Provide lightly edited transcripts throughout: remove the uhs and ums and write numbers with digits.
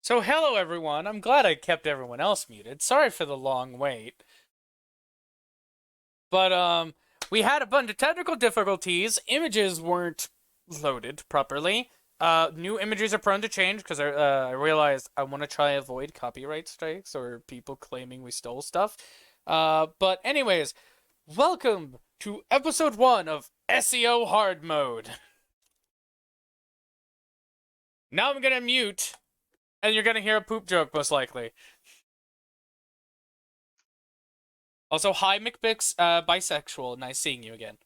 So hello everyone. I'm glad I kept everyone else muted. Sorry for the long wait. But we had a bunch of technical difficulties. Images weren't loaded properly. New images are prone to change because I realized I want to try avoid copyright strikes or people claiming we stole stuff. But anyways, welcome to episode 1 of SEO hard mode. Now I'm gonna mute, and you're gonna hear a poop joke most likely. Also, hi McBix, bisexual. Nice seeing you again.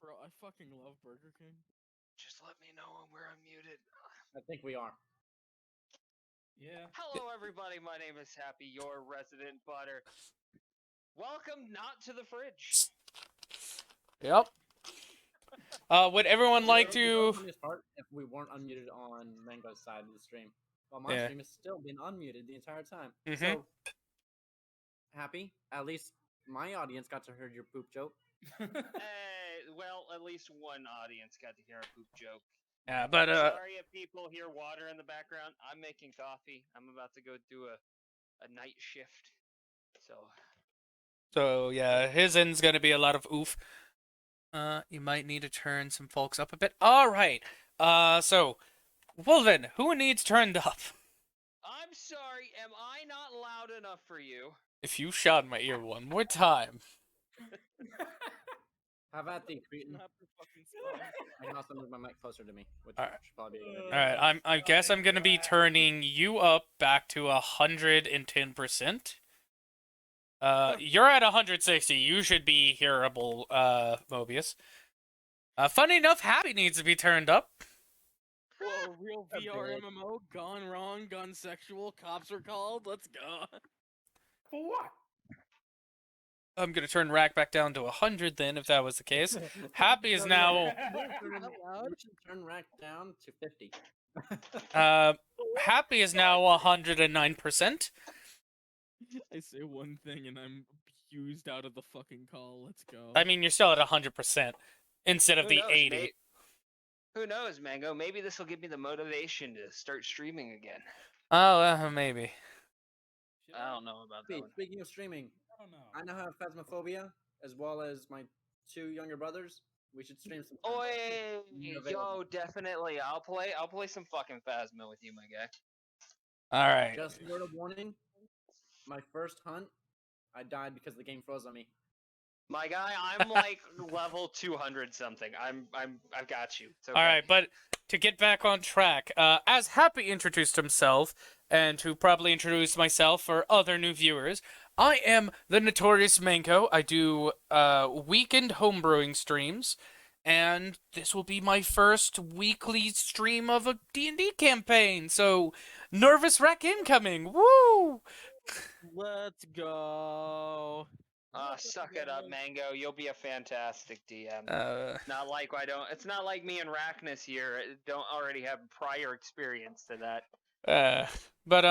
Bro, I fucking love Burger King. Just let me know when we're unmuted. I think we are. Yeah. Hello, everybody. My name is Happy, your resident butter. Welcome not to the fridge. Yep. Would everyone like to? Funniest part, if we weren't unmuted on Mango's side of the stream, while my Yeah. stream has still been unmuted the entire time. Mhm. So Happy, at least my audience got to hear your poop joke. Well, at least one audience got to hear a poop joke. Yeah, but Sorry if people hear water in the background. I'm making coffee. I'm about to go do a night shift. So yeah, his end's gonna be a lot of oof. You might need to turn some folks up a bit. All right. So, Wolven, who needs turned up? I'm sorry. Am I not loud enough for you? If you shout in my ear one more time. How about the Cretan? Not the fucking spot. I can also move my mic closer to me, which Alright. should probably be a good All idea. right. I guess I'm gonna be turning you up back to 110%. You're at 160. You should be hearable, Mobius. Funny enough, Happy needs to be turned up. Whoa, real A VR bit. MMO, gone wrong, gone sexual, cops are called, let's go. For what? I'm gonna turn Rack back down to 100 then, if that was the case. Happy is now, You should turn Rack down to 50. Happy is now 109%. I say one thing and I'm abused out of the fucking call, let's go. I mean, you're still at 100% instead of Who the knows, 80. Who knows, Mango? Maybe this will give me the motivation to start streaming again. Oh, maybe. I don't know about that Hey, one. speaking of streaming, I don't know. I now have Phasmophobia, as well as my 2 younger brothers. We should stream some. Oi, You're yo, available. definitely. I'll play some fucking Phasma with you, my guy. All right. Just a word of warning. My first hunt, I died because the game froze on me. My guy, I'm like level 200 something. I've got you. It's okay. All right, but to get back on track, as Happy introduced himself, and to probably introduce myself for other new viewers, I am the Notorious Manko. I do weekend homebrewing streams, and this will be my first weekly stream of a D&D campaign. So, nervous wreck incoming. Woo! Let's go. Suck it up, Mango. You'll be a fantastic DM. Not like It's not like me and Rackness here don't already have prior experience to that. But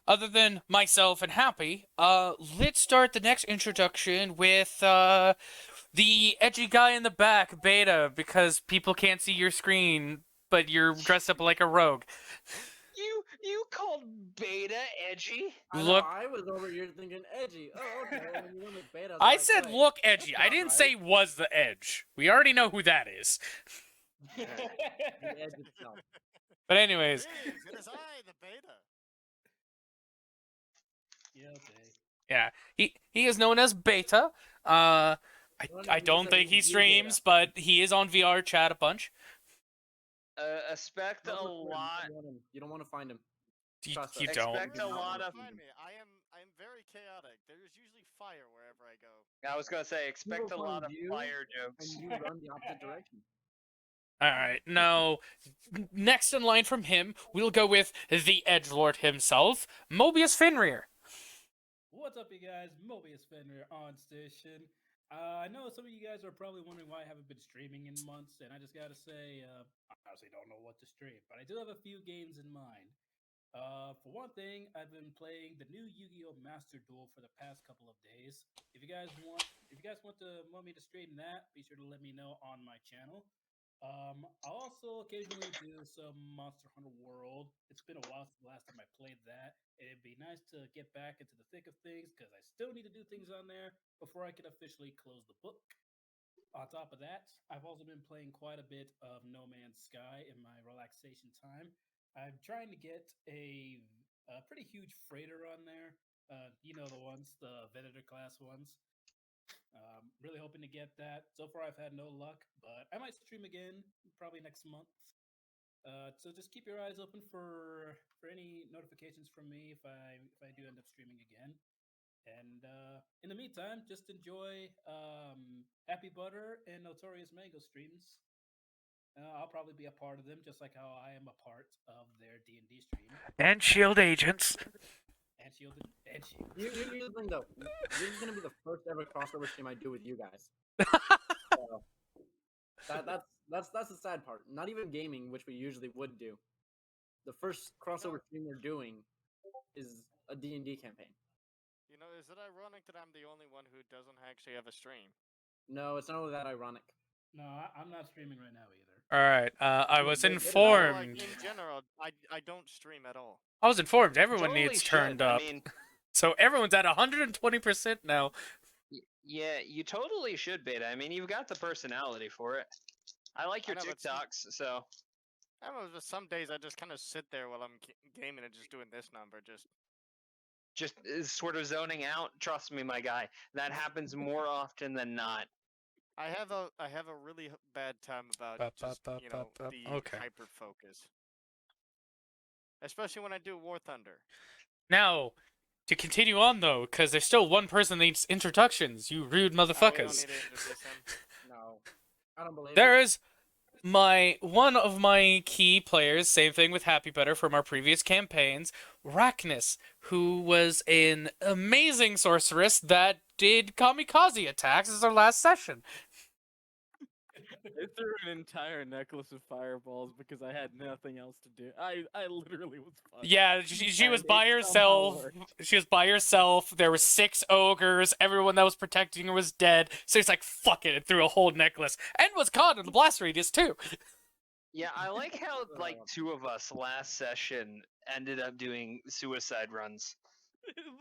other than myself and Happy, let's start the next introduction with the edgy guy in the back, Beta, because people can't see your screen, but you're dressed up like a rogue. You called Beta edgy? Look, I was over here thinking edgy. Oh, okay. And then you went with beta. I like, said wait, look edgy. that's I not didn't right. say was the edge. We already know who that is. The edge itself. But anyways, It is I, the beta. Yeah, okay. yeah, he is known as Beta. I don't think he streams, but he is on VR chat a bunch. Expect a lot. You don't want to find him. You Trust us. don't. Expect a lot of. Find me. I'm very chaotic. There's usually fire wherever I go. I was gonna say, expect a will lot find of you, fire And jokes. you run the opposite direction. Alright, now, next in line from him, we'll go with the Edgelord himself, Mobius Fenrir. What's up, you guys? Mobius Fenrir on station. I know some of you guys are probably wondering why I haven't been streaming in months, and I just gotta say, I honestly don't know what to stream, but I do have a few games in mind. For one thing, I've been playing the new Yu-Gi-Oh! Master Duel for the past couple of days. If you guys want me to stream that, be sure to let me know on my channel. I'll also occasionally do some Monster Hunter World. It's been a while since the last time I played that. It'd be nice to get back into the thick of things because I still need to do things on there before I can officially close the book. On top of that, I've also been playing quite a bit of No Man's Sky in my relaxation time. I'm trying to get a pretty huge freighter on there. You know the ones, the Venator class ones. Really hoping to get that. So far, I've had no luck, but I might stream again probably next month. So just keep your eyes open for any notifications from me if I do end up streaming again. And in the meantime, just enjoy Happy Butter and Notorious Mango streams. I'll probably be a part of them, just like how I am a part of their D&D stream. And Shield agents. And Shielded. And Shield. Here's the thing, though. This is gonna be the first ever crossover stream I do with you guys. So, that's the sad part. Not even gaming, which we usually would do. The first crossover stream we're doing is a D&D campaign. You know, is it ironic that I'm the only one who doesn't actually have a stream? No, it's not really that ironic. No, I'm not streaming right now either. All right. I was Like, informed. in general, I don't stream at all. I was informed everyone Totally needs should. turned up. I mean, So everyone's at 120% now. yeah, you totally should, Beta. I mean, you've got the personality for it. I like your I know, but some- TikToks, so I don't know, but some days I just kind of sit there while I'm gaming and just doing this number. just sort of zoning out. Trust me, my guy. That happens more often than not. I have a really bad time about just the Okay. hyper focus, especially when I do War Thunder. Now, to continue on though, because there's still one person that needs introductions. You rude Oh, we don't motherfuckers. need to introduce him. No, I don't believe There it. is one of my key players, same thing with Happy Butter from our previous campaigns, Rachnis, who was an amazing sorceress that did kamikaze attacks as our last session. I threw an entire necklace of fireballs because I had nothing else to do. I literally was fucked. Yeah, she was And by it somehow herself. worked. She was by herself. There were 6 ogres. Everyone that was protecting her was dead. So he's like, fuck it, and threw a whole necklace. And was caught in the blast radius, too. Yeah, I like how like 2 of us last session ended up doing suicide runs.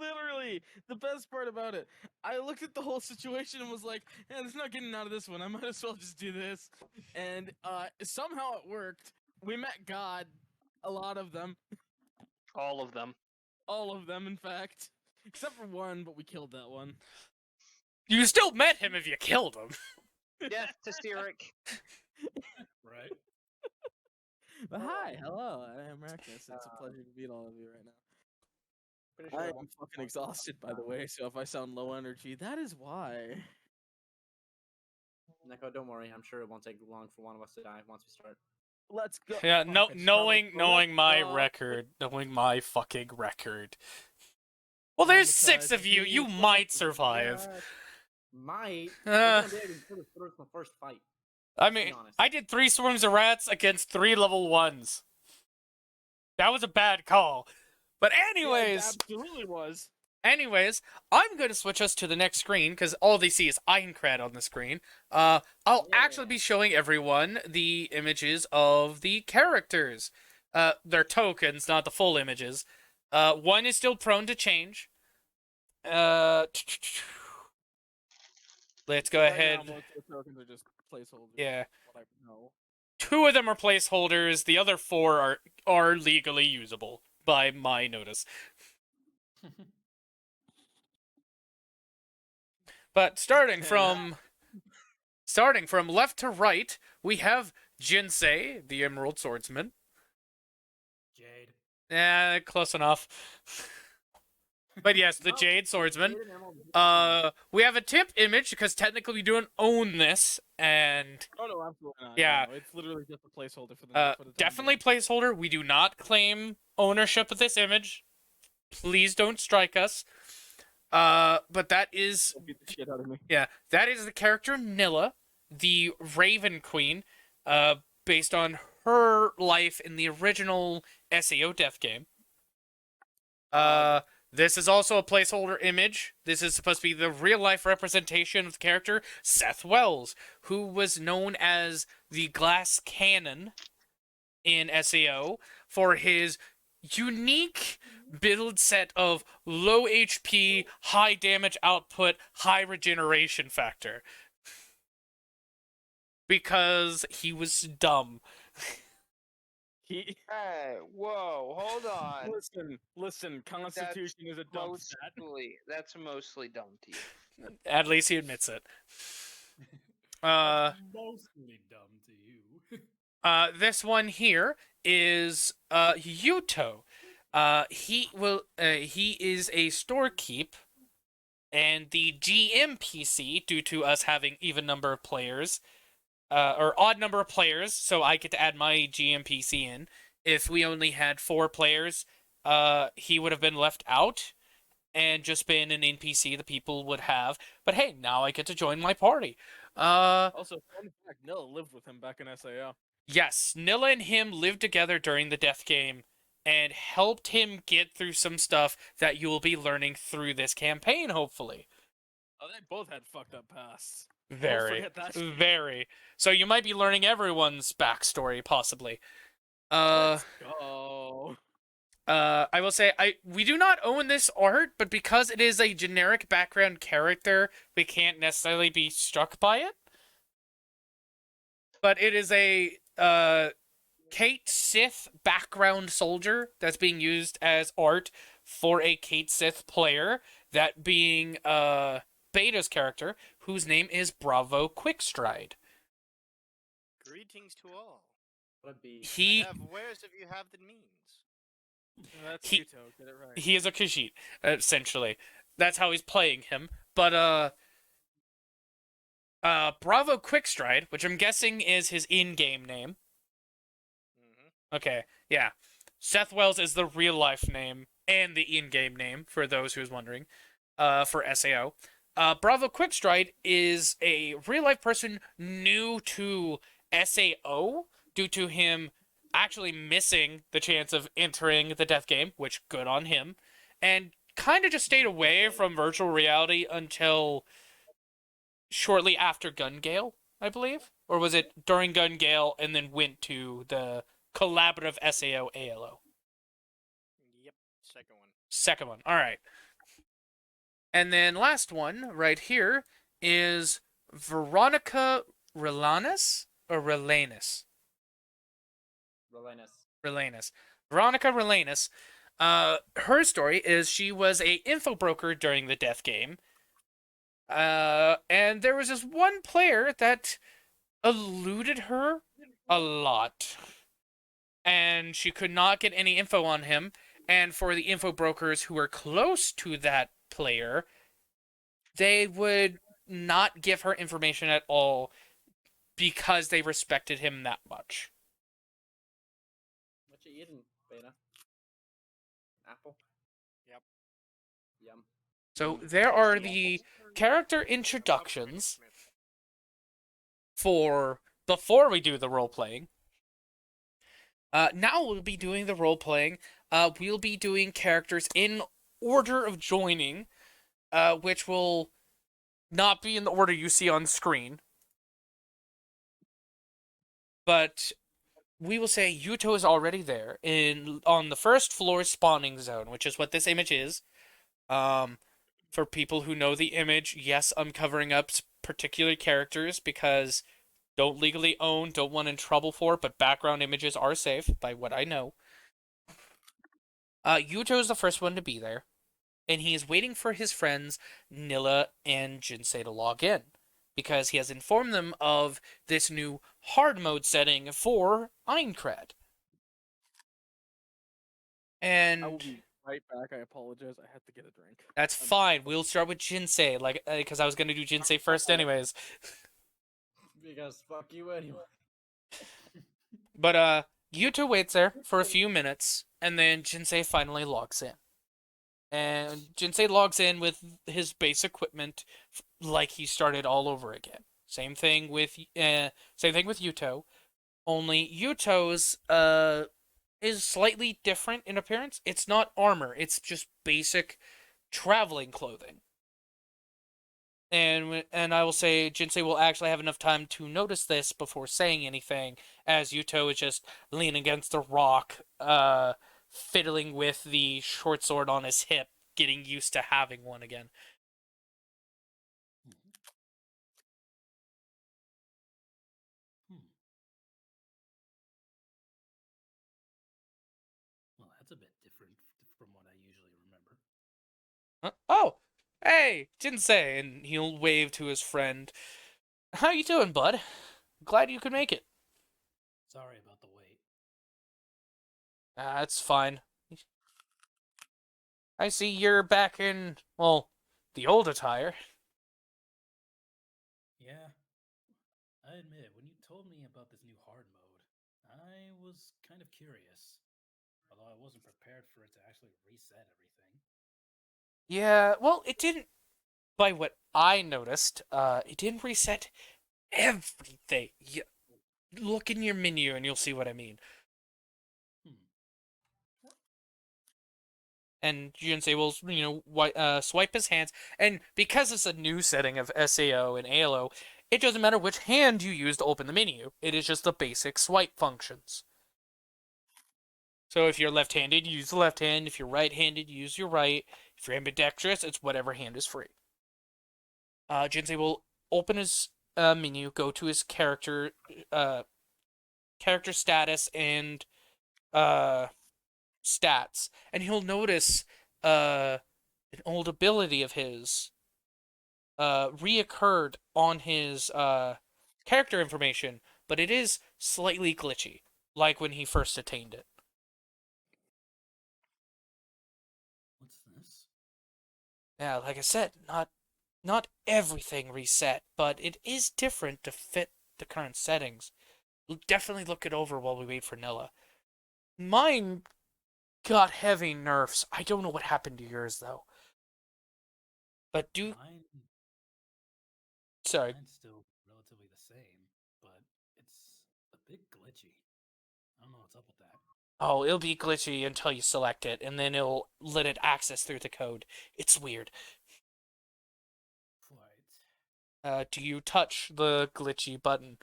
Literally, the best part about it, I looked at the whole situation and was like, "Yeah, there's not getting out of this one. I might as well just do this." And somehow it worked. We met God, a lot of them, All of them. all of them, in fact, except for one, but we killed that one. You still met him if you killed him. Death to Steeric. Right? But hi, hello, I am Rachnis. It's a pleasure to meet all of you right now. Pretty sure I I am won't- fucking exhausted, by the way, so if I sound low energy, that is why. Neko, don't worry. I'm sure it won't take long for one of us to die once we start. Let's go. Yeah, Fuck, no, I should knowing probably- my Let's record, knowing my fucking record. Well, there's 6 of you. You might survive. Might. Uh. We're gonna be able to put us through the first fight. I Let's be mean, honest. I did 3 swarms of rats against 3 level 1s. That was a bad call. But Yeah, it anyways, absolutely was. I'm going to switch us to the next screen because all they see is Aincrad on the screen. I'll actually be showing everyone the images of the characters. They're tokens, not the full images. One is still prone to change. Let's go Right ahead. Now, most of the tokens are just placeholders. Yeah. What I know. 2 of them are placeholders. The other 4 are legally usable by my notice. But starting from left to right, we have Jinsei, the Emerald Swordsman. Jade. Close enough. But yes, the Oh, Jade Swordsman. Jade and Emerald- We have a tip image because technically we don't own this, and Oh no, absolutely not. Yeah. No, it's literally just a placeholder for the. For the time definitely being. placeholder. We do not claim ownership of this image. Please don't strike us. But that is Don't beat the shit out of me. that is the character Nilla, the Raven Queen, based on her life in the original SAO Death game. This is also a placeholder image. This is supposed to be the real-life representation of the character Seth Wells, who was known as the Glass Cannon in SAO for his unique build set of low HP, high damage output, high regeneration factor. Because he was dumb. He Hey, whoa, hold on. listen. Constitution is a dumb stat. That's mostly dumb to you. At least he admits it. That's mostly dumb to you. This one here is Yuto. He is a storekeep, and the GM PC, due to us having even number of players, or odd number of players, so I get to add my GM PC in. If we only had 4 players, he would have been left out and just been an NPC the people would have. But hey, now I get to join my party. Also, fun fact: Nilla lived with him back in SAO. Yes, Nilla and him lived together during the death game and helped him get through some stuff that you'll be learning through this campaign, hopefully. Oh, they both had fucked up pasts. Very, forget that shit. very. So you might be learning everyone's backstory, possibly. Let's go. I will say, we do not own this art, but because it is a generic background character, we can't necessarily be struck by it. But it is a Kate Sith background soldier that's being used as art for a Kate Sith player, that being Beta's character, whose name is Bravo Quickstride. Greetings to all. What a beast. He I have wares if you have the means. That's He- Yuto. Get it right. he is a Khajiit, essentially. That's how he's playing him. But Bravo Quickstride, which I'm guessing is his in-game name. Mm-hmm. Okay, yeah. Seth Wells is the real-life name and the in-game name, for those who's wondering, for SAO. Bravo Quickstride is a real-life person new to SAO due to him actually missing the chance of entering the death game, which good on him, and kind of just stayed away from virtual reality until shortly after Gun Gale, I believe? Or was it during Gun Gale and then went to the collaborative SAO ALO? Yep, second one. Second one. All right. And then last one right here is Veronica Relainus or Relainus? Relainus. Veronica Relainus. Her story is she was a info broker during the death game. And there was this one player that eluded her a lot. And she could not get any info on him. And for the info brokers who were close to that player, they would not give her information at all because they respected him that much. What you eating, Beta? Apple? Yep. Yum. So there are the character introductions for before we do the role playing. Now we'll be doing the role playing. We'll be doing characters in order of joining, which will not be in the order you see on screen. But we will say Yuto is already there on the first floor spawning zone, which is what this image is. For people who know the image, yes, I'm covering up particular characters because don't legally own, don't want in trouble for, but background images are safe by what I know. Yuto is the first one to be there, and he is waiting for his friends Nilla and Jinsei to log in because he has informed them of this new hard mode setting for Aincrad. I will And be right back. I apologize. I had to get a drink. that's fine. We'll start with Jinsei, because I was gonna do Jinsei first anyways. Because fuck you anyway. But Yuto waits there for a few minutes, and then Jinsei finally logs in. And Jinsei logs in with his base equipment, like he started all over again. Same thing with Yuto. Only Yuto's is slightly different in appearance. It's not armor, it's just basic traveling clothing. And I will say Jinsei will actually have enough time to notice this before saying anything, as Yuto is just leaning against a rock, fiddling with the short sword on his hip, getting used to having one again. Hmm. Well, that's a bit different from what I usually remember. Oh, hey, Jinsei, and he'll wave to his friend. How you doing, bud? Glad you could make it. Sorry about the wait. That's fine. I see you're back in, well, the old attire. Yeah, I admit, when you told me about this new hard mode, I was kind of curious. Although I wasn't prepared for it to actually reset everything. Yeah, well, it didn't, by what I noticed, it didn't reset everything. Look in your menu and you'll see what I mean. Hmm. And Jinsei will, swipe his hands. And because it's a new setting of SAO and ALO, it doesn't matter which hand you use to open the menu. It is just the basic swipe functions. So if you're left-handed, use the left hand. If you're right-handed, use your right. If you're ambidextrous, it's whatever hand is free. Jinsei will open his menu, go to his character status and uh, stats, and he'll notice an old ability of his reoccurred on his character information, but it is slightly glitchy, like when he first attained it. What's this? Yeah, like I said, not everything reset, but it is different to fit the current settings. Definitely look it over while we wait for Nilla. Mine got heavy nerfs. I don't know what happened to yours though. But Mine, sorry. mine's still relatively the same, but it's a bit glitchy. I don't know what's up with that. Oh, it'll be glitchy until you select it, and then it'll let it access through the code. It's weird. Quite. Do you touch the glitchy button?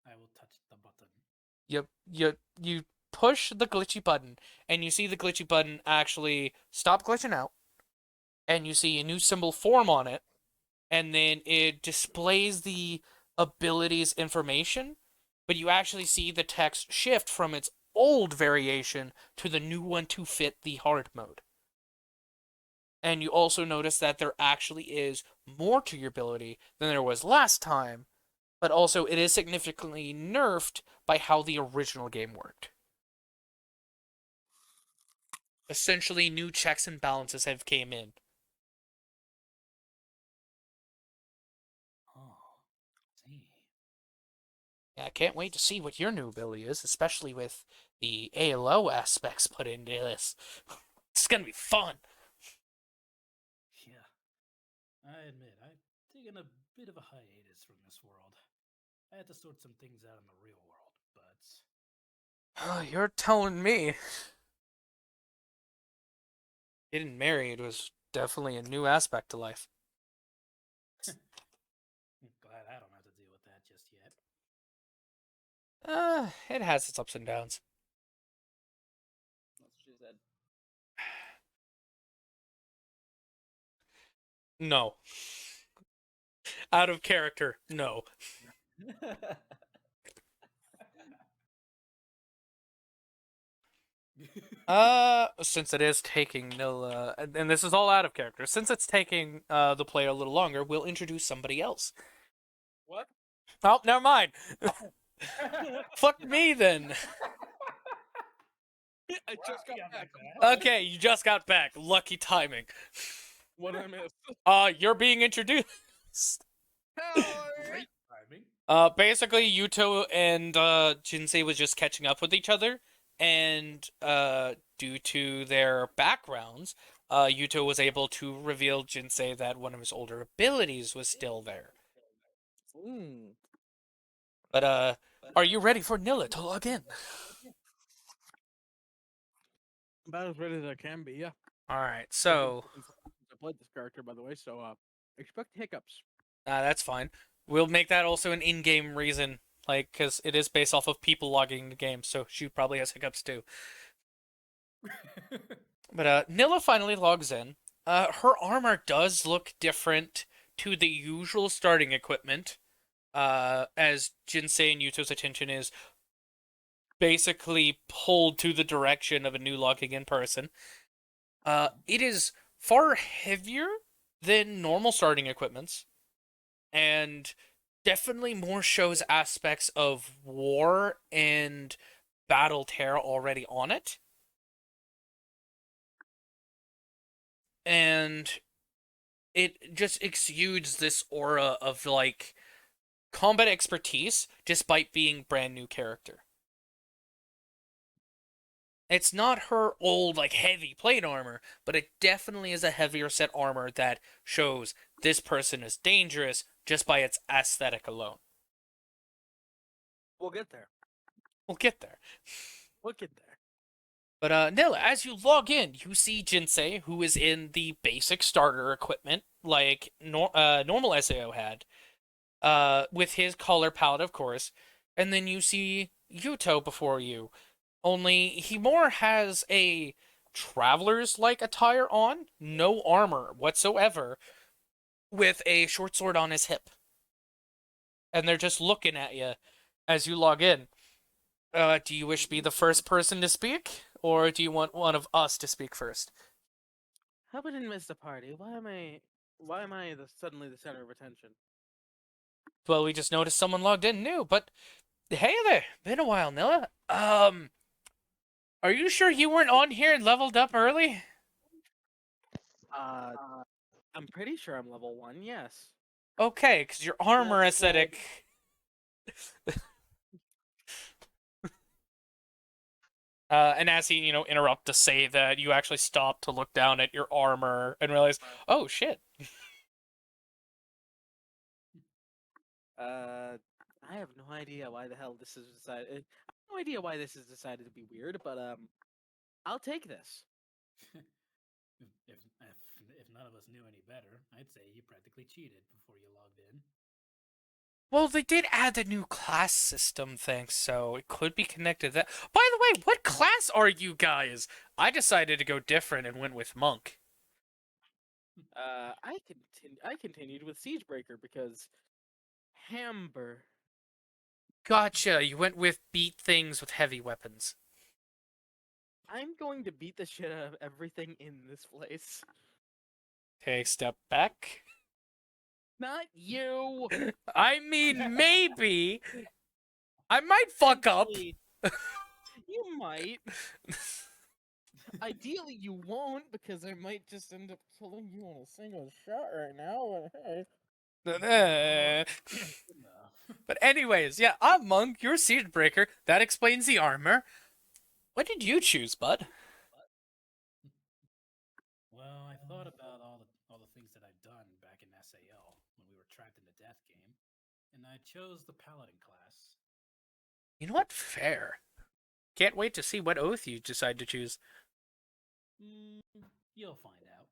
I will touch the button. You push the glitchy button, and you see the glitchy button actually stop glitching out, and you see a new symbol form on it, and then it displays the abilities information, but you actually see the text shift from its old variation to the new one to fit the hard mode. And you also notice that there actually is more to your ability than there was last time, but also it is significantly nerfed by how the original game worked. Essentially, new checks and balances have came in. Oh, see. Yeah, I can't wait to see what your new ability is, especially with the ALO aspects put into this. It's gonna be fun. Yeah. I admit, I've taken a bit of a hiatus from this world. I had to sort some things out in the real world, but You're telling me. Getting married was definitely a new aspect to life. I'm glad I don't have to deal with that just yet. It has its ups and downs. That's what she said. No. Out of character, no. Since it is taking Nilla, and this is all out of character, since it's taking the player a little longer, we'll introduce somebody else. What? Oh, never mind. Fuck me then. I just got back. Okay, you just got back. Lucky timing. What did I miss? You're being introduced. Great timing. Basically, Yuto and Jinsei was just catching up with each other, and due to their backgrounds, Yuto was able to reveal Jinsei that one of his older abilities was still there. Mm. But Are you ready for Nilla to log in? About as ready as I can be, yeah. All right, so I played this character, by the way, so expect hiccups. that's fine. We'll make that also an in-game reason, like, because it is based off of people logging the game, so she probably has hiccups too. But Nilla finally logs in. Her armor does look different to the usual starting equipment. As Jinsei and Yuto's attention is basically pulled to the direction of a new logging in person. It is far heavier than normal starting equipments, and definitely more shows aspects of war and battle tear already on it. And it just exudes this aura of like combat expertise despite being brand new character. It's not her old like heavy plate armor, but it definitely is a heavier set armor that shows this person is dangerous just by its aesthetic alone. We'll get there. We'll get there. We'll get there. But Nilla, as you log in, you see Jinsei, who is in the basic starter equipment like normal SAO had, with his color palette, of course, and then you see Yuto before you. Only he more has a traveler's-like attire on, no armor whatsoever, with a short sword on his hip. And they're just looking at you as you log in. Do you wish to be the first person to speak, or do you want one of us to speak first? Hope I didn't miss the party. Why am I suddenly the center of attention? Well, we just noticed someone logged in new, but hey there, been a while, Nilla. Are you sure you weren't on here and leveled up early? I'm pretty sure I'm level 1, yes. Okay, because your armor That's aesthetic. And as he, interrupt to say that, you actually stop to look down at your armor and realize, oh shit. I have no idea why the hell this is decided. I have no idea why this is decided to be weird, but I'll take this. if none of us knew any better, I'd say you practically cheated before you logged in. Well, they did add the new class system thing, so it could be connected to that. By the way, what class are you guys? I decided to go different and went with Monk. I continued with Siegebreaker because Hamber. Gotcha, you went with beat things with heavy weapons. I'm going to beat the shit out of everything in this place. Take a step back. Not you. I mean, maybe. I might fuck up. Actually, you might. Ideally, you won't, because I might just end up killing you in a single shot right now. But hey. But anyways, yeah, I'm Monk, you're Siegebreaker. That explains the armor. What did you choose, bud? Well, I thought about all the things that I've done back in SAO when we were trapped in the death game, and I chose the paladin class. You know what? Fair. Can't wait to see what oath you decide to choose. You'll find out.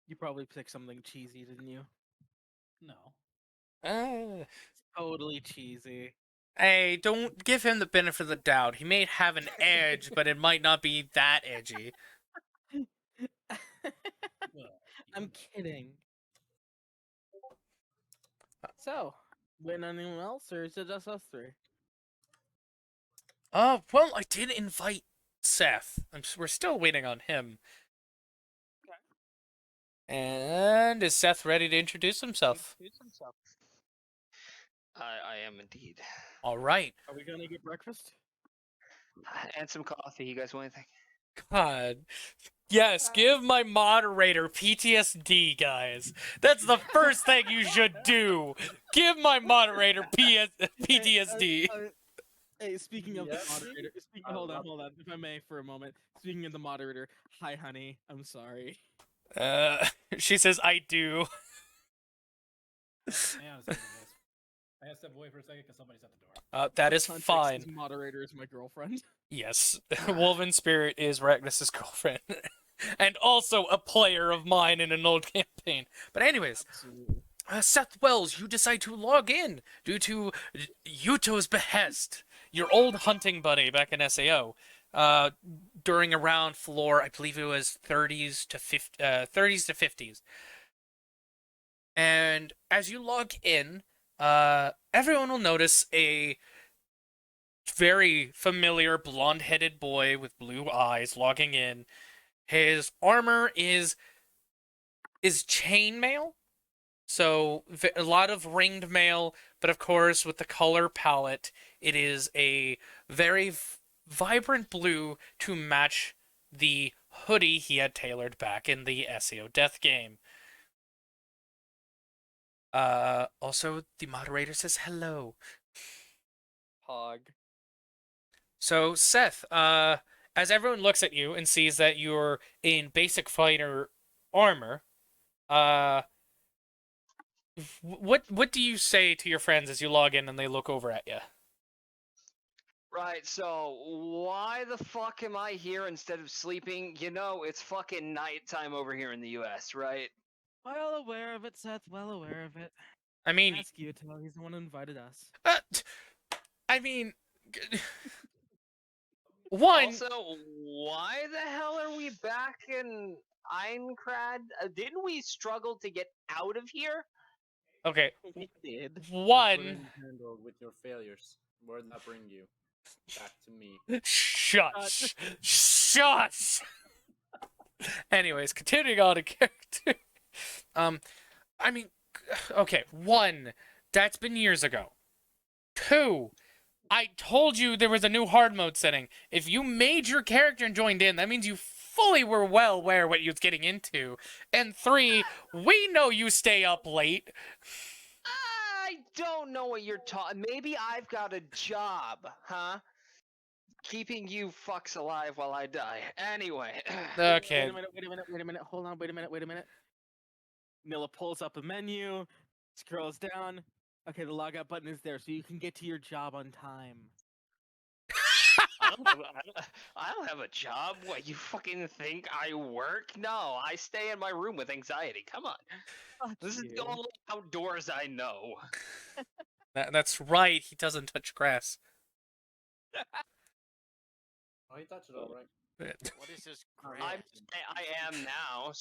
You probably picked something cheesy, didn't you? No. Totally cheesy. Hey, don't give him the benefit of the doubt. He may have an edge, but it might not be that edgy. Well, I'm kidding. So, waiting on anyone else, or is it just us three? Well, I did invite Seth. We're still waiting on him. And is Seth ready to introduce himself? I am indeed. All right. Are we gonna get breakfast? And some coffee. You guys want anything? God. Yes, give my moderator PTSD, guys. That's the first thing you should do. Give my moderator PTSD. Hey, speaking of Yes. the moderator, hold on, if I may, for a moment. Speaking of the moderator, hi, honey. I'm sorry. She says, I do. May I honestly admit, I had to step away for a second because somebody's at the door. That For is context, fine. This moderator is my girlfriend. Yes, Woven Spirit is Ragnus's girlfriend, and also a player of mine in an old campaign. But anyways, Absolutely. Seth Wells, you decide to log in due to Yuto's behest, your old hunting buddy back in SAO. During around floor, I believe it was 30s to 50s. And as you log in, everyone will notice a very familiar blonde-headed boy with blue eyes logging in. His armor is chainmail, so a lot of ringed mail, but of course with the color palette, it is a very vibrant blue to match the hoodie he had tailored back in the SAO Death game. Also, the moderator says hello. Hog. So, Seth, as everyone looks at you and sees that you're in basic fighter armor, what do you say to your friends as you log in and they look over at you? Right, so why the fuck am I here instead of sleeping? You know, it's fucking nighttime over here in the US, right? Well aware of it, Seth. Well aware of it. I mean, Ask Yuto. He's the one who invited us. I mean, one. Also, why the hell are we back in Einkrad? Didn't we struggle to get out of here? Okay, We did. one. Handled with your failures. Where did that bring you? Back to me. Shush, shush. Anyways, continuing on to character. I mean, okay, one, that's been years ago. Two, I told you there was a new hard mode setting. If you made your character and joined in, that means you fully were well aware what you was getting into. And three, we know you stay up late. I don't know what you're talking. Maybe I've got a job, huh? Keeping you fucks alive while I die. Anyway. Okay. Wait a minute. Hold on. Wait a minute. Mila pulls up a menu, scrolls down. Okay, the logout button is there, so you can get to your job on time. I don't have a job. What, you fucking think I work? No, I stay in my room with anxiety. Come on. Fuck This is you. the only outdoors I know. That's right, he doesn't touch grass. Oh, he touched it all right. What is this? I am now.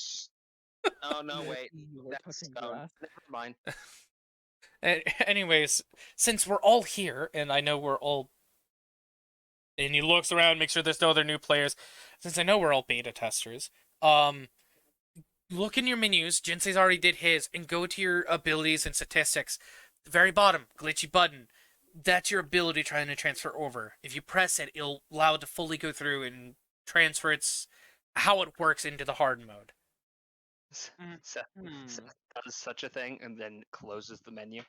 Oh no, wait. You were That's touching grass. never mind. Anyways, since we're all here, and I know we're all... And he looks around, make sure there's no other new players. Since I know we're all beta testers, look in your menus, Jinsei's already did his, and go to your abilities and statistics. The very bottom, glitchy button. That's your ability trying to transfer over. If you press it, it'll allow it to fully go through and transfer how it works into the hard mode. Seth does such a thing and then closes the menu.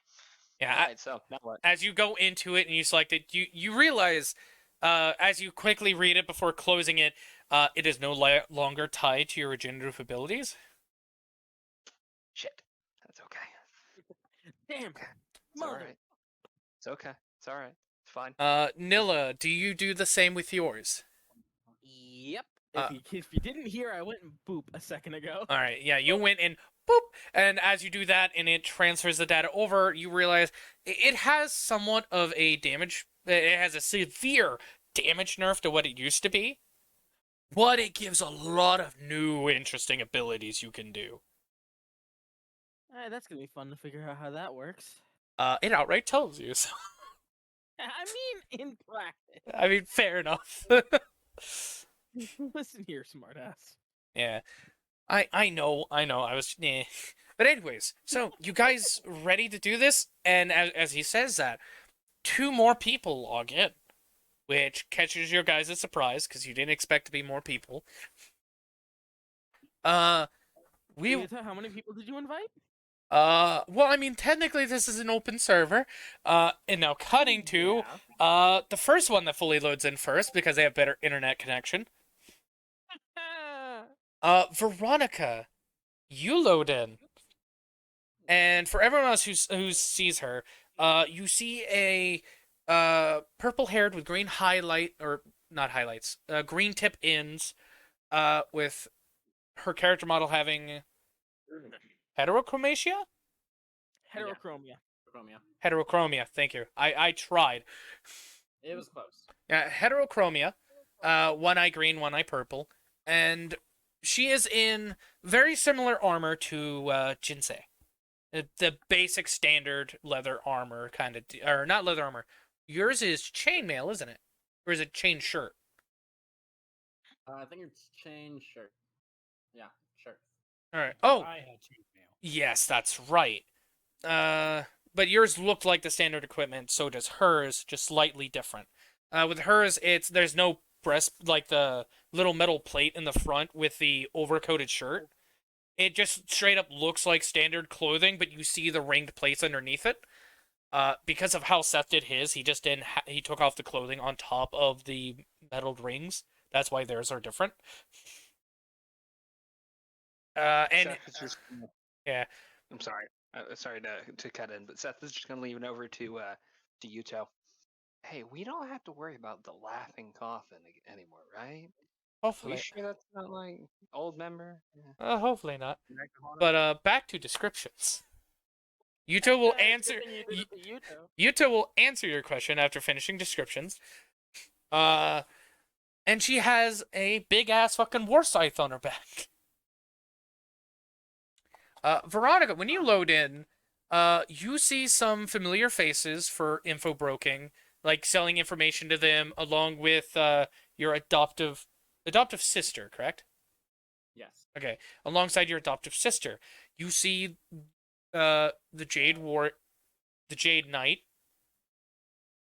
Yeah, Alright, so now what? as you go into it and you select it, you realize, as you quickly read it before closing it, it is no longer tied to your regenerative abilities. Shit. That's okay. Damn. Okay. It's alright. It's okay. It's alright. It's fine. Nilla, do you do the same with yours? Yep. If you didn't hear, I went and boop a second ago. All right, yeah, you went and boop, and as you do that and it transfers the data over, you realize it has somewhat of a damage. It has a severe damage nerf to what it used to be, but it gives a lot of new interesting abilities you can do. Alright, that's gonna be fun to figure out how that works. It outright tells you. So. I mean, in practice. I mean, fair enough. Listen here, smartass. Yeah, I know. I was. But anyways, so you guys ready to do this? And as he says that, 2 more people log in, which catches your guys' surprise because you didn't expect to be more people. How many people did you invite? Well, I mean, technically this is an open server. And now cutting to, the first one that fully loads in first because they have better internet connection. Veronica, you load in. And for everyone else who sees her, you see a purple-haired with green highlight or not highlights, green tip ends, with her character model having heterochromatia. Heterochromia. Chromia. Heterochromia. Thank you. I tried. It was close. Heterochromia. One eye green, one eye purple, and she is in very similar armor to Jinsei. The basic standard leather armor kind of, or not leather armor. Yours is chainmail, isn't it? Or is it chain shirt? I think it's chain shirt. Yeah, shirt. All right. Oh, I had chainmail. yes, that's right. But yours looked like the standard equipment. So does hers, just slightly different. With hers, there's no breast, like the little metal plate in the front with the overcoated shirt. It just straight up looks like standard clothing, but you see the ringed plates underneath it. Because of how Seth did his, he just didn't. He took off the clothing on top of the metal rings. That's why theirs are different. And Seth is just, yeah, I'm sorry. Sorry to cut in, but Seth is just gonna leave it over to Yuto. Hey, we don't have to worry about the laughing coffin anymore, right? Are we hopefully, sure that's not like old member? Yeah. hopefully not. But back to descriptions. Yuto will answer. Yuto will answer your question after finishing descriptions. And she has a big ass fucking war scythe on her back. Veronica, when you load in, you see some familiar faces for info broking, like selling information to them, along with your adoptive sister, correct? Yes. Okay, alongside your adoptive sister, you see the Jade Knight.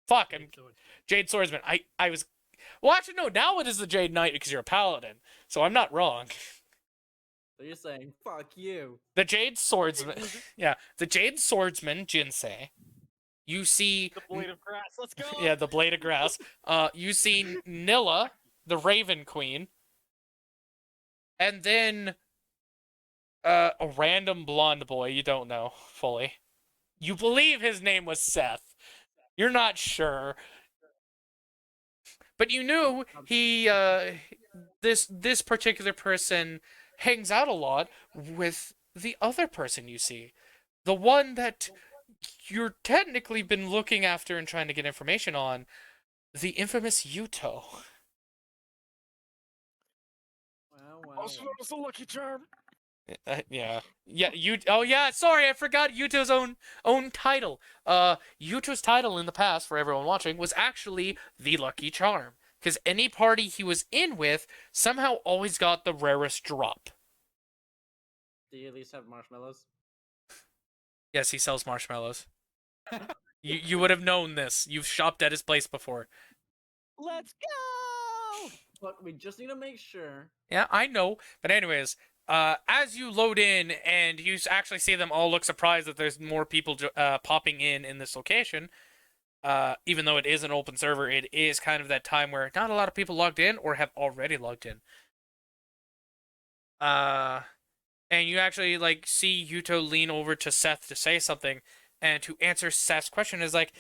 Fuck, I'm Jade Swordsman. I was. Well, actually, no. Now it is the Jade Knight because you're a paladin, so I'm not wrong. So you're saying fuck you? The Jade Swordsman. Yeah, the Jade Swordsman, Jinsei. You see. The blade of grass. Let's go. Yeah, the blade of grass. You see Nilla, the Raven Queen. And then. A random blonde boy you don't know fully. You believe his name was Seth. You're not sure. But you knew he, this particular person hangs out a lot with the other person you see. The one that you're technically been looking after and trying to get information on. The infamous Yuto. Well. Also known as the Lucky Charm. Yeah. Oh yeah, sorry, I forgot Yuto's own title. Yuto's title in the past, for everyone watching, was actually the Lucky Charm. Because any party he was in with somehow always got the rarest drop. Do you at least have marshmallows? Yes, he sells marshmallows. You would have known this. You've shopped at his place before. Let's go. Look, we just need to make sure. Yeah, I know. But anyways, as you load in and you actually see them all look surprised that there's more people popping in this location, even though it is an open server, it is kind of that time where not a lot of people logged in or have already logged in. And you actually like see Yuto lean over to Seth to say something, and to answer Seth's question is like,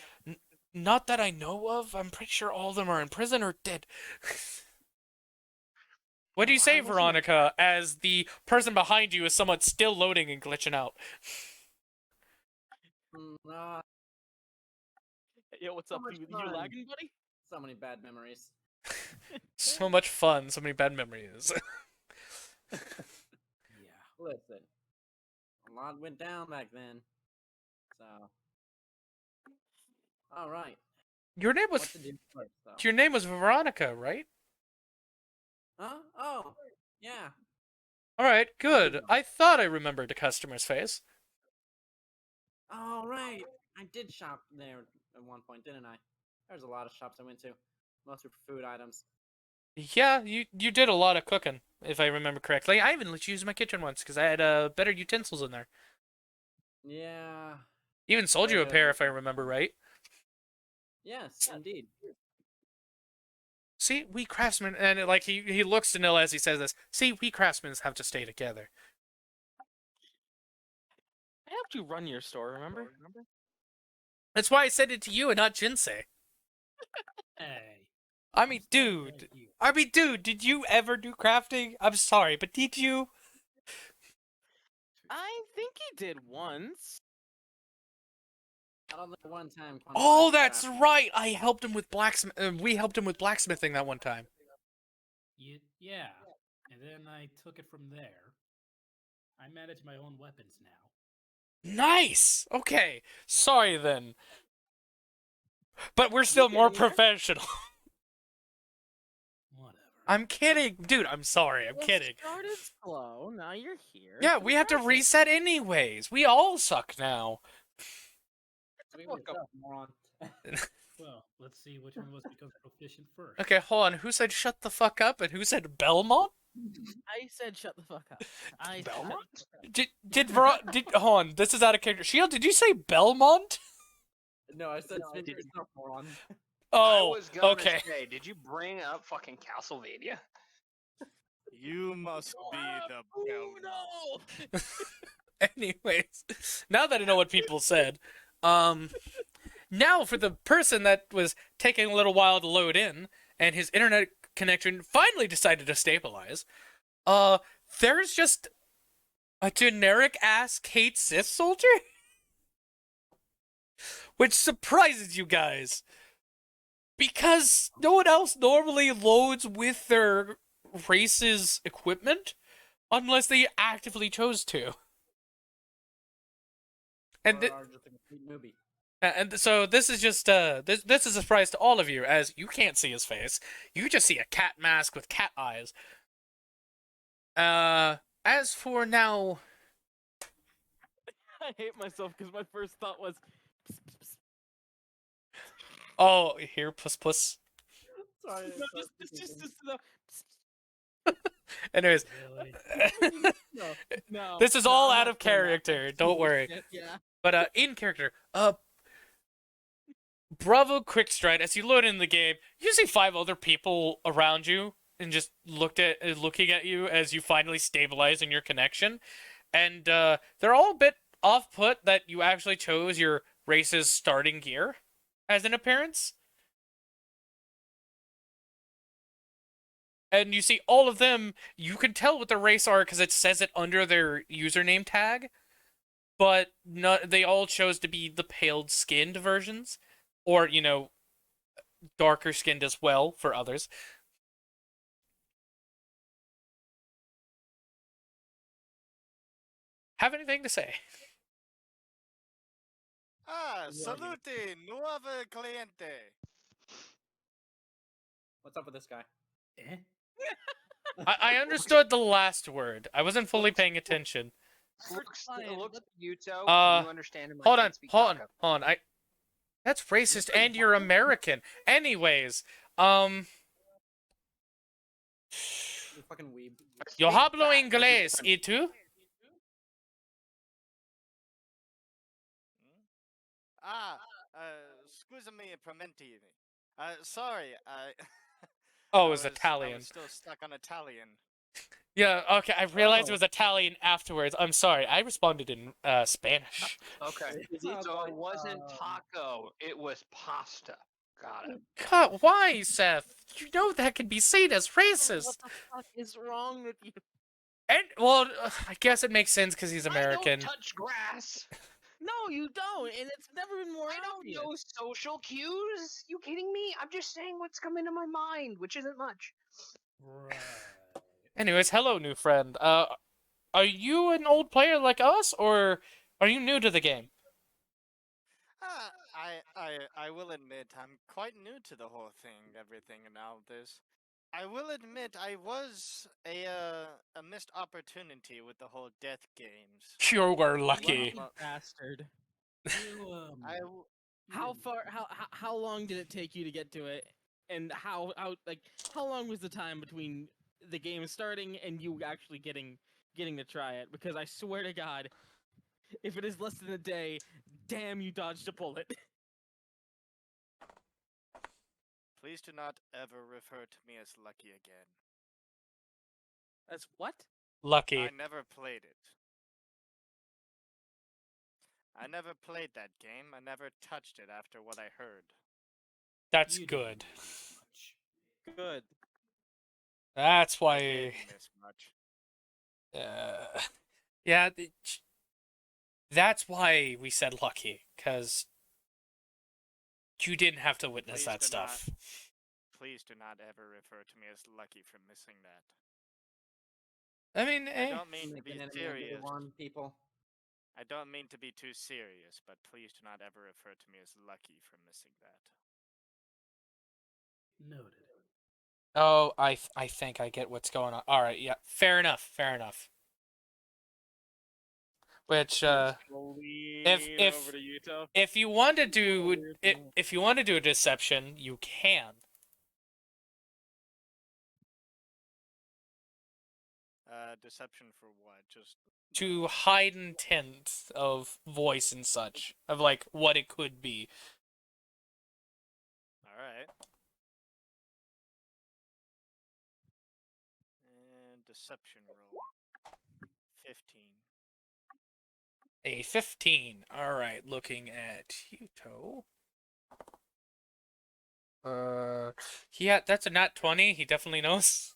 not that I know of. I'm pretty sure all of them are in prison or dead. What do you say, Veronica, as the person behind you is somewhat still loading and glitching out? Yo, what's up? You lagging, buddy? So many bad memories. So much fun, so many bad memories. Yeah. Listen, a lot went down back then. So, all right. Your name What was to do first, though? your name was Veronica, right? Huh? Oh, yeah. All right, good. I thought I remembered the customer's face. All right. I did shop there at one point, didn't I? There's a lot of shops I went to, mostly for food items. Yeah, you did a lot of cooking, if I remember correctly. I even let you use my kitchen once because I had better utensils in there. Yeah. Even sold you a pair, if I remember right. Yes, indeed. See, we craftsmen, and like he looks to Nil as he says this. See, we craftsmen have to stay together. I helped you run your store, remember? That's why I said it to you and not Jinsei. Hey. I mean, I'm standing dude. right here. I mean, dude, did you ever do crafting? I'm sorry, but did you? I think he did once. I don't think one time. Oh, that's right. I helped him with we helped him with blacksmithing that one time. Yeah. And then I took it from there. I manage my own weapons now. Nice. Okay. Sorry then. But we're still more professional. Whatever. I'm kidding. Dude, I'm sorry. I'm Well, kidding. Started slow. Now you're here. Yeah, It's we have to impressive. reset anyways. We all suck now. Moron. Well, let's see which one of us becomes proficient first. Okay, hold on. Who said shut the fuck up and who said Belmont? I said shut the fuck up. I said Belmont? Did hold on, this is out of character. Shield, did you say Belmont? No, I said spin yourself, moron. Oh, I was gonna okay. say, did you bring up fucking Castlevania? You must be the Oh Belmont. no! Anyways, now that I know what people said, now for the person that was taking a little while to load in and his internet connection finally decided to stabilize, there's just a generic ass Kate Sith soldier? Which surprises you guys. Because no one else normally loads with their race's equipment unless they actively chose to. And Or are just a complete newbie. and so this is just this is a surprise to all of you, as you can't see his face. You just see a cat mask with cat eyes. As for now, I hate myself because my first thought was. oh, here, puss. Sorry. No, sorry, just no. Anyways, No. this is no, all I'm out not of doing that. character. Don't worry. Yeah. But in character, Bravo Quickstride, as you load in the game, you see 5 other people around you and just looking at you as you finally stabilize in your connection. And they're all a bit off-put that you actually chose your race's starting gear as an appearance. And you see all of them, you can tell what their race are because it says it under their username tag. But they all chose to be the paled-skinned versions. Or, darker skinned as well for others. Have anything to say? Ah, salute, nuovo cliente. What's up with this guy? Eh? I understood the last word. I wasn't fully paying attention. Looks Fine, to you, Toe. Uh, Can you understand him? Hold on. That's racist, and you're American. Anyways, You fucking weeb. yo hablo inglés, ¿y tú? Ah, scusami permettimi. Sorry, Oh, I it was I Italian. was still stuck on Italian. Yeah, okay, I realized it Oh. was Italian afterwards. I'm sorry, I responded in Spanish. Okay. So it wasn't taco, it was pasta. Got it. God, why, Seth? You know that could be seen as racist. What the fuck is wrong with you? And, well, I guess it makes sense because he's I American. don't touch grass. No, you don't, and it's never been more I don't obvious. know social cues. You kidding me? I'm just saying what's coming to my mind, which isn't much. Right. Anyways, hello, new friend. Are you an old player like us, or are you new to the game? I will admit I'm quite new to the whole thing, everything and all this. I will admit I was a missed opportunity with the whole death games. You were lucky. You bastard. You, I you How didn't- far? How long did it take you to get to it? And how long was the time between the game starting and you actually getting to try it? Because I swear to God, if it is less than a day, damn, you dodged a bullet. Please do not ever refer to me as lucky again. That's what? Lucky. I never played it. I never played that game. I never touched it after what I heard. That's You didn't good. miss much. Good. That's I why. didn't miss much. Yeah, that's why we said lucky, because you didn't have to witness Please that do not- stuff. Please do not ever refer to me as lucky for missing that. I mean, I don't mean to Make be an enemy out of serious. one, people. I don't mean to be too serious, but please do not ever refer to me as lucky for missing that. Noted. Oh, I think I get what's going on. All right, yeah, fair enough, fair enough. Which, if over to Yuto. if you want to do if you want to do a deception, you can. Deception for what? Just To hide intent of voice and such, of like what it could be. all right. And deception roll. 15. A 15. All right, looking at Huto. Yeah, that's a nat 20. He definitely knows.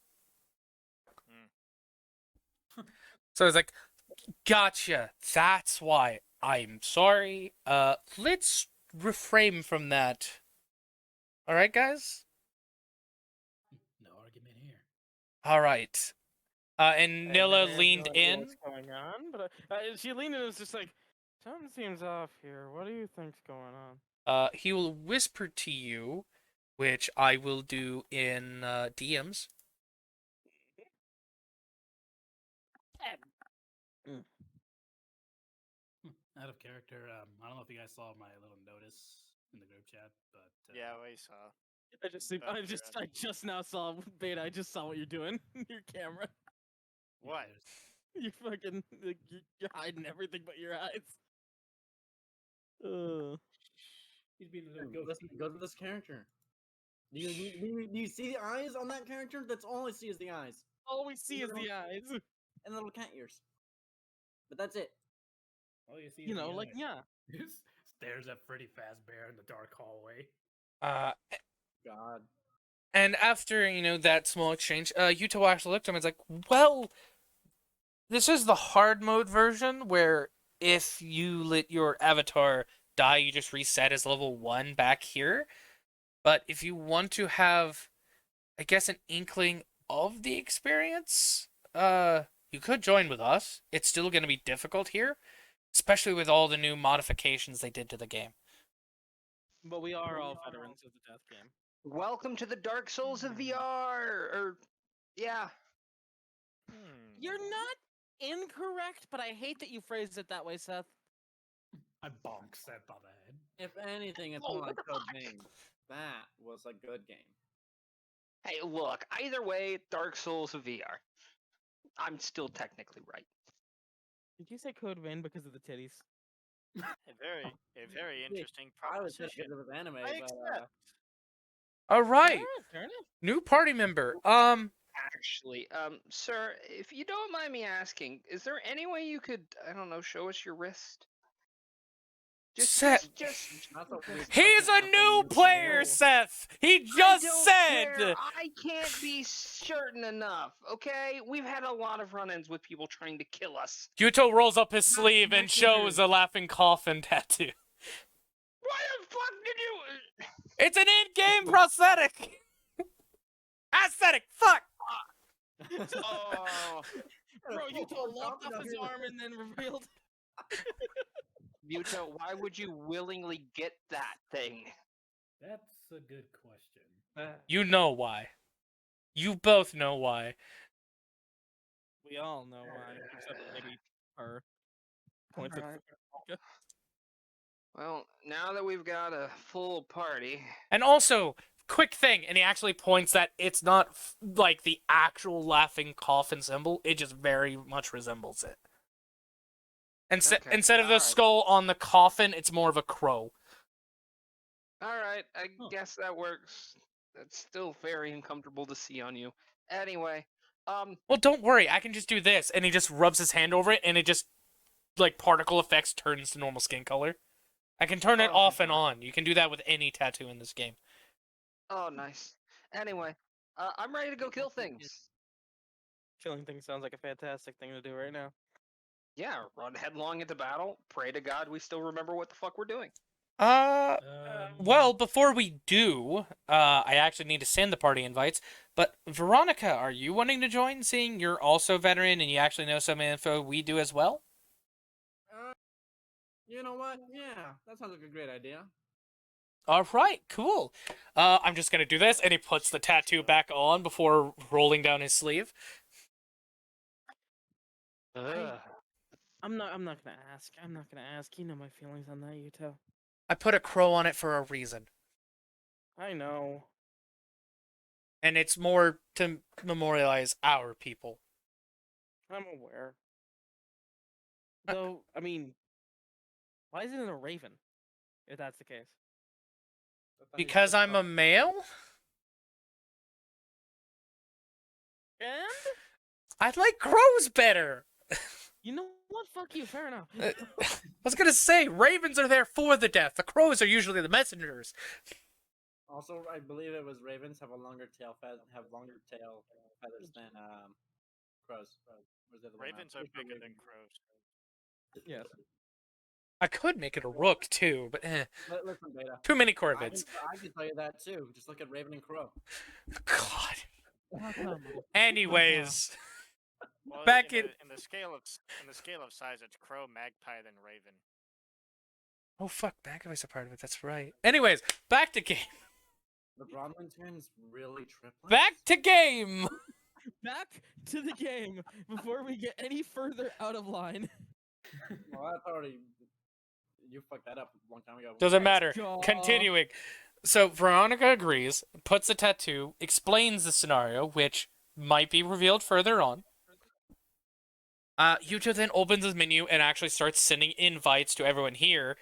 So it's like, gotcha. That's why. I'm sorry. Let's refrain from that. All right, guys. No argument here. All right. And Nilla leaned in. What's going on? But she leaned in and was just like, something seems off here. What do you think's going on? He will whisper to you, which I will do in DMs. Out of character, I don't know if you guys saw my little notice in the group chat, but Yeah, we saw. I just now saw Beta. I just saw what you're doing. Your camera. yeah, What? there's- You're fucking. You're hiding everything but your eyes. Ugh. he's being a little Listen, ghosty. go to this character. Do you see the eyes on that character? That's all I see is the eyes All we see is the eyes. and the little cat ears. But that's it. All you see You is know, the like eyes. yeah. Just stares at Freddy Fazbear in the dark hallway. Uh, God. and after, that small exchange, Yuto actually looked at him and was like, well, this is the hard mode version where if you let your avatar die, you just reset as level 1 back here. But if you want to have, I guess, an inkling of the experience, you could join with us. It's still going to be difficult here, especially with all the new modifications they did to the game. But we are all veterans of the death game. Welcome to the Dark Souls of VR. Or, yeah. You're not incorrect, but I hate that you phrased it that way, Seth. I bonk Seth on the head. If anything, it's Oh, more what like the Code fuck? Vein. That was a good game. Hey, look. Either way, Dark Souls of VR. I'm still technically right. Did you say Code Vein because of the titties? A very interesting I would say proposition. because it was anime, I but accept. All right, Fair enough. new party member. Actually, sir, if you don't mind me asking, is there any way you could, I don't know, show us your wrist? Seth. Just. that's a weird He's question a after new player, player. Seth. He I just don't said. care. I can't be certain enough. Okay, we've had a lot of run-ins with people trying to kill us. Yuto rolls up his Not sleeve and shows a laughing coffin tattoo. Why the fuck did you? It's an in-game prosthetic. Aesthetic. Fuck. Oh, Bro, you locked off his arm and then revealed. Muto, why would you willingly get that thing? That's a good question. You know why. You both know why. We all know why, except maybe her. Points at Alright. Well, now that we've got a full party, And also, quick thing, and he actually points that it's not like the actual laughing coffin symbol. It just very much resembles it. Okay, Instead of the alright. skull on the coffin, it's more of a crow. alright, I Huh. guess that works. That's still very uncomfortable to see on you. Anyway, Well, don't worry, I can just do this, and he just rubs his hand over it, and it just like particle effects turns to normal skin color. I can turn it Oh, off and on. You can do that with any tattoo in this game. Oh, nice. Anyway, I'm ready to go kill things. Killing things sounds like a fantastic thing to do right now. Yeah, run headlong into battle. Pray to God we still remember what the fuck we're doing. Well, before we do, I actually need to send the party invites. But Veronica, are you wanting to join, seeing you're also a veteran and you actually know some info we do as well? You know what? Yeah, that sounds like a great idea. All right, cool. I'm just gonna do this, and he puts the tattoo back on before rolling down his sleeve. Ugh. I'm not gonna ask. I'm not gonna ask. You know my feelings on that, Yuto. I put a crow on it for a reason, I know. and it's more to memorialize our people. I'm aware. Though, I mean, why isn't it a raven? If that's the case. Because I'm a male? And I like crows better. you know what? Fuck you. Fair enough. I was gonna say, ravens are there for the death. The crows are usually the messengers. Also, I believe it was ravens have longer tail feathers than crows. Or is it the one Ravens I'm are pretty sure bigger than ravens- crows. Yes. I could make it a rook too, but Listen, Beta. too many I corvids. can tell you that too. Just look at Raven and Crow. God. Anyways, Well, Back in, in- the, in the scale of size, it's crow, magpie, then raven. oh fuck, Bagway's a part of it. That's right. Anyways, back to game. The Bronwyn twins really triplets. Back to game. Back to the game before we get any further out of line. Well, that's already. You fucked that up a long time ago. Doesn't Let's matter. go. Continuing. So Veronica agrees, puts a tattoo, explains the scenario, which might be revealed further on. Yuto then opens his menu and actually starts sending invites to everyone here.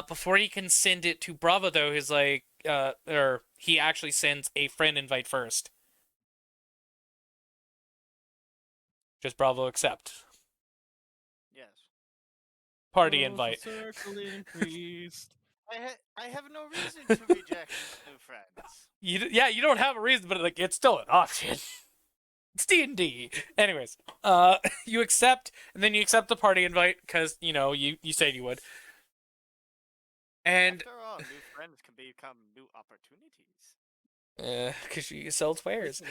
Before he can send it to Bravo, though, he's like, or he actually sends a friend invite first. Just Bravo accept. Yes. Party Oh, invite. Circle increased. I have no reason to reject new friends. You don't have a reason, but like it's still an option. It's D&D. Anyways, you accept, and then you accept the party invite because you said you would. And After all, new friends can become new opportunities. because you sell wares.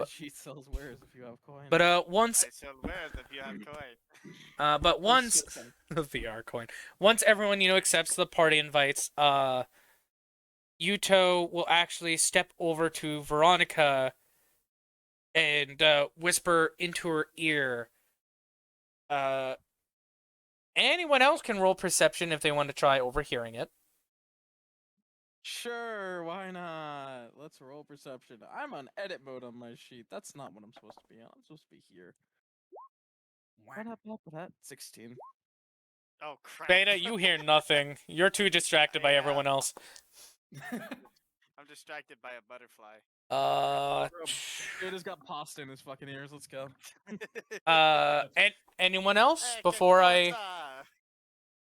She sells wares if you have coin. But once I sell wares if you have coin. but once the VR coin, once everyone accepts the party invites, Yuto will actually step over to Veronica and whisper into her ear. Anyone else can roll perception if they want to try overhearing it. Sure, why not? Let's roll perception. I'm on edit mode on my sheet. That's not what I'm supposed to be on. I'm supposed to be here. What happened with that? 16. Oh crap. Beta, you hear nothing. You're too distracted by Yeah. everyone else. I'm distracted by a butterfly. Beta's got pasta in his fucking ears. Let's go. And anyone else Hey, before Kakota!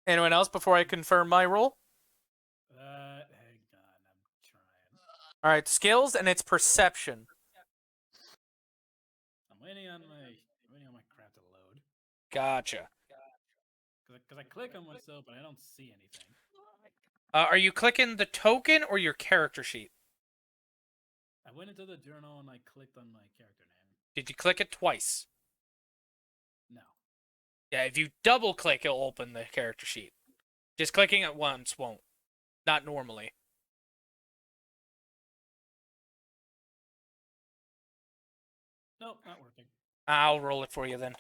anyone else before I confirm my roll? Hang on, I'm trying. All right, skills and it's perception. I'm waiting on my crap to load. Gotcha. Cause I click on myself, but I don't see anything. Are you clicking the token or your character sheet? I went into the journal and I clicked on my character name. Did you click it twice? No. Yeah, if you double click, it'll open the character sheet. Just clicking it once won't. Not normally. Nope, not working. I'll roll it for you then.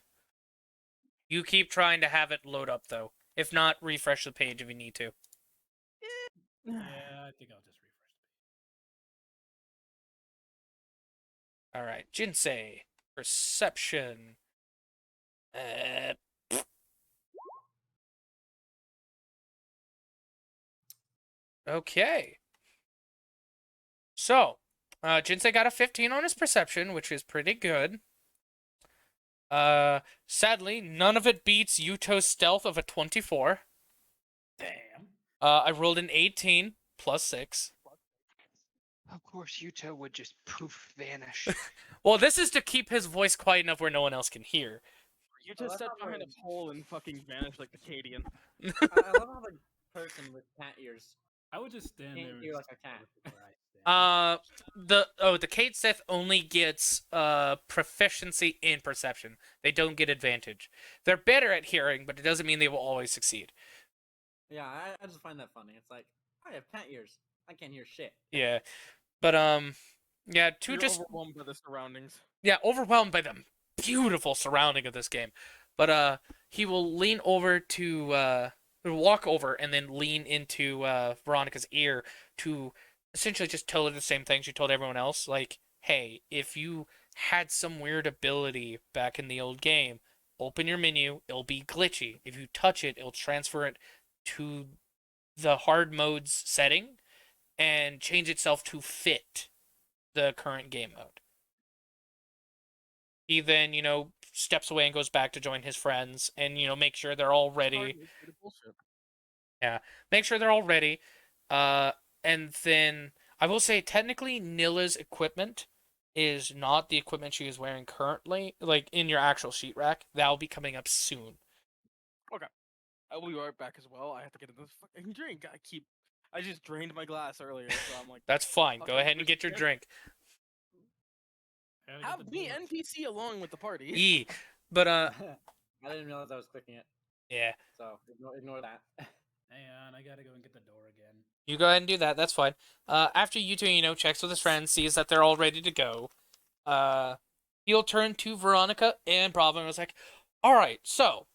You keep trying to have it load up, though. If not, refresh the page if you need to. Yeah, I think I'll just refresh the page. All right, Jinsei. Perception. Okay. So, Jinsei got a 15 on his perception, which is pretty good. Sadly, none of it beats Yuto's stealth of a 24. Damn. I rolled an 18 plus 6. Of course, Yuto would just poof vanish. Well, this is to keep his voice quiet enough where no one else can hear. You Well, just that's stepped not behind a very- pole and fucking vanished like the Cadian. I love how the person with cat ears I would just stand can't there and hear like a stare cat. with where I stand. The Kate Sith only gets proficiency in perception. They don't get advantage. They're better at hearing, but it doesn't mean they will always succeed. Yeah, I just find that funny. It's like, I have cat ears. I can't hear shit. Yeah, but yeah, You're just overwhelmed by the surroundings. yeah, overwhelmed by the beautiful surrounding of this game. But he will lean over to walk over and then lean into Veronica's ear to essentially just tell her the same thing she told everyone else. Like, hey, if you had some weird ability back in the old game, open your menu, it'll be glitchy. If you touch it, it'll transfer it to the hard modes setting and change itself to fit the current game mode. He then, steps away and goes back to join his friends and, make sure they're all ready. Bullshit. Yeah, make sure they're all ready. And then I will say, technically, Nilla's equipment is not the equipment she is wearing currently, like in your actual sheet rack. That'll be coming up soon. I will be right back as well. I have to get this fucking drink. I just drained my glass earlier, so I'm like, That's fine. Fuck, Go I'm ahead and get your thirsty. drink. I gotta get have the me door. NPC along with the party. Yee. But I didn't realize I was clicking it, yeah. so ignore that. Hang on, I gotta go and get the door again. You go ahead and do that. That's fine. After Yuto, checks with his friends, sees that they're all ready to go, he'll turn to Veronica and Bravo and was like, all right, so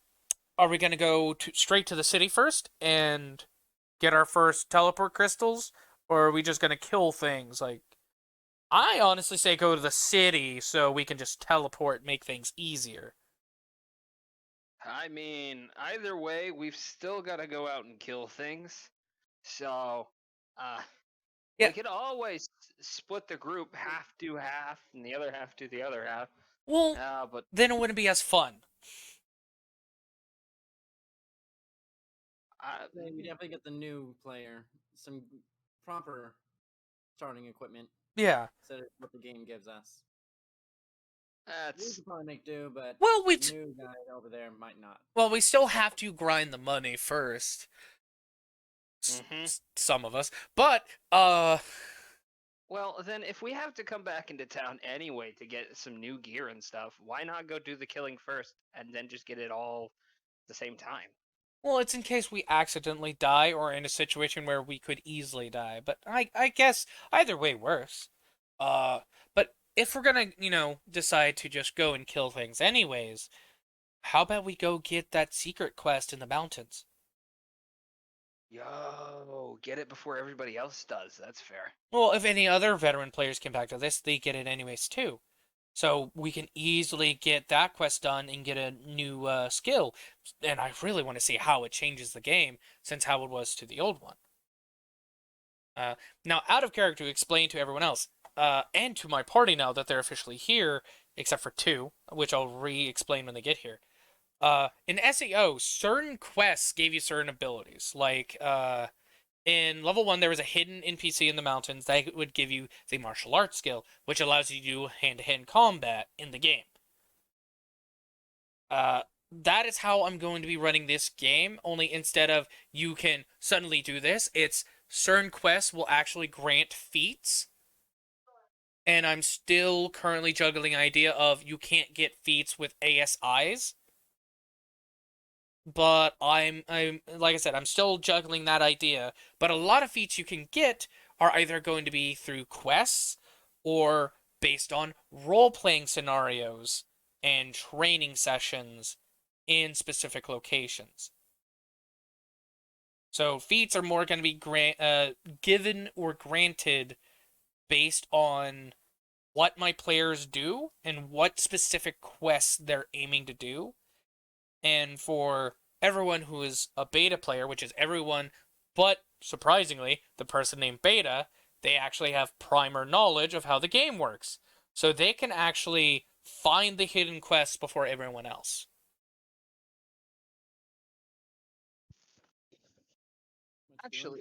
are we going to go straight to the city first and get our first teleport crystals? Or are we just going to kill things? Like, I honestly say go to the city so we can just teleport and make things easier. I mean, either way, we've still got to go out and kill things. So, Yeah. we could always split the group half do half, and the other half do the other half. Well, But then it wouldn't be as fun. We definitely get the new player some proper starting equipment Yeah. instead of what the game gives us. We that's could probably make do, but Well, the new guy over there might not. Well, we still have to grind the money first. Mhm. Some of us. But, well. Then, if we have to come back into town anyway to get some new gear and stuff, why not go do the killing first and then just get it all at the same time? well, it's in case we accidentally die or in a situation where we could easily die. But I guess either way worse. But if we're gonna, decide to just go and kill things anyways, how about we go get that secret quest in the mountains? Yo, get it before everybody else does. That's fair. Well, if any other veteran players come back to this, they get it anyways too. So we can easily get that quest done and get a new skill. And I really want to see how it changes the game since how it was to the old one. Now, out of character, to explain to everyone else and to my party now that they're officially here, except for 2, which I'll re-explain when they get here. In SAO, certain quests gave you certain abilities. Like, in level 1, there was a hidden NPC in the mountains that would give you the martial arts skill, which allows you to do hand-to-hand combat in the game. That is how I'm going to be running this game, only instead of you can suddenly do this, it's certain quests will actually grant feats. And I'm still currently juggling the idea of you can't get feats with ASIs. But I'm like I said, I'm still juggling that idea. But a lot of feats you can get are either going to be through quests or based on role-playing scenarios and training sessions in specific locations. So feats are more going to be given or granted based on what my players do and what specific quests they're aiming to do. And for everyone who is a beta player, which is everyone but, surprisingly, the person named Beta, they actually have primer knowledge of how the game works. So they can actually find the hidden quest before everyone else. Actually,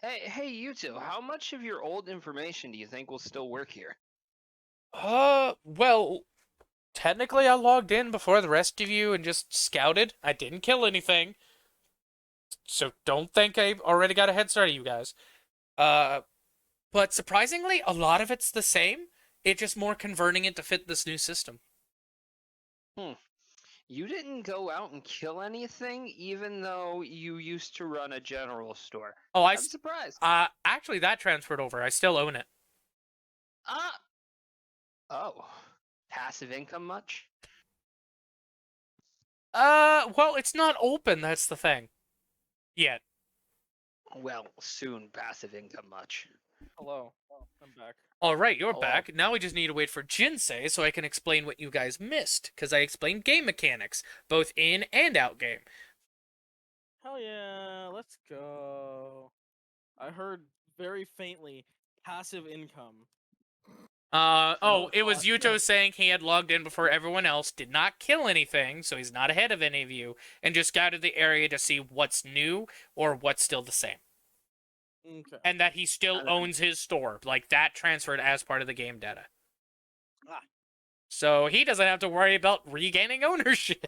hey, you two, how much of your old information do you think will still work here? Well, technically I logged in before the rest of you and just scouted. I didn't kill anything. So don't think I've already got a head start of you guys. But surprisingly, a lot of it's the same. It's just more converting it to fit this new system. You didn't go out and kill anything, even though you used to run a general store. Oh, I'm surprised. Actually, that transferred over. I still own it. Oh. Passive income much? Well, it's not open, that's the thing. Yet. Well, soon passive income much. Hello, I'm back. Alright, you're Hello. back. Now we just need to wait for Jinsei so I can explain what you guys missed. Because I explained game mechanics, both in and out game. Hell yeah, let's go. I heard very faintly passive income. It was Yuto saying he had logged in before everyone else, did not kill anything, so he's not ahead of any of you, and just scouted the area to see what's new or what's still the same. Okay. And that he still owns his store. Like, that transferred as part of the game data. Ah. So he doesn't have to worry about regaining ownership.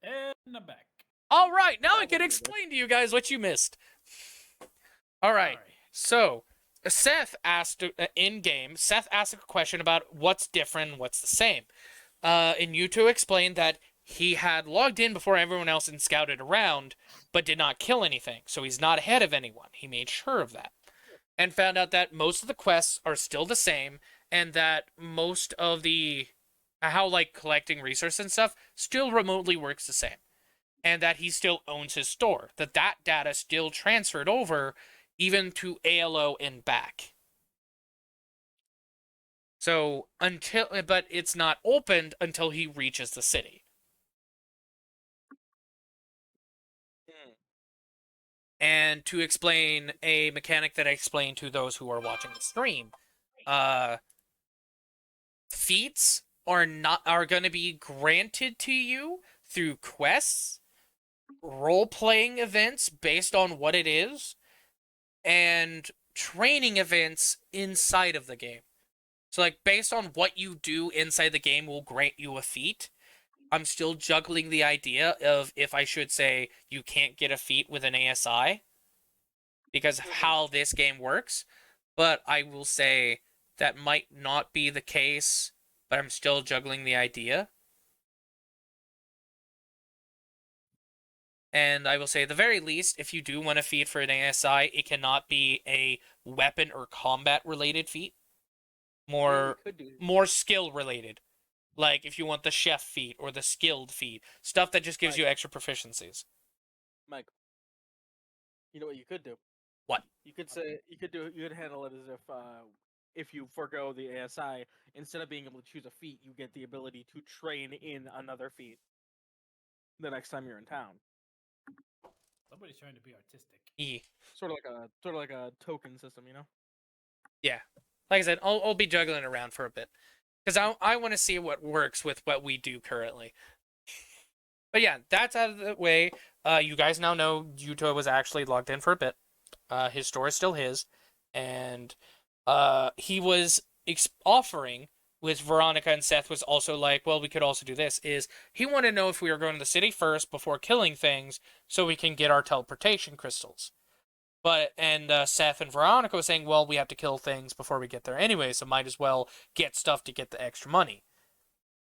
And I'm back. Alright, now I can explain to you guys what you missed. Alright, so Seth asked in-game, Seth asked a question about what's different, what's the same. And Yuto explained that he had logged in before everyone else and scouted around, but did not kill anything, so he's not ahead of anyone. He made sure of that. And found out that most of the quests are still the same, and that most of the how like collecting resources and stuff still remotely works the same. And that he still owns his store. That data still transferred over even to ALO and back. So but it's not opened until he reaches the city. And to explain a mechanic that I explained to those who are watching the stream, feats are going to be granted to you through quests, role-playing events based on what it is, and training events inside of the game. So, like, based on what you do inside the game will grant you a feat. I'm still juggling the idea of if I should say you can't get a feat with an ASI, because of how this game works. But I will say that might not be the case, but I'm still juggling the idea. And I will say, at the very least, if you do want a feat for an ASI, it cannot be a weapon or combat related feat. More skill related. Like if you want the chef feat or the skilled feat. Stuff that just gives you extra proficiencies. Mike, you know what you could do? What? You could handle it as if you forego the ASI, instead of being able to choose a feat, you get the ability to train in another feat the next time you're in town. Somebody's trying to be artistic. Sort of like a token system, you know? Yeah. Like I said, I'll be juggling around for a bit. Because I want to see what works with what we do currently. But yeah, that's out of the way. You guys now know Yuto was actually logged in for a bit. His store is still his. And he was offering, with Veronica and Seth was also like, well, we could also do this, is he wanted to know if we were going to the city first before killing things so we can get our teleportation crystals. And Seth and Veronica was saying, well, we have to kill things before we get there anyway, so might as well get stuff to get the extra money.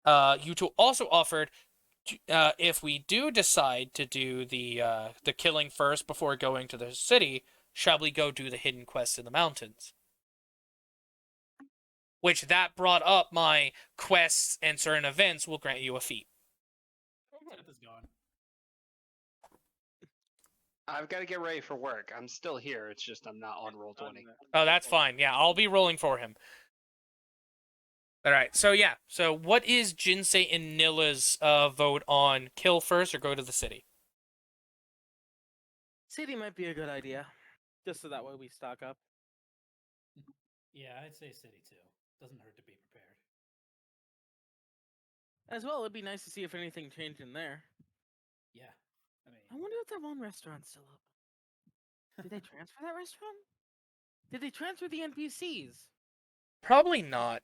Yuto also offered, if we do decide to do the killing first before going to the city, shall we go do the hidden quests in the mountains? Which that brought up my quests and certain events will grant you a feat. Seth is gone. I've got to get ready for work. I'm still here. It's just I'm not on roll 20. Oh, that's fine. Yeah, I'll be rolling for him. Alright, so yeah. So what is Jinsei and Nilla's vote on kill first or go to the city? City might be a good idea. Just so that way we stock up. Yeah, I'd say city too. Doesn't hurt to be prepared. As well, it'd be nice to see if anything changed in there. Yeah. I mean, I wonder if that one restaurant's still open. Did they transfer that restaurant? Did they transfer the NPCs? Probably not.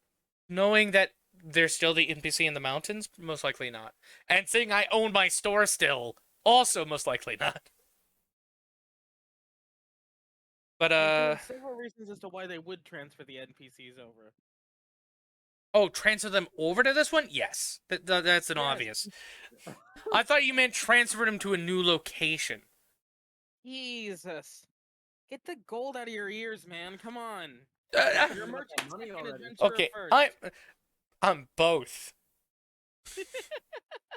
Knowing that there's still the NPC in the mountains, most likely not. And seeing I own my store still, also most likely not. But There's several reasons as to why they would transfer the NPCs over. oh, transfer them over to this one? Yes, that's an Yes. obvious. I thought you meant transfer them to a new location. Jesus. Get the gold out of your ears, man. Come on. Uh, You're a merchant, money second, already. adventurer okay, first. I'm both.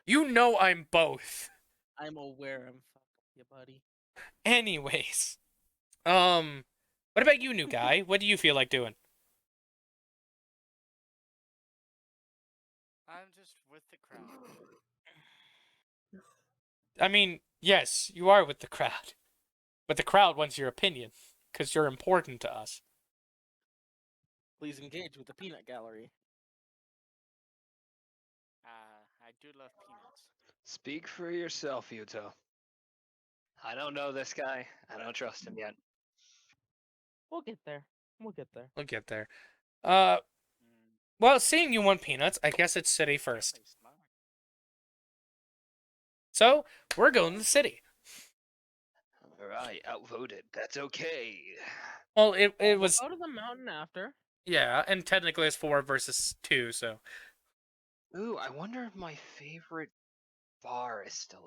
You know I'm both. I'm aware I'm fucking you, buddy. Anyways, what about you, new guy? What do you feel like doing? I'm just with the crowd. I mean, yes, you are with the crowd, but the crowd wants your opinion because you're important to us. Please engage with the peanut gallery. I do love peanuts. Speak for yourself, Yuto. I don't know this guy. I don't trust him yet. We'll get there. We'll get there. We'll get there. Mm, Well, seeing you want peanuts, I guess it's city first. really smart. So we're going to the city. Alright, outvoted. That's okay. Well, it We'll was go to the mountain after. yeah, and technically it's 4 versus 2, so. Ooh, I wonder if my favorite bar is still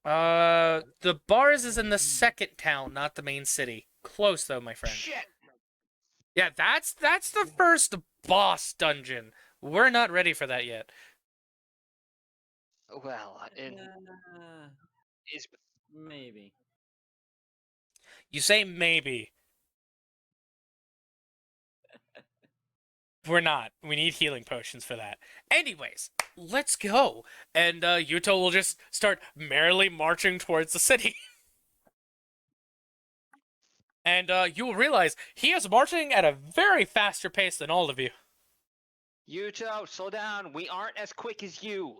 open. The bars is in the second town, not the main city. Close though, my friend. Shit! Yeah, that's the first boss dungeon. We're not ready for that yet. Well, is Maybe. You say maybe. We're not. We need healing potions for that. Anyways, let's go. And Yuto will just start merrily marching towards the city. And you will realize he is marching at a very faster pace than all of you. Yuto, slow down. We aren't as quick as you.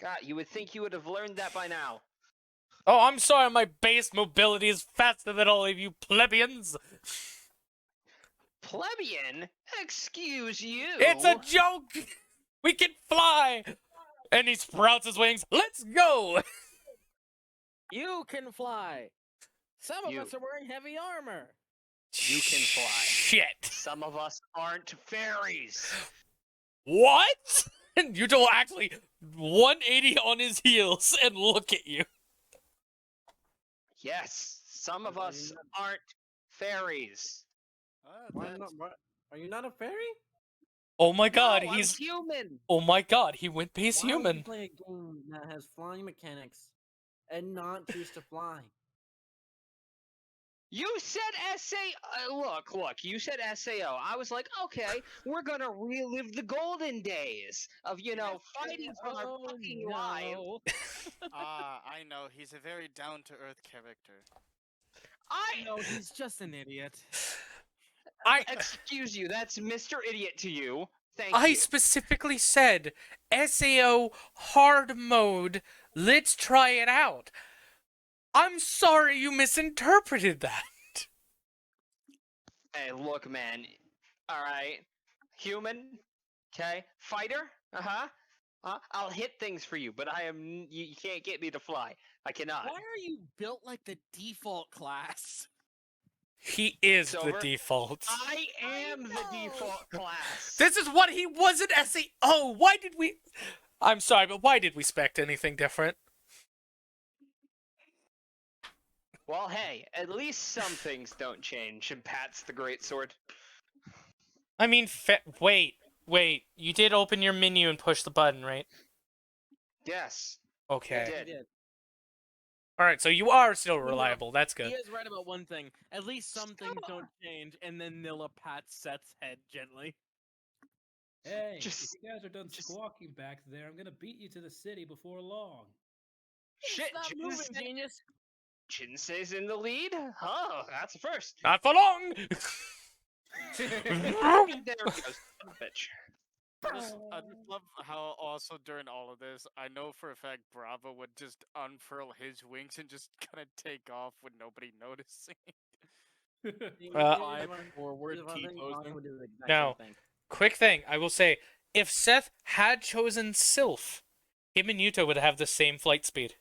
God, you would think you would have learned that by now. Oh, I'm sorry, my base mobility is faster than all of you plebeians. Plebeian? Excuse you. It's a joke! We can fly! And he sprouts his wings. Let's go! You can fly. Some of You. us are wearing heavy armor. You can fly. Shit. Some of us aren't fairies. What? And Yuto will actually 180 on his heels and look at you. Yes, some of Are us you not- aren't fairies. Why not, are you not a fairy? Oh my god, No, he's... I'm human. Oh my god, he went base Why would you human. play a game that has flying mechanics and not choose to fly? You said look, you said SAO. I was like, okay, we're gonna relive the golden days of, fighting for our fucking lives. I know, he's a very down-to-earth character. No, he's just an idiot. Excuse you, that's Mr. Idiot to you. Thank I you. specifically said SAO hard mode. Let's try it out. I'm sorry you misinterpreted that. Hey, look, man. Alright. Human. Okay. Fighter. I'll hit things for you, but you can't get me to fly. I cannot. Why are you built like the default class? He is the Silver? default. I am the default class. This is what he was in SAO. Why did we... I'm sorry, but why did we expect anything different? Well, hey, at least some things don't change, and Pat's the great sword. I mean, wait. You did open your menu and push the button, right? Yes. Okay. I did. Alright, so you are still reliable. That's He good. is right about one thing. At least some things don't change, and then Nilla pats Seth's head gently. hey, Just- if you guys are done squawking back there, I'm gonna beat you to the city before long. Shit, Stop moving, genius. Jinsei's in the lead? Oh, that's a first. Not for long! There he goes. Bitch. I just love how also during all of this, I know for a fact Bravo would just unfurl his wings and just kind of take off with nobody noticing. Fly forward, T-posing. would do the exact Now, same thing. quick thing, I will say, if Seth had chosen Sylph, him and Yuta would have the same flight speed.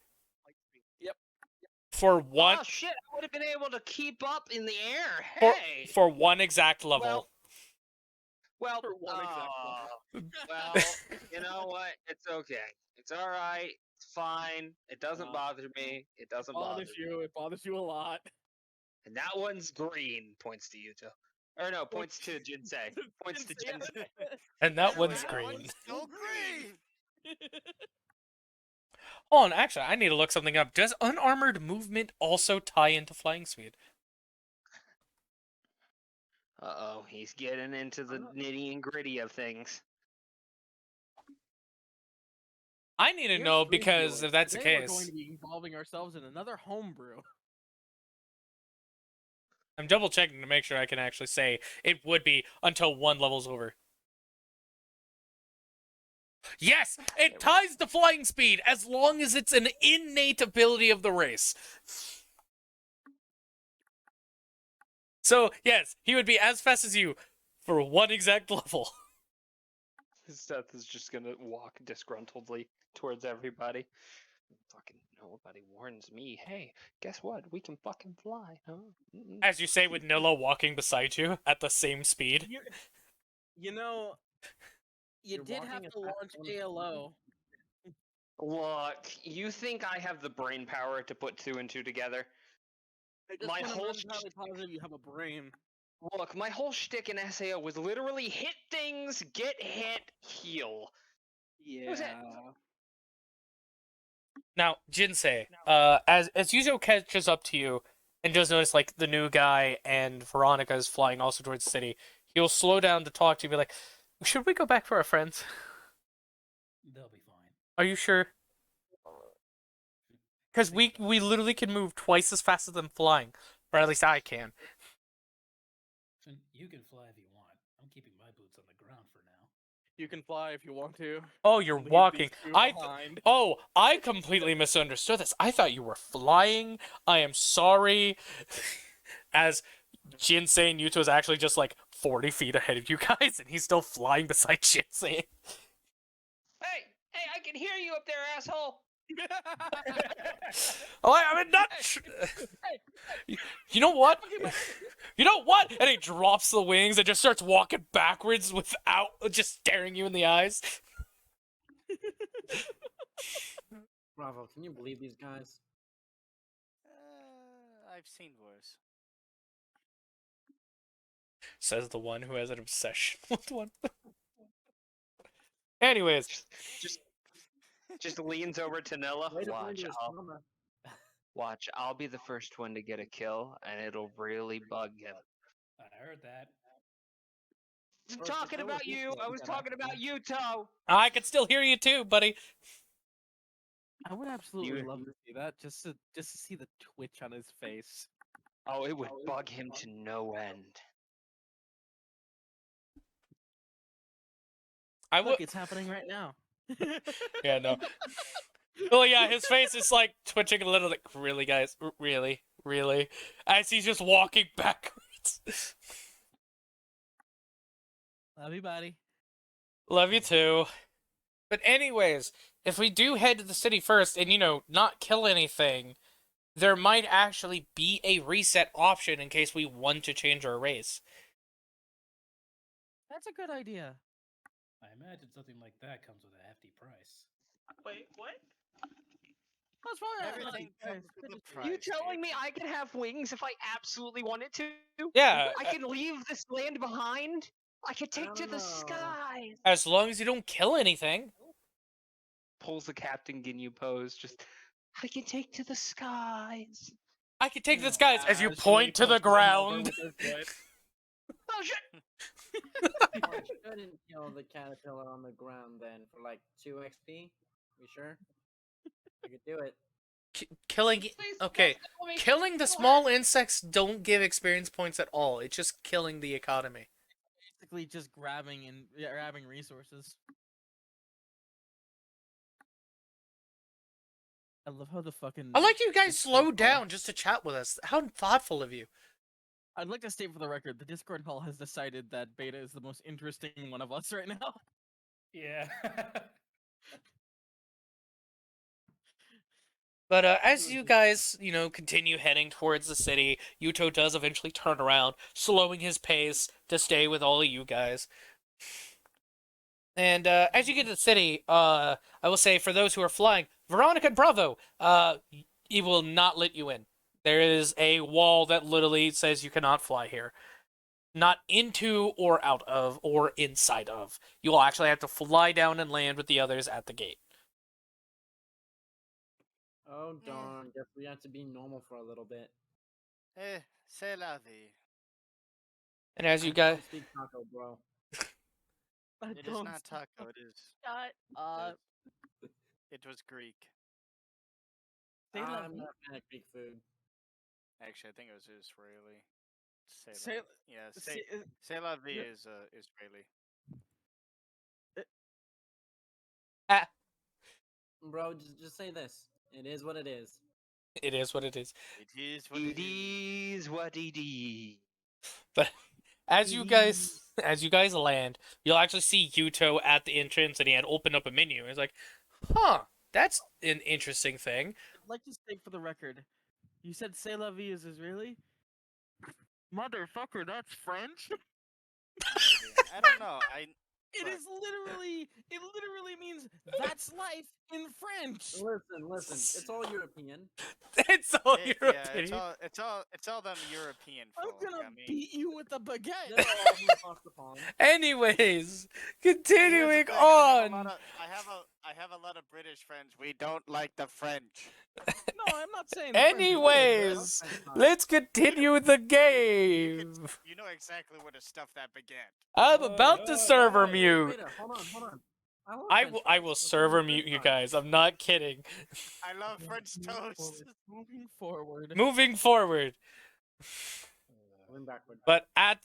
Yep. For one, Oh shit! I would have been able to keep up in the air. for, Hey. for one exact level. Well, For one exact well, you know what? It's okay. It's all right. It's fine. It doesn't bother me. It doesn't bother me. It bothers you a lot. And that one's green. Points to Yuta. Or no, points to Jinsei. Points to Jinsei. And that Yeah, one's that green. one's so green. Oh, and actually, I need to look something up. Does unarmored movement also tie into flying speed? Uh-oh, he's getting into the nitty and gritty of things. I need to Here's know three because viewers. if that's the Today we're case, going to be involving ourselves in another homebrew. I'm double checking to make sure I can actually say it would be until one level's over. Yes, it ties to flying speed as long as it's an innate ability of the race. So, yes, he would be as fast as you for one exact level. Seth is just gonna walk disgruntledly towards everybody. Fucking nobody warns me. Hey, guess what? We can fucking fly, huh? Mm-mm. As you say, with Nilla walking beside you at the same speed. You know, you You're did walking have as to fast launch as one of the ALO. Look, you think I have the brain power to put two and two together? I just My want whole to entirely positive you have a brain. Look, my whole shtick in SAO was literally hit things, get hit, heal. was it. Now, Jinsei, as Yuzo catches up to you and does notice like the new guy and Veronica is flying also towards the city, he'll slow down to talk to you and be like, should we go back for our friends? They'll be fine. Are you sure? Because we literally can move twice as fast as them flying. Or at least I can. And you can fly if you want. I'm keeping my boots on the ground for now. You can fly if you want to. Oh, you're Leave walking. these two behind. I completely misunderstood this. I thought you were flying. I am sorry. As Jinsei and Yuto is actually just like 40 feet ahead of you guys, and he's still flying beside Jinsei. Hey, I can hear you up there, asshole. Oh, I mean, not. You know what? You know what? And he drops the wings and just starts walking backwards without just staring you in the eyes. Bravo, can you believe these guys? I've seen worse. Says the one who has an obsession with one. Anyways, Just leans over to Nella. Way to find Watch, your I'll, trauma. watch. I'll be the first one to get a kill, and it'll really bug him. I heard that. I'm First, talking if I was about you. listening, I was yeah, talking about you, Toe. I can still hear you too, buddy. I would absolutely You- love to see that, just to see the twitch on his face. Oh, it would bug him to no end. I Look, would. it's happening right now. Yeah, no. Well, yeah, his face is like twitching a little. Like, really, guys, really, as he's just walking backwards. Love you, buddy. Love you too. But anyways, if we do head to the city first and, not kill anything, there might actually be a reset option in case we want to change our race. That's a good idea. I imagine something like that comes with a hefty price. Wait, what? That's probably not Everything hefty comes price. with a Just- price. You telling dude. me I can have wings if I absolutely wanted to? Yeah, I can leave this land behind? I could take to don't the know. skies. as long as you don't kill anything. Pulls the Captain Ginyu pose. Just, I can take to the skies. I can take this, guys, as you As point to Shelly the pushes him over ground. with her foot. Oh shit! Well, you shouldn't kill the caterpillar on the ground then for like 2 XP. You sure? I could do it. Killing. Please, Okay, don't kill me. killing the small insects don't give experience points at all. It's just killing the economy. basically just grabbing resources. I love how the fucking. I like you guys Discord slowed call- down just to chat with us. How thoughtful of you. I'd like to state for the record, the Discord call has decided that Beta is the most interesting one of us right now. Yeah. But as you guys, continue heading towards the city, Yuto does eventually turn around, slowing his pace to stay with all of you guys. And as you get to the city, I will say for those who are flying, Veronica and Bravo, he will not let you in. There is a wall that literally says you cannot fly here. Not into or out of or inside of. You will actually have to fly down and land with the others at the gate. Oh darn! Guess we have to be normal for a little bit. C'est la vie. And as you I guys, don't speak taco, bro. I It is don't not stop. taco. It is. Shut up. It was Greek. Say la I'm vie. not a fan of Greek food. Actually, I think it was Israeli. Say- Yeah, say- c'est la vie yeah. is Israeli. Bro, just say this. It is what it is. it is what it is. It is what It is what it is. But as you guys land, you'll actually see Yuto at the entrance, and he had opened up a menu. He's like, "Huh, that's an interesting thing." I'd like to state for the record, you said "C'est la vie" is Israeli. Motherfucker, that's French. Maybe. I don't know. It Look. is literally. It literally means "that's life" in French. Listen. It's all European. It's all Yeah, your it's opinion. it's all them European I'm folk. gonna I mean, beat you with a baguette. They're all from across the pond. Anyways, here's continuing the thing, on. I have a lot of British friends. We don't like the French. No, I'm not saying. the French are good, bro. Anyways, French fries. let's continue the game. You know exactly where to stuff that baguette. I'm about to server Wait, mute. wait, hold on. I love I French will fries. What's wrong server with mute French you fries? guys. I'm not kidding. I love French toast. Moving forward. Moving forward. Going backward. But at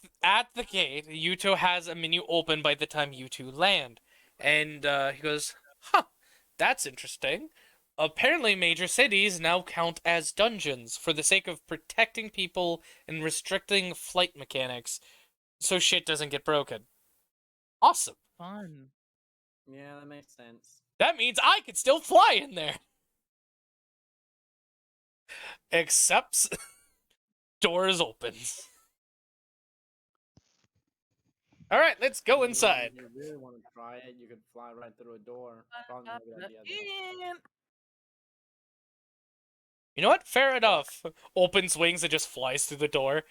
the gate, Yuto has a menu open by the time you two land. And he goes, "Huh, that's interesting. Apparently major cities now count as dungeons for the sake of protecting people and restricting flight mechanics so shit doesn't get broken. Awesome. Fun. Yeah, that makes sense. That means I could still fly in there. Except doors opens. All right, let's go inside. If you really want to try it, you could fly right through a door. Probably not a good idea. though. And You know what? Fair enough. Opens wings and just flies through the door.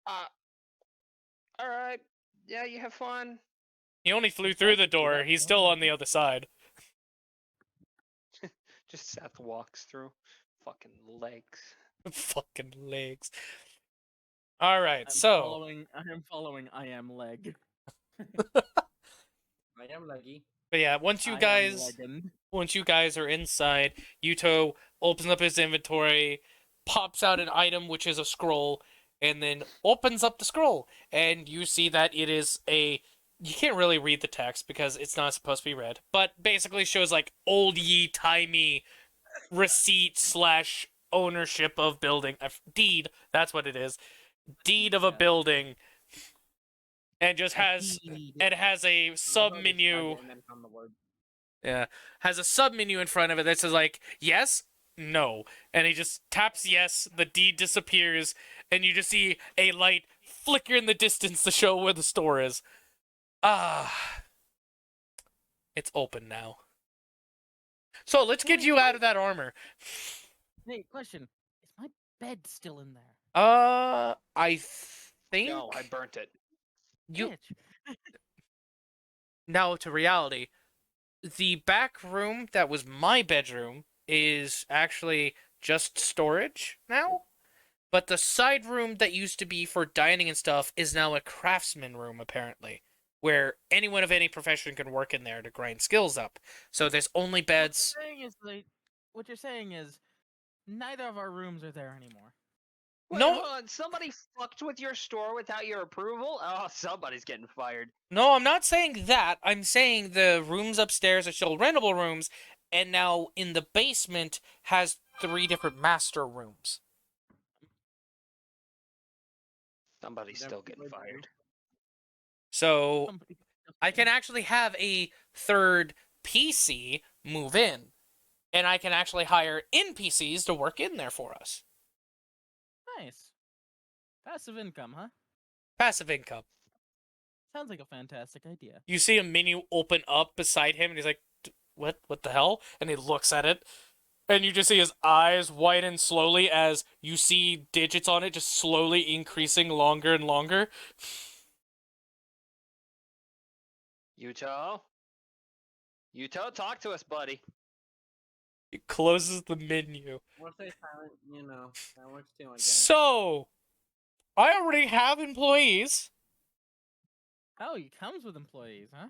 All right. Yeah, you have fun. He only flew through the door. He's still on the other side. Just Seth walks through. Fucking legs. Fucking legs. All right, I am following. I am leg. I am leggy. but yeah, once you guys are inside, Yuto opens up his inventory, pops out an item which is a scroll, and then opens up the scroll, and you see that it is you can't really read the text because it's not supposed to be read, but basically shows like old-timey receipt / ownership of building deed. That's what it is. Deed of a building, and just has a sub menu. And then found the word. Yeah, has a sub menu in front of it that says like yes, no, and he just taps yes. The deed disappears, and you just see a light flicker in the distance to show where the store is. It's open now. So let's get you out of that armor. Hey, question: is my bed still in there? I think No, I burnt it. you Bitch. now to reality. The back room that was my bedroom is actually just storage now. But the side room that used to be for dining and stuff is now a craftsman room, apparently, where anyone of any profession can work in there to grind skills up. So there's only beds. What you're saying is neither of our rooms are there anymore. Wait, No. hold on. Somebody fucked with your store without your approval? Oh, somebody's getting fired. No, I'm not saying that. I'm saying the rooms upstairs are still rentable rooms, and now in the basement has 3 different master rooms. Somebody's Never still getting would do. fired. So Somebody- I can actually have a third PC move in, and I can actually hire NPCs to work in there for us. Nice. Passive income, huh? Passive income. Sounds like a fantastic idea. You see a menu open up beside him, and he's like, What the hell?" And he looks at it, and you just see his eyes widen slowly as you see digits on it just slowly increasing longer and longer. Yuto? Yuto, talk to us, buddy. He closes the menu. I want to say silent, that works too, I guess. So, I already have employees, Oh, he comes with employees, huh?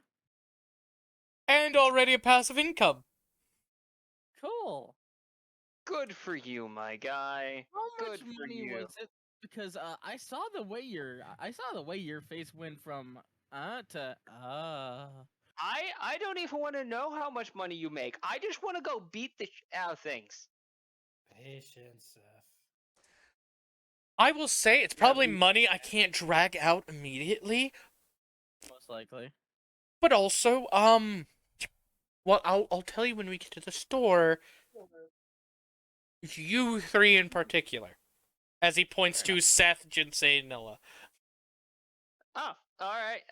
and already a passive income. Cool. Good for you, my guy. How Good much for money you. was it? Because I saw the way your face went from to I don't even want to know how much money you make. I just want to go beat the out of things. Patience, Seth. I will say it's probably money I can't drag out immediately, most likely. but also, well, I'll tell you when we get to the store. You 3 in particular, as he points to Seth, Jinsei, and Nilla. Oh, all right.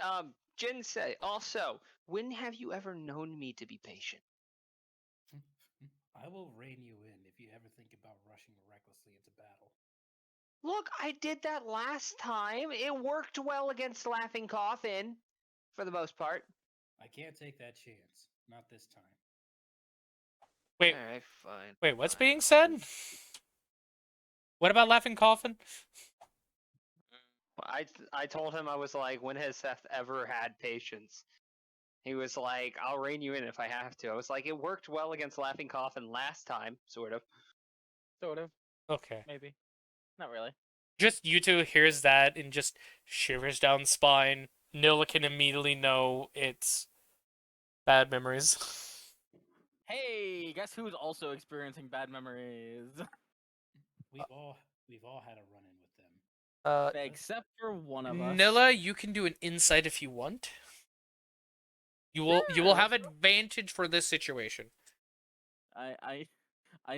Jinsei. Also, when have you ever known me to be patient? I will rein you in if you ever think about rushing recklessly into battle. Look, I did that last time. It worked well against Laughing Coffin, for the most part. I can't take that chance. Not this time. Wait, All right, fine. wait, what's fine. being said? What about Laughing Coffin? I told him, I was like, when has Seth ever had patience? He was like, I'll rein you in if I have to. I was like, it worked well against Laughing Coffin last time, sort of. Sort of, Okay. maybe. Not really. Just Yuto hears that and just shivers down spine. Nilla can immediately know it's bad memories. Hey, guess who's also experiencing bad memories? We've all had a run in with them. Except for one of us. Nilla, you can do an insight if you want. You will Sure. have advantage for this situation. I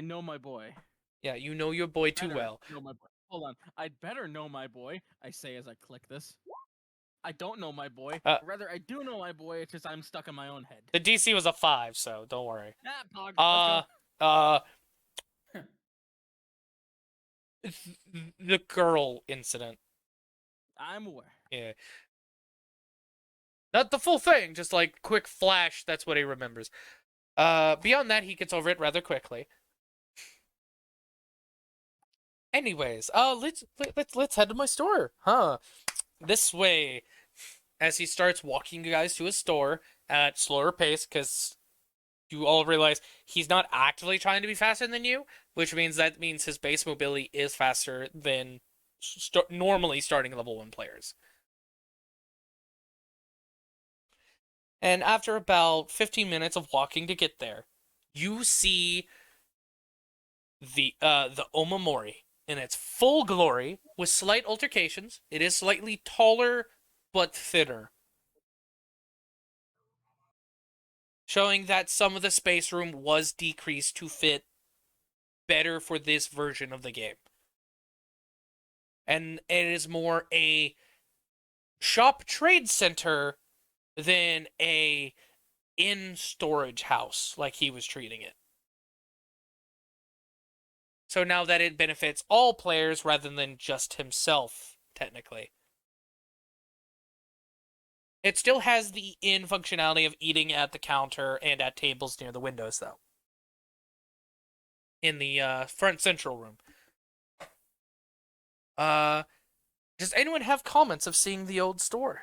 know my boy. Yeah, you know your boy too Better well. know my boy. Hold on. I'd better know my boy, I say as I click this. I don't know my boy. Rather, I do know my boy, it's just I'm stuck in my own head. The DC was a 5, so don't worry. Pog, let's go. The girl incident. I'm aware. Yeah. Not the full thing, just like quick flash, that's what he remembers. Beyond that, he gets over it rather quickly. Anyways, let's head to my store, huh? This way, as he starts walking you guys to his store at slower pace, because you all realize he's not actively trying to be faster than you, which means his base mobility is faster than normally starting level 1 players. And after about 15 minutes of walking to get there, you see the Omamori in its full glory with slight altercations. It is slightly taller but thinner, showing that some of the space room was decreased to fit better for this version of the game. And it is more a shop trade center than a in-storage house like he was treating it. So now that it benefits all players rather than just himself, technically. It still has the in functionality of eating at the counter and at tables near the windows, though. In the front central room. Does anyone have comments of seeing the old store?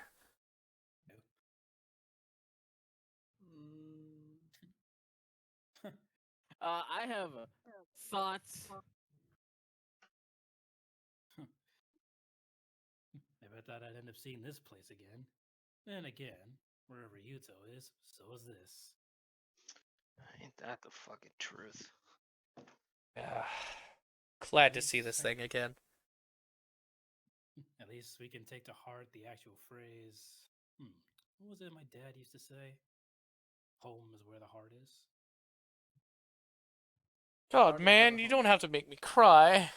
I have thoughts. Never thought I'd end up seeing this place again. Then again, wherever Yuto is, so is this. Ain't that the fucking truth? Yeah. Glad to see this thing again. At least we can take to heart the actual phrase. What was it my dad used to say? Home is where the heart is. God, Heart is where man, the you home don't have to make me cry.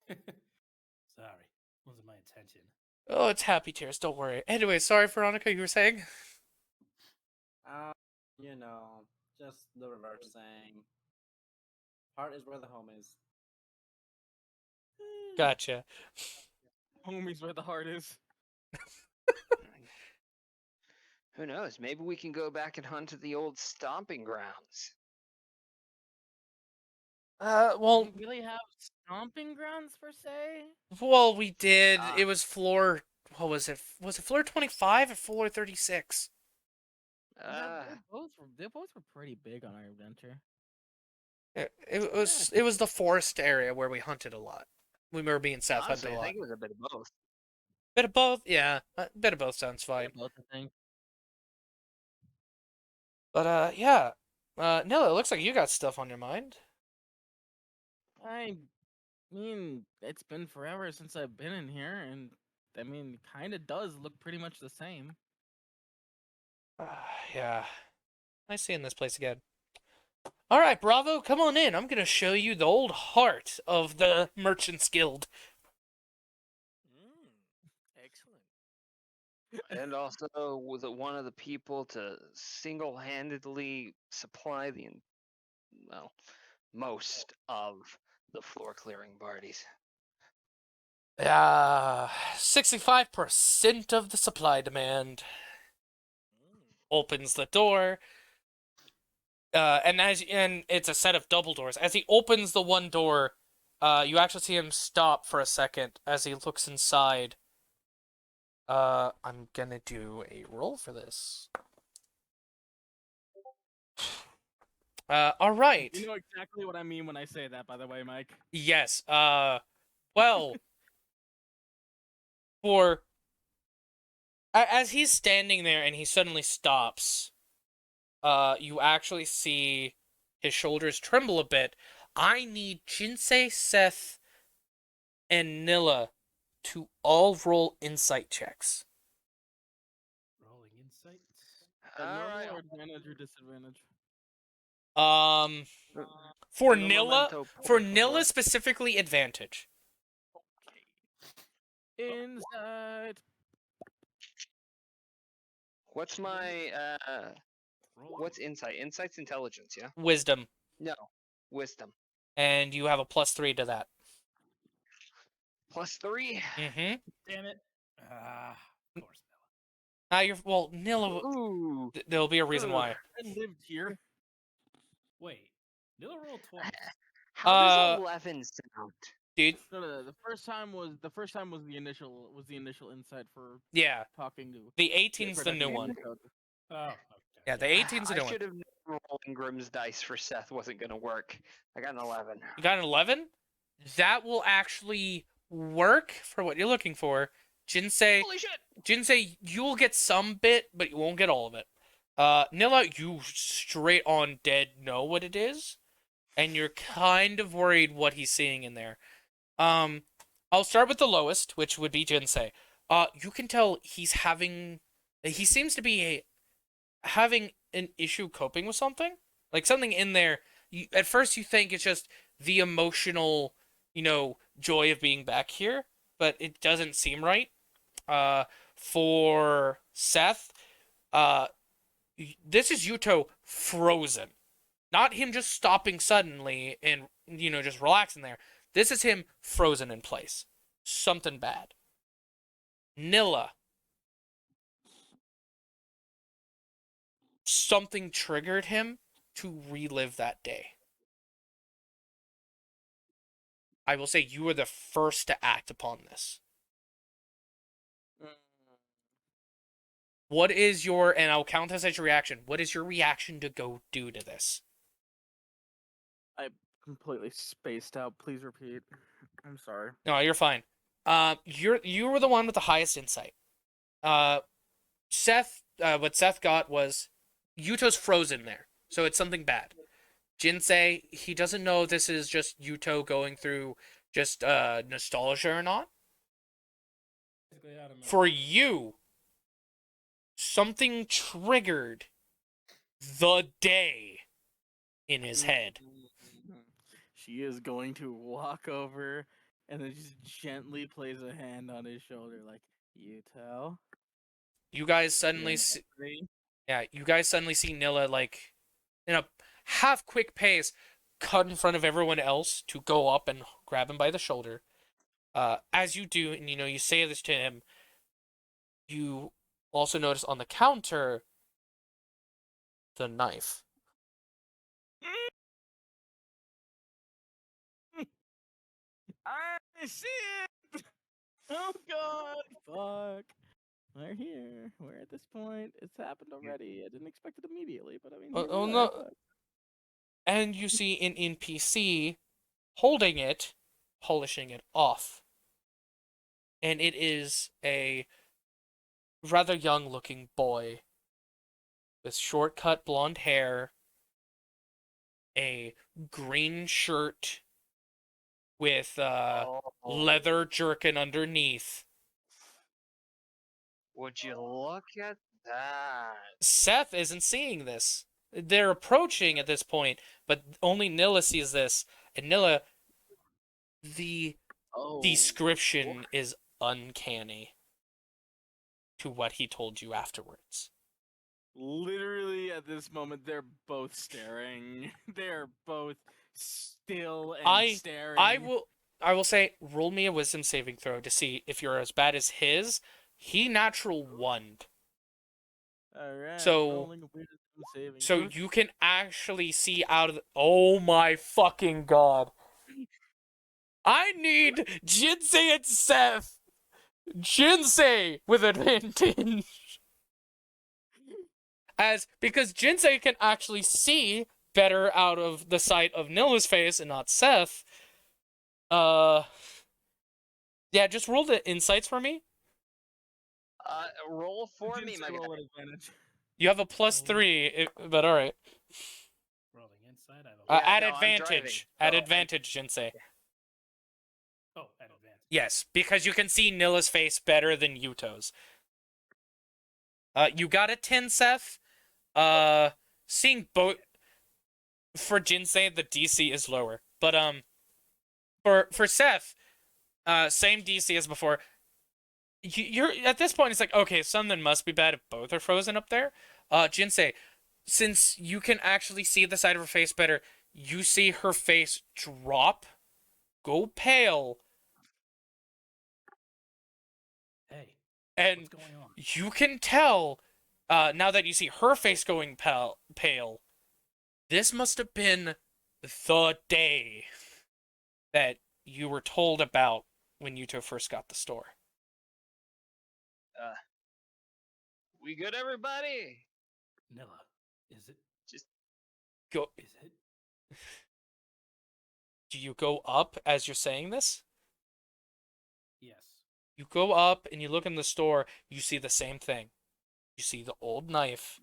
Sorry, wasn't my intention. Oh, it's happy tears, don't worry. Anyway, sorry, Veronica, you were saying? You know, just the reverse saying. Heart is where the home is. Gotcha. Homie's where the heart is. Who knows? Maybe we can go back and hunt at the old stomping grounds. Well, Do we really have stomping grounds per se? we did. Ah. It was floor. What was it? Was it floor 25 or floor 36? They both were pretty big on our adventure. It was the forest area where we hunted a lot. We remember being South Honestly, hunted a I lot. think it was a bit of both. Bit of both, yeah. Bit of both sounds fine. Both, I think. But yeah. Nilla, it looks like you got stuff on your mind. I mean, it's been forever since I've been in here, and I mean, it kind of does look pretty much the same. Yeah. Nice seeing this place again. All right, Bravo, come on in. I'm gonna show you the old heart of the Merchants Guild. Excellent. And also was one of the people to single-handedly supply the, well, most of the floor clearing parties. 65% of the supply demand. Opens the door. And it's a set of double doors. As he opens the one door, you actually see him stop for a second as he looks inside. I'm gonna do a roll for this. All right. You know exactly what I mean when I say that, by the way, Mike. Yes. Well, for as he's standing there and he suddenly stops, you actually see his shoulders tremble a bit. I need Jinsei, Seth, and Nilla to all roll insight checks. Rolling insights. At normal Alright. or advantage or disadvantage? For No Nilla, memento for por Nilla favor. specifically, advantage. Inside. What's my, Roll. what's insight? Insight's intelligence, yeah? Wisdom, No. Wisdom. and you have a +3 to that. +3? Mm-hmm. Damn it. Of course, Nilla. Ooh. There'll be a reason Ugh, why. I lived here. Wait. Nilla rolled twice. How does 11 sound? Dude. No. The first time was the initial insight for Yeah. talking to. The 18's the new one. Oh, okay. Yeah, the 18's the I new one. should have known rolling Grimm's dice for Seth wasn't going to work. I got an 11. You got an 11? That will actually work for what you're looking for. Jinsei, Holy shit! Jinsei, you'll get some bit, but you won't get all of it. Nilla, you straight on dead know what it is, and you're kind of worried what he's seeing in there. I'll start with the lowest, which would be Jinsei. You can tell he seems to be having an issue coping with something. Like something in there, at first you think it's just the emotional, joy of being back here, but it doesn't seem right. For Seth, this is Yuto frozen. Not him just stopping suddenly and, just relaxing there. This is him frozen in place. Something bad. Nilla. Something triggered him to relive that day. I will say you are the first to act upon this. What is and I'll count this as your reaction. What is your reaction to go do to this? I completely spaced out. Please repeat. I'm sorry. No, you're fine. You were the one with the highest insight. Seth, what Seth got was Yuto's frozen there, so it's something bad. Jinsei, he doesn't know this is just Yuto going through just nostalgia or not. Basically, I don't know. For you, something triggered the day in his head. She is going to walk over and then just gently place a hand on his shoulder, like, Yuto. You guys suddenly, you guys suddenly see Nilla like in a half quick pace, cut in front of everyone else to go up and grab him by the shoulder. As you do, and you say this to him, you also notice on the counter the knife. I see it! Oh god! Fuck. We're here. We're at this point. It's happened already. I didn't expect it immediately, but I mean, here Oh we are. no! Fuck. And you see an NPC holding it, polishing it off. And it is a rather young looking boy with short cut blonde hair, a green shirt with Oh, leather jerkin underneath. would you look at that? Seth isn't seeing this. They're approaching at this point, but only Nilla sees this. And Nilla, the Oh. description is uncanny to what he told you afterwards. Literally at this moment, they're both staring. They're both still and staring. I will say, roll me a wisdom saving throw to see if you're as bad as his. He natural 1. Alright. So you can actually see out of the... Oh my fucking god. I need Jinsei and Seth. Jinsei with advantage. Because Jinsei can actually see better out of the sight of Nilla's face and not Seth. Yeah, just roll the insights for me. Roll for me, my guy. roll at advantage. You have a +3, but all right. Rolling inside. I don't. At no, I'm advantage. driving, At so advantage, Jinsei. Oh, at advantage. Yes, because you can see Nilla's face better than Yuto's. You got a 10, Seth. Seeing both... For Jinsei, the DC is lower. But, for Seth, same DC as before. You're at this point, it's like, okay, something must be bad if both are frozen up there. Jinsei, since you can actually see the side of her face better, you see her face drop, go pale, Hey, and what's going on? you can tell, now that you see her face going pale, this must have been the day that you were told about when Yuto first got the store. We good, everybody? Nilla, is it? Just Go. Is it? Do you go up as you're saying this? Yes. You go up and you look in the store, you see the same thing. You see the old knife,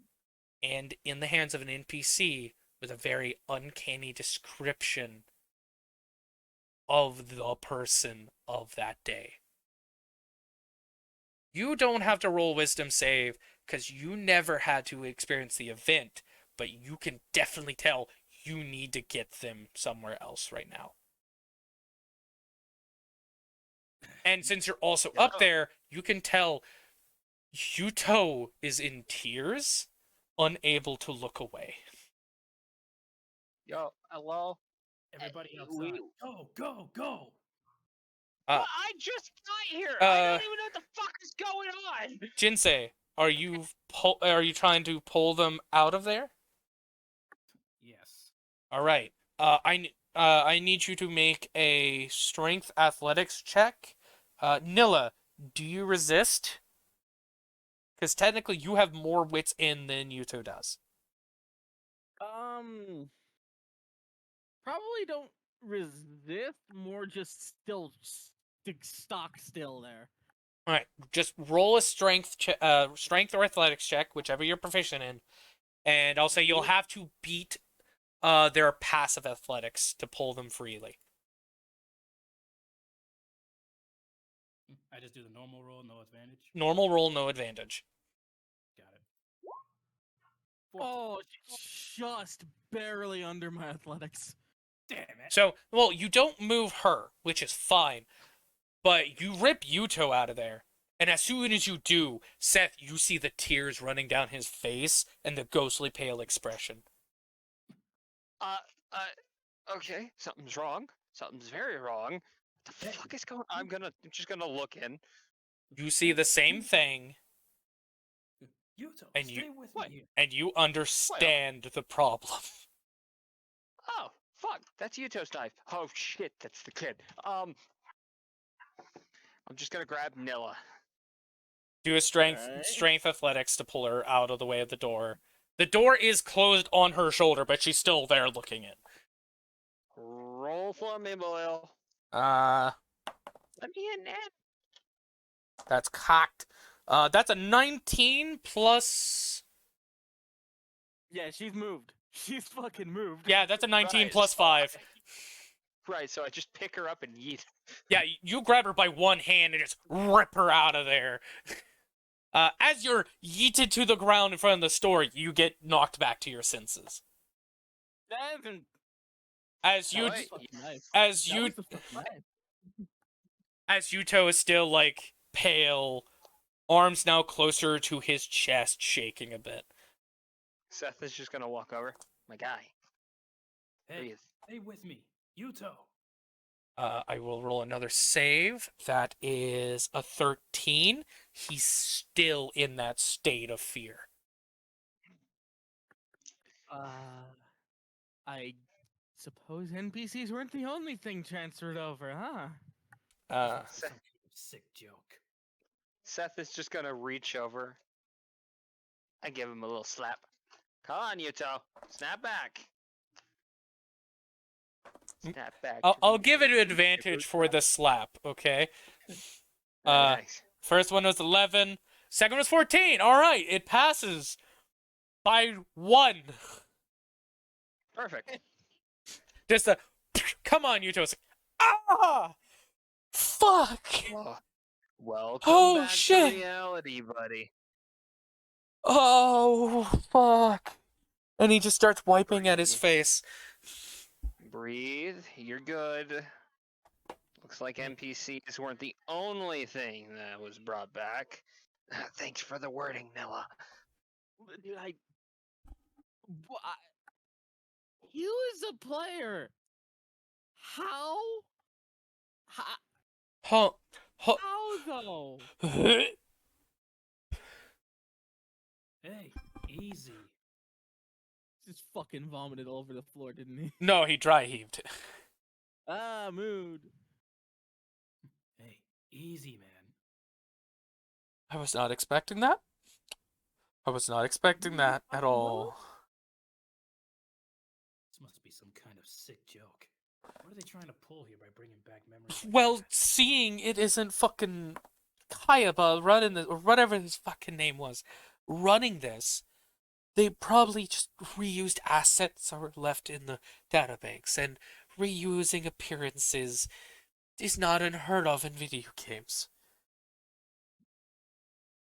and in the hands of an NPC with a very uncanny description of the person of that day. You don't have to roll wisdom save because you never had to experience the event, but you can definitely tell you need to get them somewhere else right now. And since you're also up there, you can tell Yuto is in tears, unable to look away. yo, hello. Everybody Hey, outside. Go, go! Uh, Well, I just got here. I don't even know what the fuck is going on. Jinsei, are you trying to pull them out of there? Yes. All right. I need you to make a strength athletics check. Nilla, do you resist? Because technically you have more wits in than Yuto does. Probably don't resist. More just still stock still there. All right, just roll a strength or athletics check, whichever you're proficient in, and I'll say you'll have to beat their passive athletics to pull them freely. I just do the normal roll, no advantage. Normal roll, no advantage. Got it. 14. Oh, just barely under my athletics. Damn it. So, well, you don't move her, which is fine, but you rip Yuto out of there. And as soon as you do, Seth, you see the tears running down his face and the ghostly pale expression. Okay, something's wrong. Something's very wrong. What the fuck is going? I'm just gonna look in. You see the same thing, Yuto, And stay you- with what? me here. and you understand the problem. Oh, fuck, that's Yuto's knife. Oh shit, that's the kid. I'm just gonna grab Nilla. Do a strength Alright. athletics to pull her out of the way of the door. The door is closed on her shoulder, but she's still there looking in. Roll for me, Boyle. Uh, Let me in, man. that's cocked. That's a 19 plus. Yeah, she's moved. She's fucking moved. Yeah, that's a 19 Right, plus so 5. Right, so I just pick her up and yeet. Yeah, you grab her by one hand and just rip her out of there. As you're yeeted to the ground in front of the store, you get knocked back to your senses. That As you, Wait, nice. as That you, was the fucking knife. as Yuto is still like pale, arms now closer to his chest, shaking a bit. Seth is just gonna walk over. My guy. Hey, Breathe. stay with me. Yuto. I will roll another save. That is a 13. He's still in that state of fear. I suppose NPCs weren't the only thing transferred over, huh? Seth, Some kind of sick joke. Seth is just gonna reach over. I give him a little slap. Come on, Yuto. Snap back. Snap back. I'll give it an advantage for the slap, okay? Nice. First one was 11. Second was 14. All right, it passes by 1. Perfect. Just a come on, Yuto. It's like, ah, fuck. Oh, welcome Oh, back shit. to reality, buddy. Oh, fuck. And he just starts wiping at his Breathe. face. Breathe. You're good. Looks like NPCs weren't the only thing that was brought back. Thanks for the wording, Nilla. Dude, he was a player. How? Huh. Huh. How though? Hey, easy. Just fucking vomited all over the floor, didn't he? No, he dry heaved. Ah, mood. Hey, easy, man. I was not expecting that. I was not expecting that at all. This must be some kind of sick joke. What are they trying to pull here by bringing back memories? Like Well, that? seeing it isn't fucking Kayaba running this, or whatever his fucking name was, running this, they probably just reused assets that were left in the databanks, and reusing appearances is not unheard of in video games.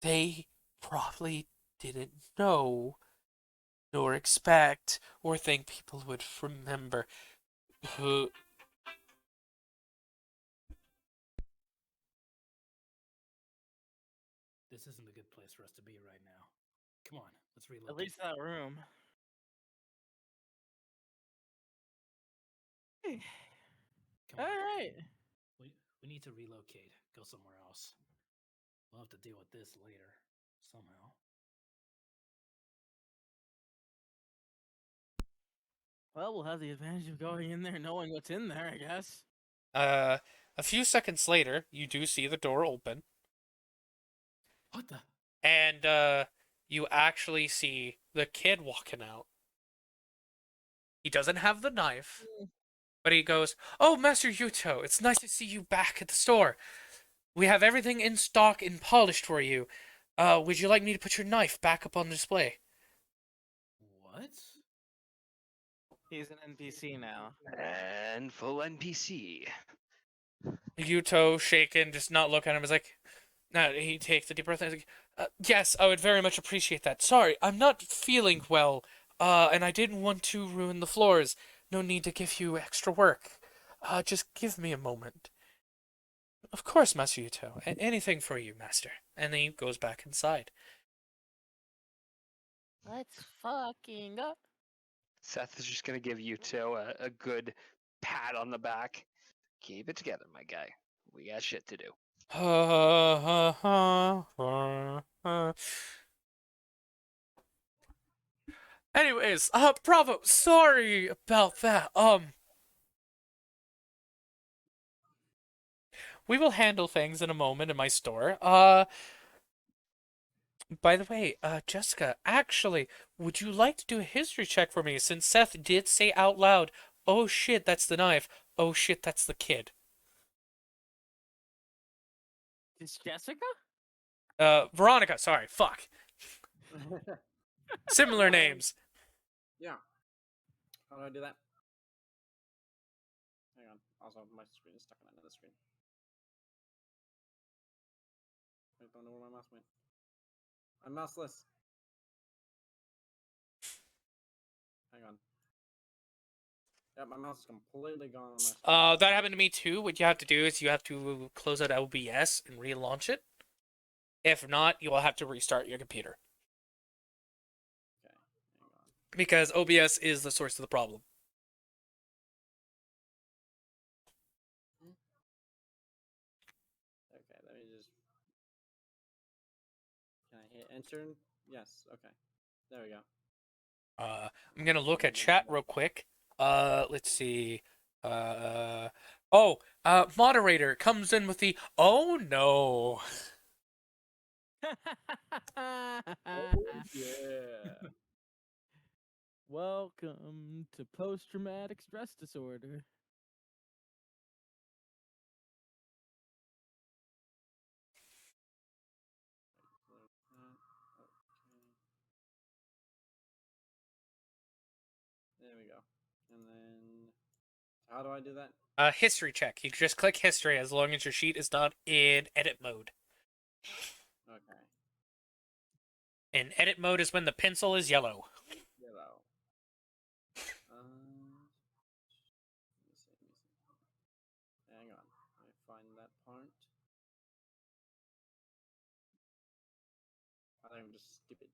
They probably didn't know, nor expect, or think people would remember who. This isn't a good place for us to be right now. Come on, let's reload. At least that room. Come All on. right. We need to relocate. Go somewhere else. We'll have to deal with this later. Somehow. Well, we'll have the advantage of going in there knowing what's in there, I guess. A few seconds later, you do see the door open, What the? and you actually see the kid walking out. He doesn't have the knife, But he goes, "Oh, Master Yuto, it's nice to see you back at the store. We have everything in stock and polished for you. Would you like me to put your knife back up on display?" What? He's an NPC now. And full NPC. Yuto, shaken, just not looking at him, is like, no, he takes a deep breath and he's like, yes, I would very much appreciate that. Sorry, I'm not feeling well, and I didn't want to ruin the floors. No need to give you extra work. Just give me a moment. Of course, Master Yuto. Anything for you, Master. And then he goes back inside. Let's fucking go. Seth is just gonna give Yuto a good pat on the back. Keep it together, my guy. We got shit to do. Anyways, Bravo, sorry about that. We will handle things in a moment in my store. By the way, Jessica, actually, would you like to do a history check for me since Seth did say out loud, "Oh shit, that's the knife. Oh shit, that's the kid." Is Jessica? Veronica, sorry, fuck. Similar names. Yeah. How do I do that? Hang on. Also, my screen is stuck on another screen. I don't know where my mouse went. I'm mouseless. Hang on. Yeah, my mouse is completely gone on my screen. That happened to me too. What you have to do is you have to close out OBS and relaunch it. If not, you will have to restart your computer. Okay, hang on. Because OBS is the source of the problem. Okay, let me just. Can I hit enter? Yes. Okay. There we go. I'm gonna look at chat real quick. Let's see. Moderator comes in with the "oh no." Yeah. Welcome to post-traumatic stress disorder. There we go. And then, how do I do that? History check. You just click history as long as your sheet is not in edit mode. Okay. In edit mode is when the pencil is yellow. Yellow. Let me see. Hang on. Let me find that part. I think I'm just stupid.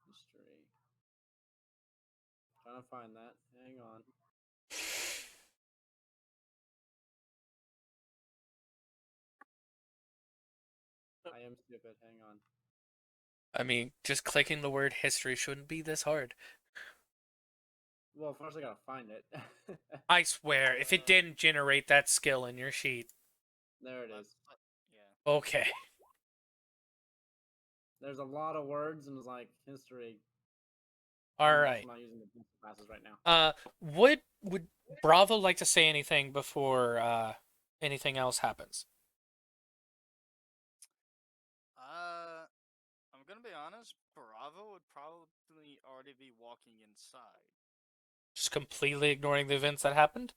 History. Trying to find that. Hang on. I am stupid. Hang on. I mean, just clicking the word history shouldn't be this hard. Well, first I gotta find it. I swear, if it didn't generate that skill in your sheet. There it is. Yeah. Okay. There's a lot of words and it's like history. All I'm right. also not using the pencil classes right now. Would Bravo like to say anything before anything else happens? I'm gonna be honest. Bravo would probably already be walking inside. Just completely ignoring the events that happened?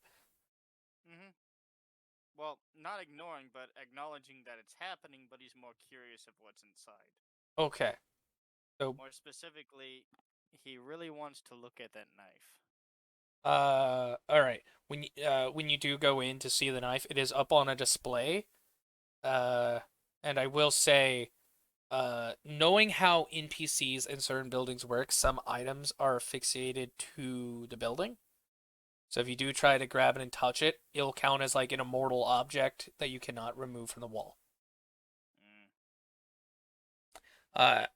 Mm-hmm. Well, not ignoring, but acknowledging that it's happening, but he's more curious of what's inside. Okay. So, More specifically, he really wants to look at that knife. all right. When you do go in to see the knife, it is up on a display. And I will say, knowing how NPCs in certain buildings work, some items are fixated to the building. So if you do try to grab it and touch it, it'll count as like an immortal object that you cannot remove from the wall. Mm. Uh,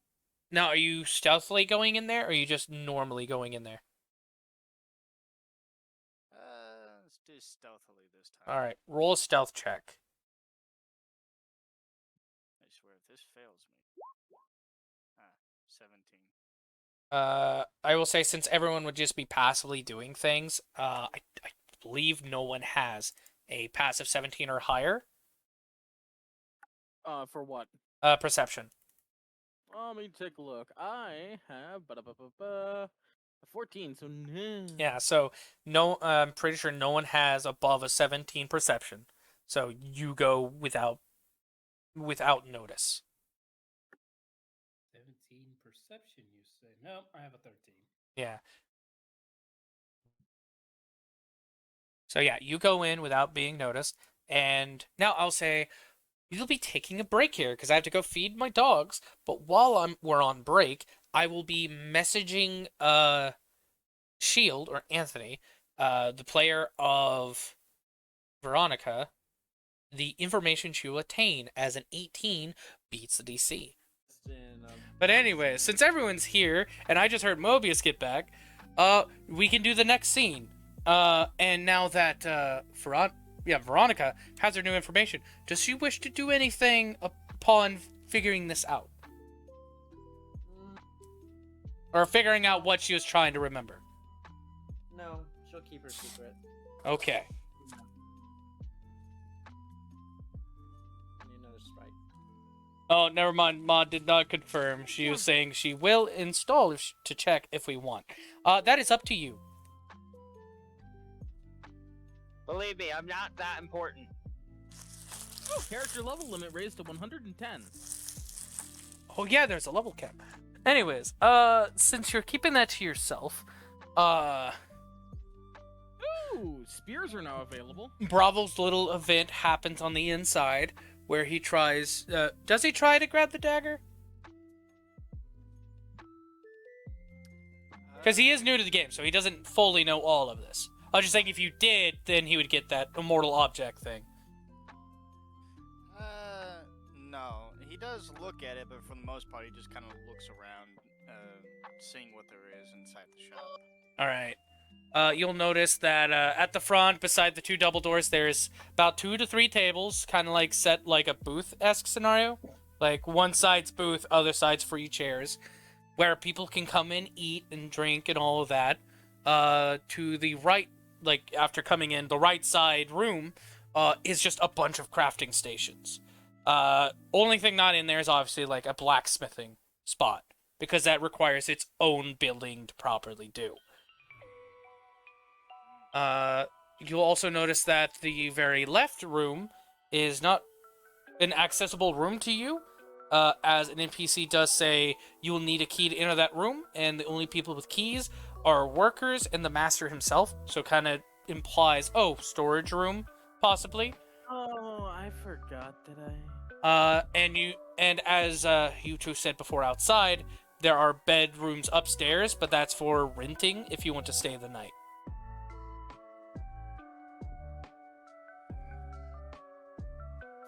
Now, are you stealthily going in there, or are you just normally going in there? Let's do stealthily this time. All right, roll a stealth check. I swear, if this fails me. 17. I will say, since everyone would just be passively doing things, I believe no one has a passive 17 or higher For what? perception. Let me take a look. I have a 14, so no. Yeah, so no, I'm pretty sure no one has above a 17 perception. So you go without notice. 17 perception, you say? No, I have a 13. Yeah. So yeah, you go in without being noticed, and now I'll say you'll be taking a break here because I have to go feed my dogs. But while we're on break, I will be messaging Shield or Anthony, the player of Veronica, the information she will attain as an 18 beats the DC. But anyway, since everyone's here and I just heard Mobius get back, we can do the next scene. And now that Veronica has her new information, does she wish to do anything upon figuring this out? Or figuring out what she was trying to remember? No, she'll keep her secret. Okay. You know, strike. Oh, never mind. Maud did not confirm. She was saying she will install to check if we want. That is up to you. Believe me, I'm not that important. Oh, character level limit raised to 110. Oh yeah, there's a level cap. Anyways, since you're keeping that to yourself, Ooh, spears are now available. Bravo's little event happens on the inside where he tries. Does he try to grab the dagger? Because he is new to the game, so he doesn't fully know all of this. I was just saying, if you did, then he would get that immortal object thing. No. He does look at it, but for the most part, he just kind of looks around, seeing what there is inside the shop. All right. You'll notice that at the front, beside the two double doors, there's about 2 to 3 tables, kind of like set like a booth-esque scenario. Like one side's booth, other side's free chairs, where people can come in, eat, and drink, and all of that. To the right, like after coming in, the right side room is just a bunch of crafting stations. Only thing not in there is obviously like a blacksmithing spot, because that requires its own building to properly do. You'll also notice that the very left room is not an accessible room to you, as an NPC does say you will need a key to enter that room, and the only people with keys are workers and the master himself, so kind of implies, storage room, possibly. Oh, I forgot that I... And as you two said before outside, there are bedrooms upstairs, but that's for renting if you want to stay the night.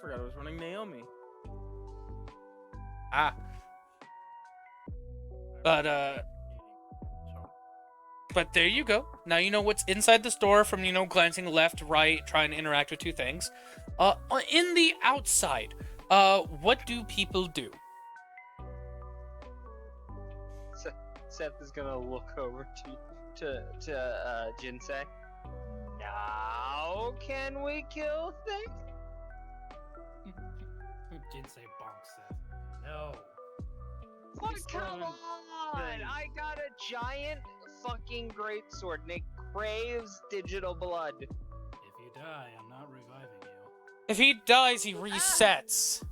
Forgot I was running Naomi. But there you go. Now you know what's inside the store from, glancing left, right, trying to interact with two things. In the outside, what do people do? Seth is gonna look over to Jinsei. Now can we kill things? Jinsei bonks Seth. No. What? He's Come throwing on! things. I got a giant fucking greatsword and it craves digital blood. If you die, I'm not reviving you. If he dies, he resets.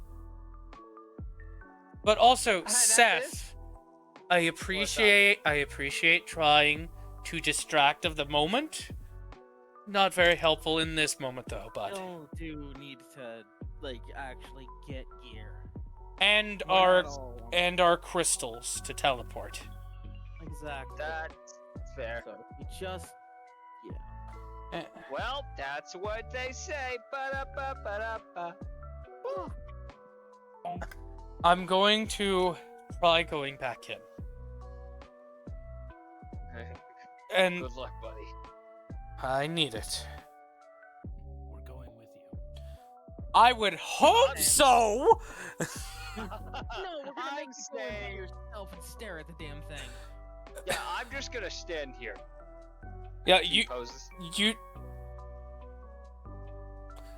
But also, that Seth, I appreciate trying to distract of the moment. Not very helpful in this moment, though, I but... do need to, actually get gear. And Not at all. our crystals to teleport. Exactly. That's fair. So, you just... Yeah. Well, that's what they say. Ba-da-ba-ba-da-ba. I'm going to try going back in. And Good luck, buddy. I need it. We're going with you. I would hope so! No, we're gonna I'm make you go and saying- yourself and stare at the damn thing. Yeah, I'm just gonna stand here. Yeah, He poses. you.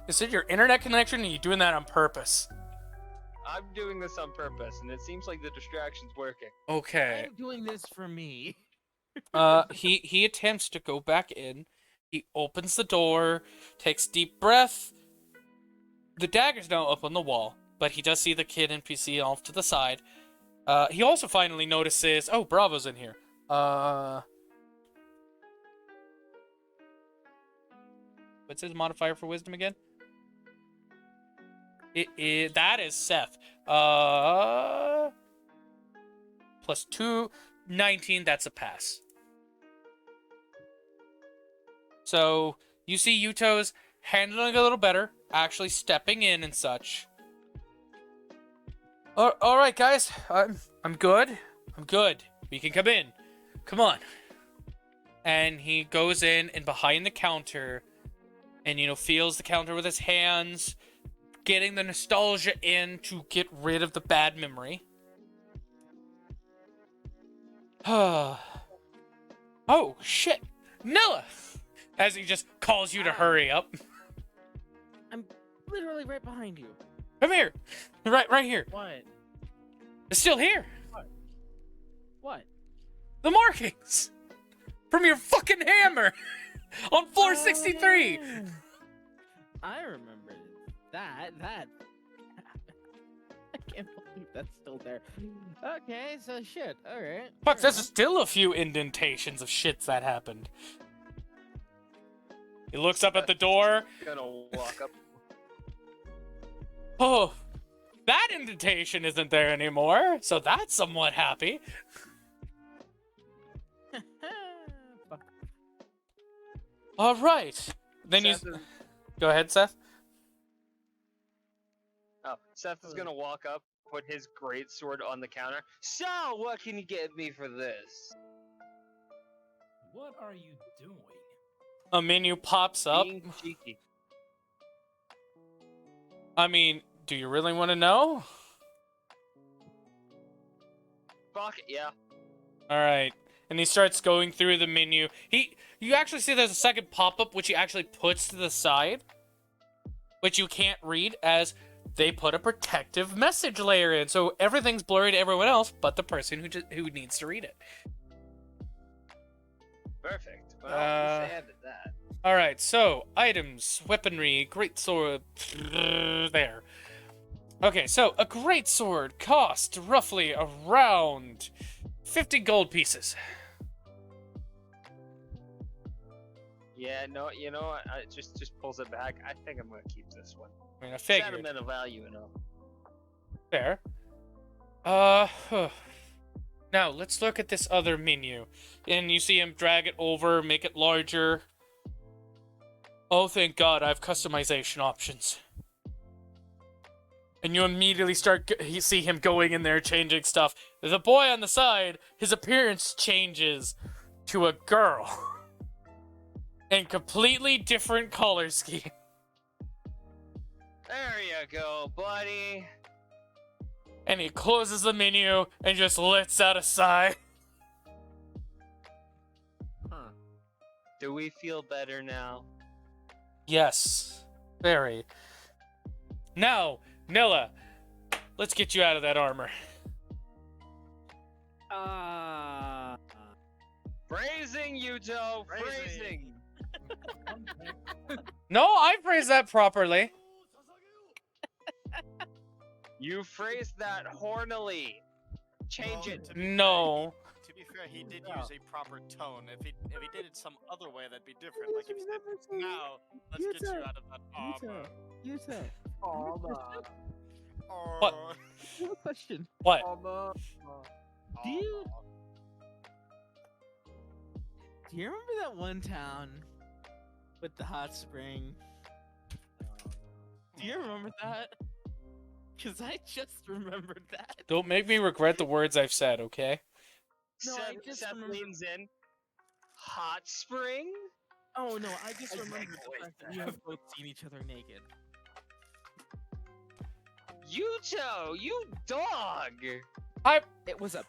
Is it your internet connection, or are you doing that on purpose? I'm doing this on purpose, and it seems like the distraction's working. Okay. I'm doing this for me. He attempts to go back in. He opens the door, takes deep breath. The dagger's now up on the wall, but he does see the kid NPC off to the side. He also finally notices, oh, Bravo's in here. What's his modifier for wisdom again? That is Seth. Plus 2, 19, that's a pass. So, you see Yuto's handling a little better, actually stepping in and such. All right, guys. I'm good. I'm good. We can come in. Come on. And he goes in and behind the counter and, feels the counter with his hands, getting the nostalgia in to get rid of the bad memory. Oh, shit. Nilla! As he just calls you to hurry up. I'm literally right behind you. Come here. Right here. What? It's still here. What? The markings from your fucking hammer on floor 63. Yeah. I remember that. I can't believe that's still there. Okay, so shit. All right. Fuck, fair there's enough. still a few indentations of shits that happened. He looks up at the door. Gonna walk up. Oh, that indentation isn't there anymore, so that's somewhat happy. Fuck. All right. Then Seth is, go ahead, Seth. Seth is gonna walk up, put his greatsword on the counter. So, what can you get me for this? What are you doing? A menu pops up. Being cheeky. I mean, do you really want to know? Fuck it, yeah. All right. And he starts going through the menu. You actually see there's a second pop-up which he actually puts to the side, which you can't read as they put a protective message layer in, so everything's blurry to everyone else but the person who needs to read it. Perfect. Well, at least I added that. All right. So items, weaponry, greatsword. There. Okay. So a greatsword costs roughly around 50 gold pieces. Yeah, no, you know what? I just pulls it back. I think I'm gonna keep this one. I mean, I figured. Sentimental value, you know. Fair. Now, let's look at this other menu. And you see him drag it over, make it larger. Oh, thank God, I have customization options. And you immediately you see him going in there, changing stuff. The boy on the side, his appearance changes to a girl. And completely different color scheme. There you go, buddy. And he closes the menu and just lets out a sigh. Huh. Do we feel better now? Yes, very. Now, Nilla, let's get you out of that armor. Phrasing, Yuto! Phrasing! No, I phrased that properly. You phrased that hornily. Change it. To be No. To be fair, he did use a proper tone. If he did it some other way, that'd be different. Like if he said, "Now, let's get you out of that armor." Yuta, What? I have a question. What? Do you remember that one town with the hot spring? Do you remember that? Because I just remembered that. Don't make me regret the words I've said, okay? No, I just Seth remember- leans in. Hot spring? Oh no, I just I remembered the like fact that we have both seen each other naked. Yuto, you dog! It was a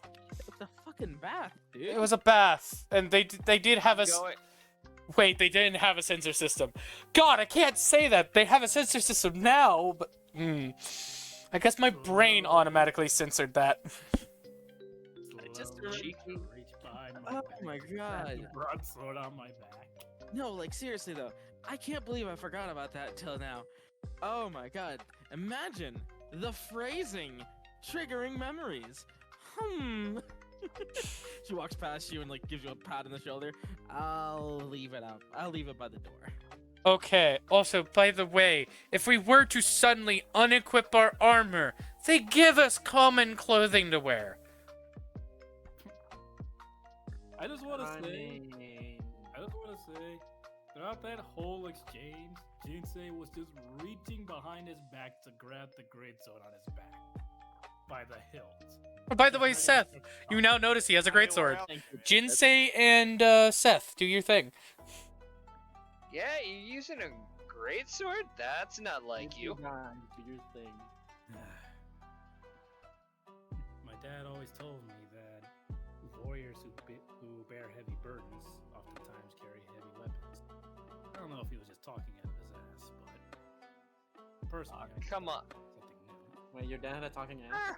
The fucking bath, dude. It was a bath, and they did have a. Going, Wait, they didn't have a sensor system. God, I can't say that. They have a sensor system now, but I guess my brain automatically censored that. just Slowly cheeky. reach behind Oh back, my grab god. the broadsword on my back. No, like seriously though, I can't believe I forgot about that till now. Oh my god. Imagine the phrasing triggering memories. She walks past you and like gives you a pat on the shoulder. I'll leave it out. I'll leave it by the door. Okay, also, by the way, if we were to suddenly unequip our armor, they give us common clothing to wear. I just want to I say, mean, throughout that whole exchange, Jinsei was just reaching behind his back to grab the greatsword on his back by the hilt. Oh, by the way, Seth, you now notice he has a great sword. thank you. Jinsei and Seth, do your thing. yeah, you're using a great sword? That's not like you. Guys, do your thing. My dad always told me that warriors who bear heavy burdens oftentimes carry heavy weapons. I don't know if he was just talking out of his ass, but personally, I think Come on. that's something new. Wait, your dad had a talking ass?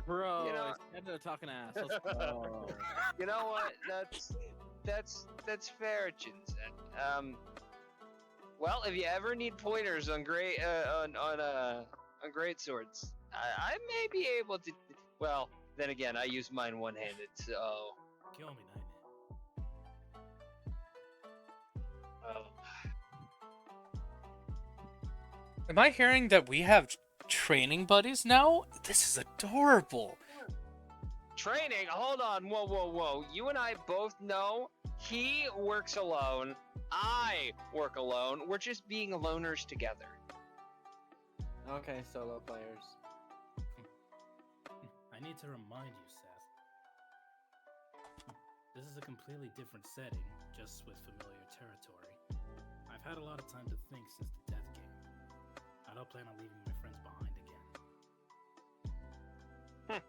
Bro, You know- I ended up talking ass. Let's go. You know what? That's fair, Jinsei. Well, if you ever need pointers on great swords, I may be able to. Well, then again, I use mine one-handed, so. Kill me, Nightmare. Oh. Am I hearing that we have training buddies now? This is adorable. Training? Hold on. Whoa, whoa, whoa. You and I both know he works alone. I work alone. We're just being loners together. Okay, solo players. I need to remind you, Seth. This is a completely different setting, just with familiar territory. I've had a lot of time to think since the death game. I don't plan on leaving my friends behind again.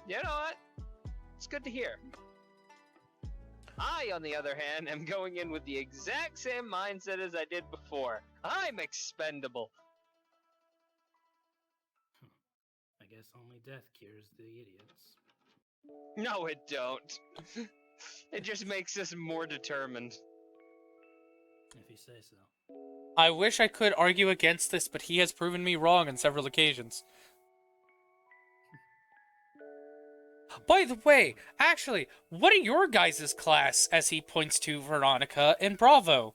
You know what? It's good to hear. I, on the other hand, am going in with the exact same mindset as I did before. I'm expendable. I guess only death cures the idiots. No, it don't. It just makes us more determined. If you say so. I wish I could argue against this, but he has proven me wrong on several occasions. By the way, actually, what are your guys' class, as he points to Veronica and Bravo?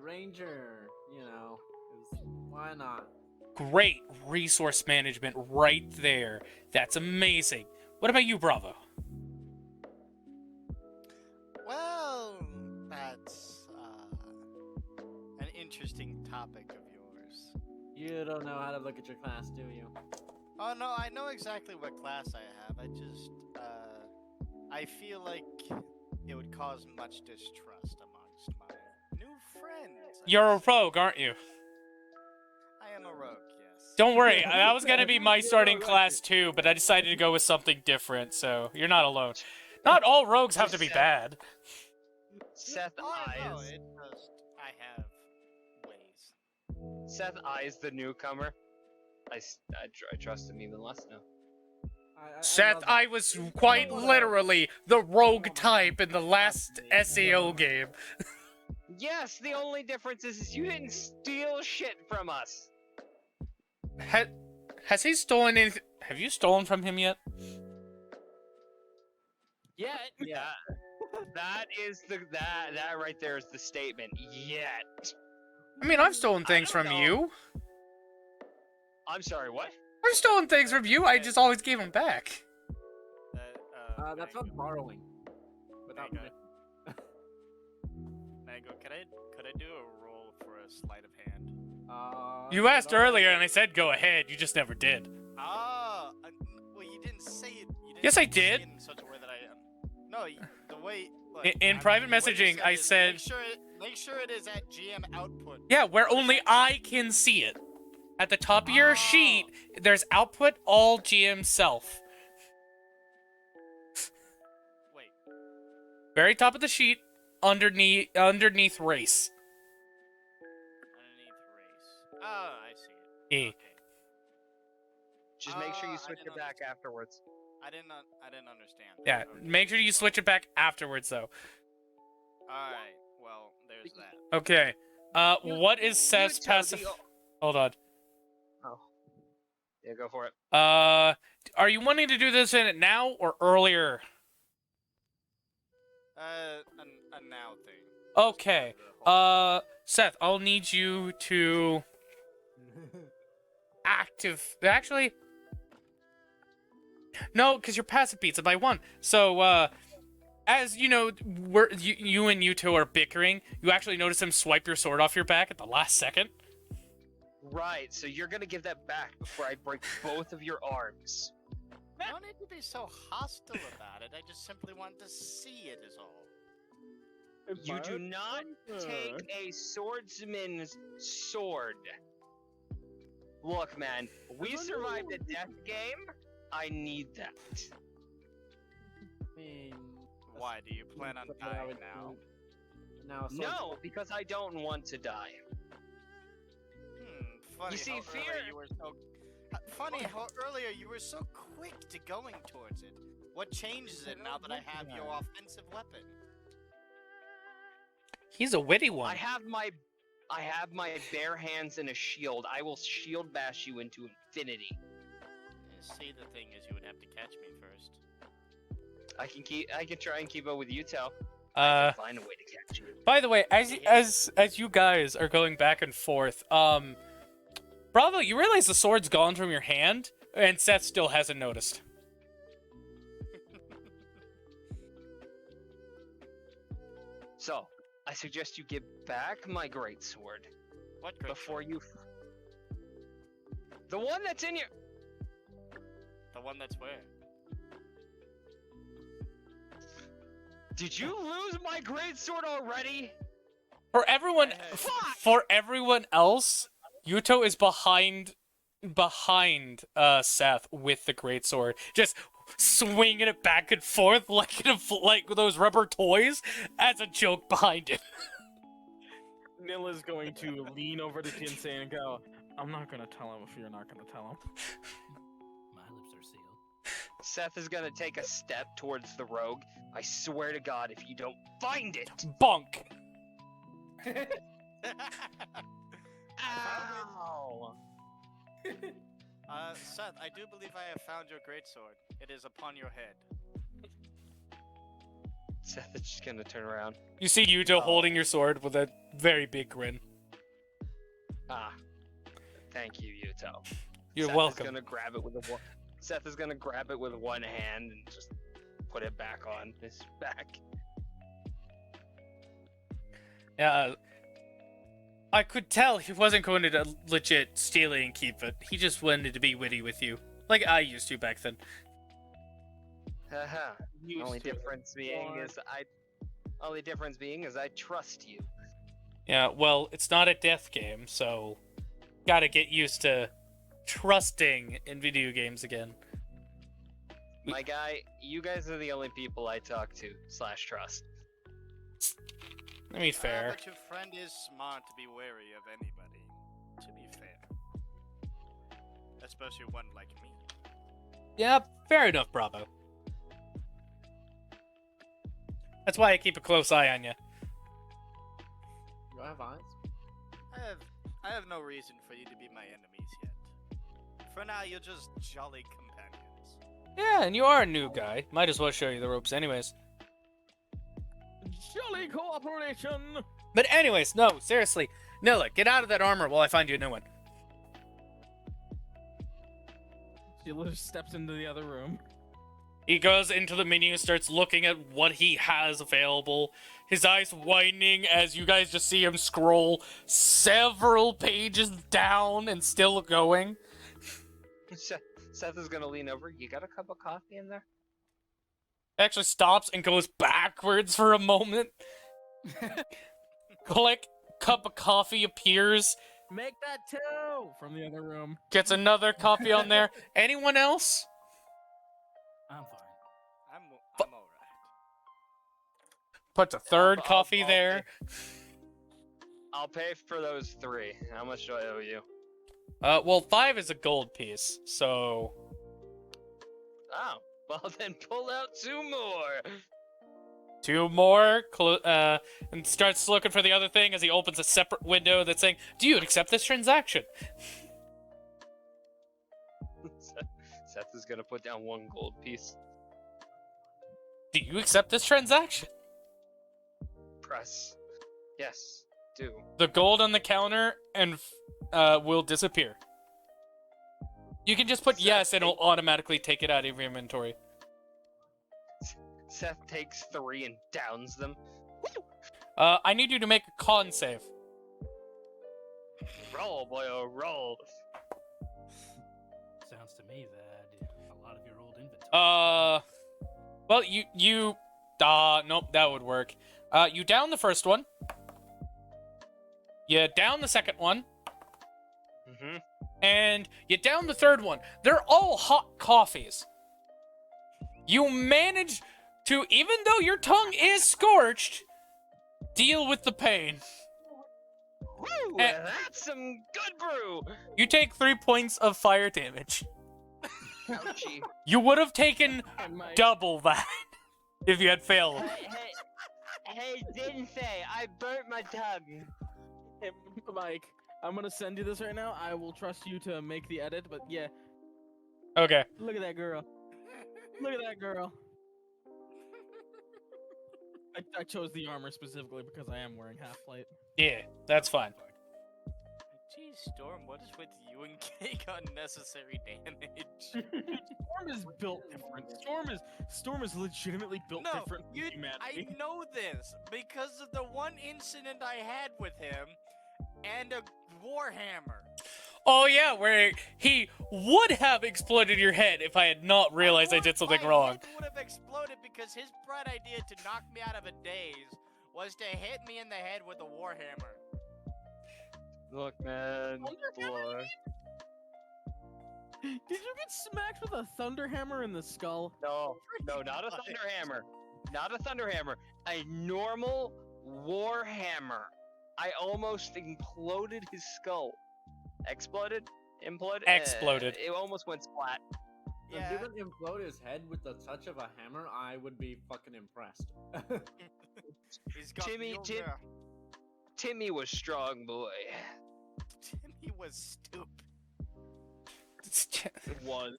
Ranger, you know, 'cause why not? Great resource management right there. That's amazing. What about you, Bravo? Well, that's an interesting topic of yours. You don't know how to look at your class, do you? Oh no, I know exactly what class I have. I just I feel like it would cause much distrust amongst my new friends. I You're a guess. rogue, aren't you? I am a rogue, yes. Don't worry, that was gonna be my starting class too, but I decided to go with something different, so you're not alone. Not all rogues have to be bad. Seth Oh, no, eyes. it just I have ways. Seth eyes the newcomer. I trust him even less now. Seth, love I that. was quite literally the rogue type in the last SAO game. Yes, the only difference is you didn't steal shit from us. Has he stolen anything? Have you stolen from him yet? Yeah. Yeah. That is that right there is the statement. Yet. I mean, I've stolen things don't from know. you. I'm sorry, what? I've stolen things from you, I just always gave them back. That's not borrowing. Without Mango. Mango, could I do a roll for a sleight of hand? You asked earlier and I said go ahead, you just never did. Ah, well, you didn't say it. You didn't Yes, I say did. it in such a way that I. No, the way. Look, In private the way you messaging, I it is, said- Make sure it is at GM output. Yeah, where only I can see it. At the top of your sheet, there's output all GM self. Wait. Very top of the sheet, underneath race. Underneath race. Oh, I see it. E. Okay. Just make sure you I switch it didn't back understand. afterwards. I didn't understand. Yeah, Okay. make sure you switch it back afterwards, though. Alright, well, there's that. Okay. What is Seth's tell passive? the- Hold on. Oh. Yeah, go for it. Are you wanting to do this in it now or earlier? A now thing. Okay. Seth, I'll need you to Actually, no, because your passive beats it by 1. So, as you know, you and Yuto are bickering. You actually notice him swipe your sword off your back at the last second. Right, so you're gonna give that back before I break both of your arms. You don't need to be so hostile about it. I just simply want to see it is all. You do not take a swordsman's sword. Look, man, we survived a death game. I need that. I mean, Why, do you plan on that's what I dying would now? do. Now, so No, because I don't want to die. Funny see, how fear- earlier you were so... Funny how earlier you were so quick to going towards it. What changes it now that I have your offensive weapon? He's a witty one. I have my bare hands and a shield. I will shield bash you into infinity. See, the thing is, you would have to catch me first. I can try and keep up with Yuto. Uh, I can find a way to catch you. by the way, as you guys are going back and forth, Bravo, you realize the sword's gone from your hand, and Seth still hasn't noticed. So, I suggest you give back my greatsword What great before sword? you. The one that's in your. The one that's where? Did you lose my greatsword already? For everyone, Fuck! for everyone else, Yuto is behind Seth with the greatsword, just swinging it back and forth like those rubber toys as a joke behind him. Nilla's going to lean over to Jinsei and go, I'm not gonna tell him if you're not gonna tell him. My lips are sealed. Seth is gonna take a step towards the rogue. I swear to God, if you don't find it. Bunk. Ow! Seth, I do believe I have found your greatsword. It is upon your head. Seth is just gonna turn around. You see Yuto holding your sword with a very big grin. Ah. Thank you, Yuto. You're Seth welcome. Is gonna grab it with Seth is gonna grab it with one hand and just put it back on his back. Yeah, I could tell he wasn't going to legit steal it and keep it. He just wanted to be witty with you, like I used to back then. Haha. Used Only to it. difference being is I trust you. Yeah, well, it's not a death game, so gotta get used to trusting in video games again. My guy, you guys are the only people I talk to / trust. I mean, fair. But your friend is smart to be wary of anybody, to be fair. Especially one like me. Yeah, fair enough, Bravo. That's why I keep a close eye on you. you have eyes. I have no reason for you to be my enemies yet. For now, you're just jolly companions. Yeah, and you are a new guy. Might as well show you the ropes anyways. Jolly cooperation! But anyways, no, seriously. Nilla, get out of that armor while I find you a new one. She just steps into the other room. He goes into the menu, starts looking at what he has available. His eyes widening as you guys just see him scroll several pages down and still going. Seth is gonna lean over. You got a cup of coffee in there? Actually stops and goes backwards for a moment. Click, cup of coffee appears. Make that two from the other room. Gets another coffee on there. Anyone else? I'm fine. I'm alright. Puts a third I'll- coffee I'll there. I'll pay for those 3. How much do I owe you? Well, 5 is a gold piece, so Oh, well then pull out 2 more. 2 more. And starts looking for the other thing as he opens a separate window that's saying, "Do you accept this transaction?" Seth is gonna put down 1 gold piece. Do you accept this transaction? Press. Yes, do. The gold on the counter and will disappear. You can just put Seth, yes, and it'll automatically take it out of your inventory. Seth takes 3 and downs them. I need you to make a con save. Roll, boyo, roll. Sounds to me that a lot of your old inventory. Well, nope, that would work. You down the first one. You down the second one. Mm-hmm. And you down the third one. They're all hot coffees. You manage to, even though your tongue is scorched, deal with the pain. Woo! Eh. That's some good brew. You take 3 points of fire damage. Ouchie. You would have taken And my double that if you had failed. Hey, Jinsei, I burnt my tongue. Hey, Mike, I'm gonna send you this right now. I will trust you to make the edit, but yeah, Okay. look at that girl. Look at that girl. I chose the armor specifically because I am wearing half plate. Yeah, that's fine. Geez, Storm, what is with you and Cake unnecessary damage? Storm is built different. Storm is legitimately built No, different from I humanity. know this because of the one incident I had with him and a warhammer. Oh yeah, where he would have exploded your head if I had not realized I did something My wrong. head would have exploded because his bright idea to knock me out of a daze was to hit me in the head with a warhammer. Look, man, boy. Did you get smacked with a thunderhammer in the skull? No, not a thunderhammer. Not a thunderhammer. A normal warhammer. I almost imploded his skull. Exploded? Imploded? Exploded. It almost went splat. Yeah. If you could implode his head with the touch of a hammer, I would be fucking impressed. He's got Timmy, the old, Tim- Timmy was strong, boy. Timmy was stupid. It was.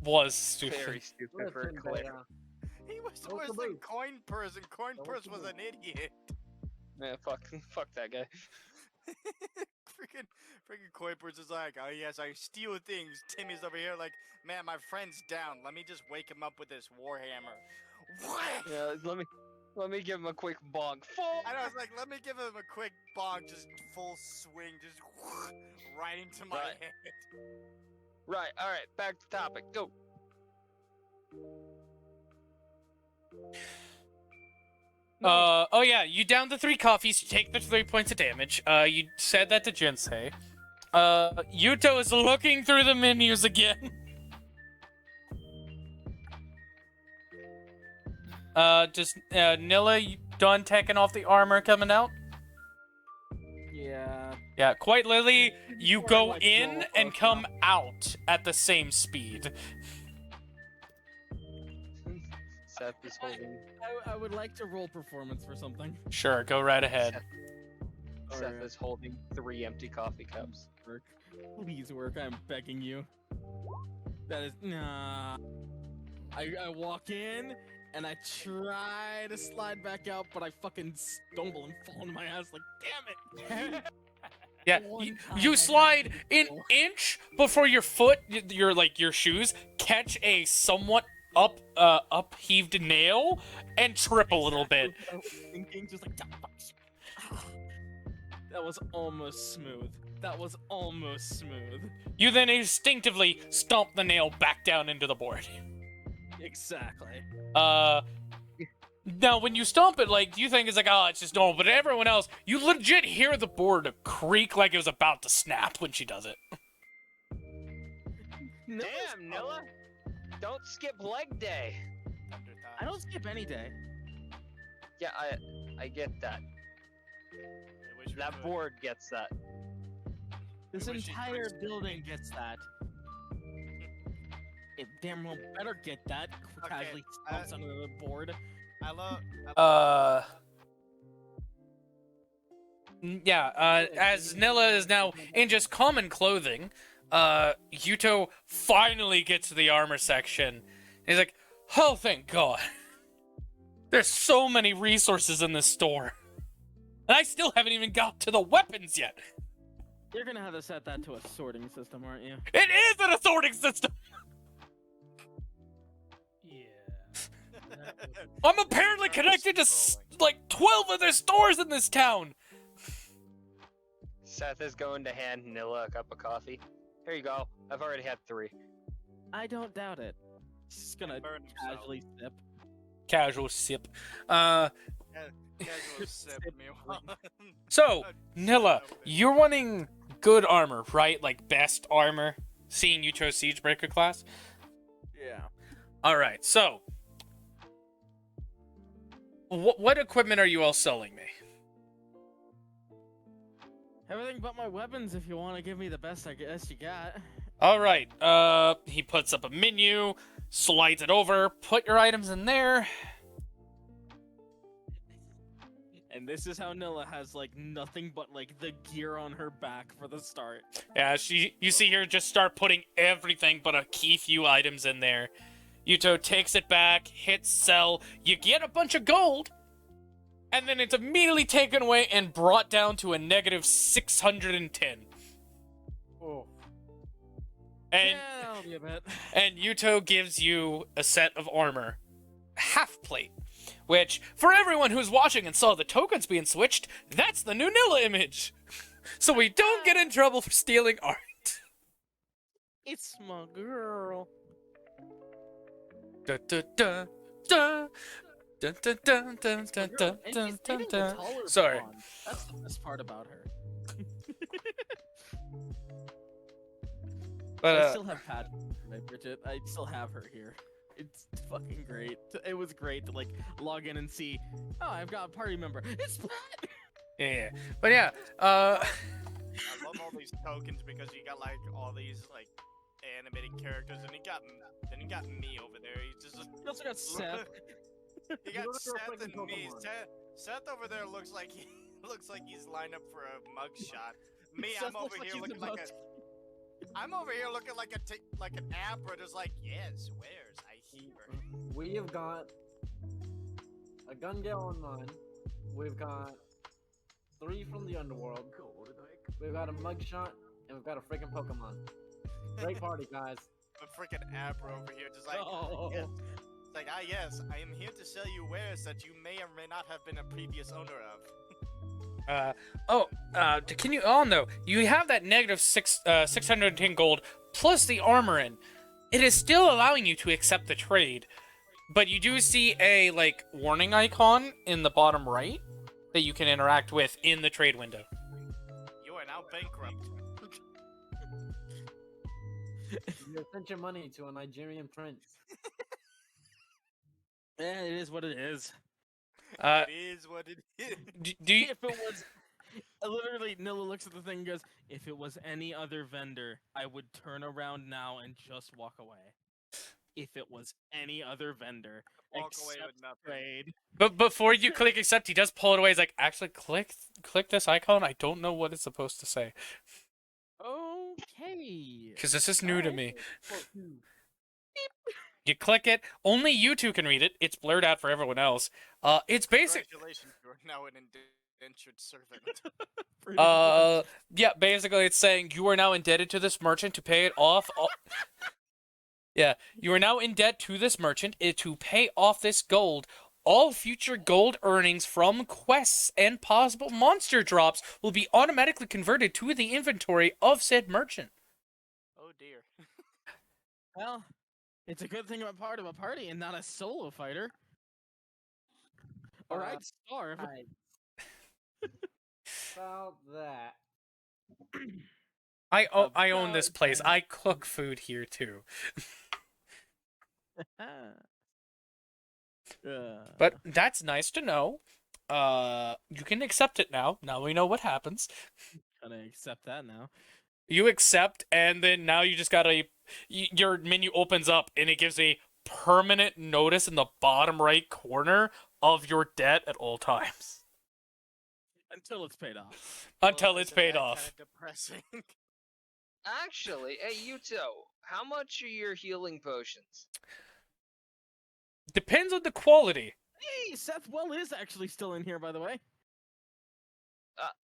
Was stupid. Very stupid for a Listen, clip. He was Don't worse than believe. Coin Purse, and Coin Don't Purse was believe. an idiot. Man, fuck that guy. freaking Coin Purse is like, oh yes, I steal things. Timmy's over here like, man, my friend's down. Let me just wake him up with this warhammer. What? Yeah, let me give him a quick bonk. And I was like, let me give him a quick bonk, just full swing, just right into my Right. head. Right, alright, back to topic. Go. Oh yeah, you down the 3 coffees, you take the 3 points of damage. You said that to Jinsei. Yuto is looking through the menus again. Just, Nilla, you done taking off the armor coming out? Yeah. Yeah, quite literally, you Before I go let in go and of come out at the same speed. Seth is holding. I would like to roll performance for something. Sure, go right ahead. Seth Alright. is holding 3 empty coffee cups. Work. Please work, I'm begging you. That is nah. I walk in and I try to slide back out, but I fucking stumble and fall into my ass like, damn it! Yeah, One time you I slide had an to- inch before your foot, your shoes, catch a somewhat upheaved nail and trip a little bit. I was thinking, just like, that was almost smooth. That was almost smooth. You then instinctively stomp the nail back down into the board. Exactly. Now, when you stomp it, like, you think it's like, oh, it's just normal. But everyone else, you legit hear the board creak like it was about to snap when she does it. Damn, Nilla! Don't skip leg day. I don't skip any day. Yeah, I get that. I wish we That could. board gets that. This I wish you entire could. building gets that. It damn well better get that. Okay, Casually stomps under the board. I love. As Nilla is now in just common clothing, Yuto finally gets to the armor section. He's like, oh, thank God. There's so many resources in this store. And I still haven't even got to the weapons yet. You're gonna have to set that to a sorting system, aren't you? It is an assorting system. Yeah. I'm apparently connected to like 12 other stores in this town. Seth is going to hand Nilla a cup of coffee. Here you go. I've already had 3. I don't doubt it. He's just gonna Burn himself. casually sip. Casual sip. Casual sip meanwhile. So, Nilla, you're wanting good armor, right? Like best armor, seeing you chose Siegebreaker class? Yeah. Alright, so what equipment are you all selling me? Everything but my weapons if you want to give me the best I guess you got. Alright, he puts up a menu, slides it over, put your items in there. And this is how Nilla has like nothing but like the gear on her back for the start. Yeah, you see her just start putting everything but a key few items in there. Yuto takes it back, hits sell, you get a bunch of gold, and then it's immediately taken away and brought down to a negative 610. Oh. And, Yeah, that'll be a bit. and Yuto gives you a set of armor. Half plate. Which, for everyone who's watching and saw the tokens being switched, that's the new Nilla image. So we don't get in trouble for stealing art. It's my girl. Da, da, da, da. Dun, dun, dun, dun, dun, dun, And dun, she's dun, dating the dun. taller Sorry. blonde. That's the best part about her. But, I still have Pat, Bridget. I still have her here. It's fucking great. It was great to like log in and see. Oh, I've got a party member. It's Pat. yeah. But yeah, I love all these tokens because you got like all these like animated characters, and he got me over there. He's just You also got Seth. he got look at your Seth freaking and me. Pokemon. Seth over there looks like he's lined up for a mugshot. Me, Seth I'm over looks like here he's looking about like I'm over here looking like like an apper, just like yes, where's I hear. We have got a gun gale online. We've got 3 from the underworld. We've got a mugshot, and we've got a freaking Pokemon. Great party, guys. A freaking apper over here, just like Oh. yes. It's like yes, I am here to sell you wares that you may or may not have been a previous owner of. can you all know, you have that negative 610 gold plus the armor in. It is still allowing you to accept the trade, but you do see a, like, warning icon in the bottom right that you can interact with in the trade window. You are now bankrupt. You sent your money to a Nigerian prince. Yeah, it is what it is. Uh, It is what it is. do you... If it was literally, Nilla looks at the thing and goes, "If it was any other vendor, I would turn around now and just walk away. If it was any other vendor, Walk away except with nothing. trade." But before you click accept, he does pull it away. He's like, actually, click this icon. I don't know what it's supposed to say. Okay. Because this is new to me. Alright. You click it. Only you two can read it. It's blurred out for everyone else. It's basic. Congratulations, you are now an indentured servant. Yeah, basically it's saying you are now indebted to this merchant to pay it off. Yeah, you are now in debt to this merchant to pay off this gold. All future gold earnings from quests and possible monster drops will be automatically converted to the inventory of said merchant. Oh dear. Well, it's a good thing I'm part of a party and not a solo fighter. All right, starve. I about that. I own this About place. that. I cook food here too. But that's nice to know. You can accept it now. Now we know what happens. Gonna accept that now. You accept, and then now you just gotta. Your menu opens up, and it gives a permanent notice in the bottom right corner of your debt at all times Until it's paid off. until Well, it's isn't paid that off. Kind of depressing. Actually, hey Yuto, how much are your healing potions? Depends on the quality. Hey, Seth Well is actually still in here, by the way.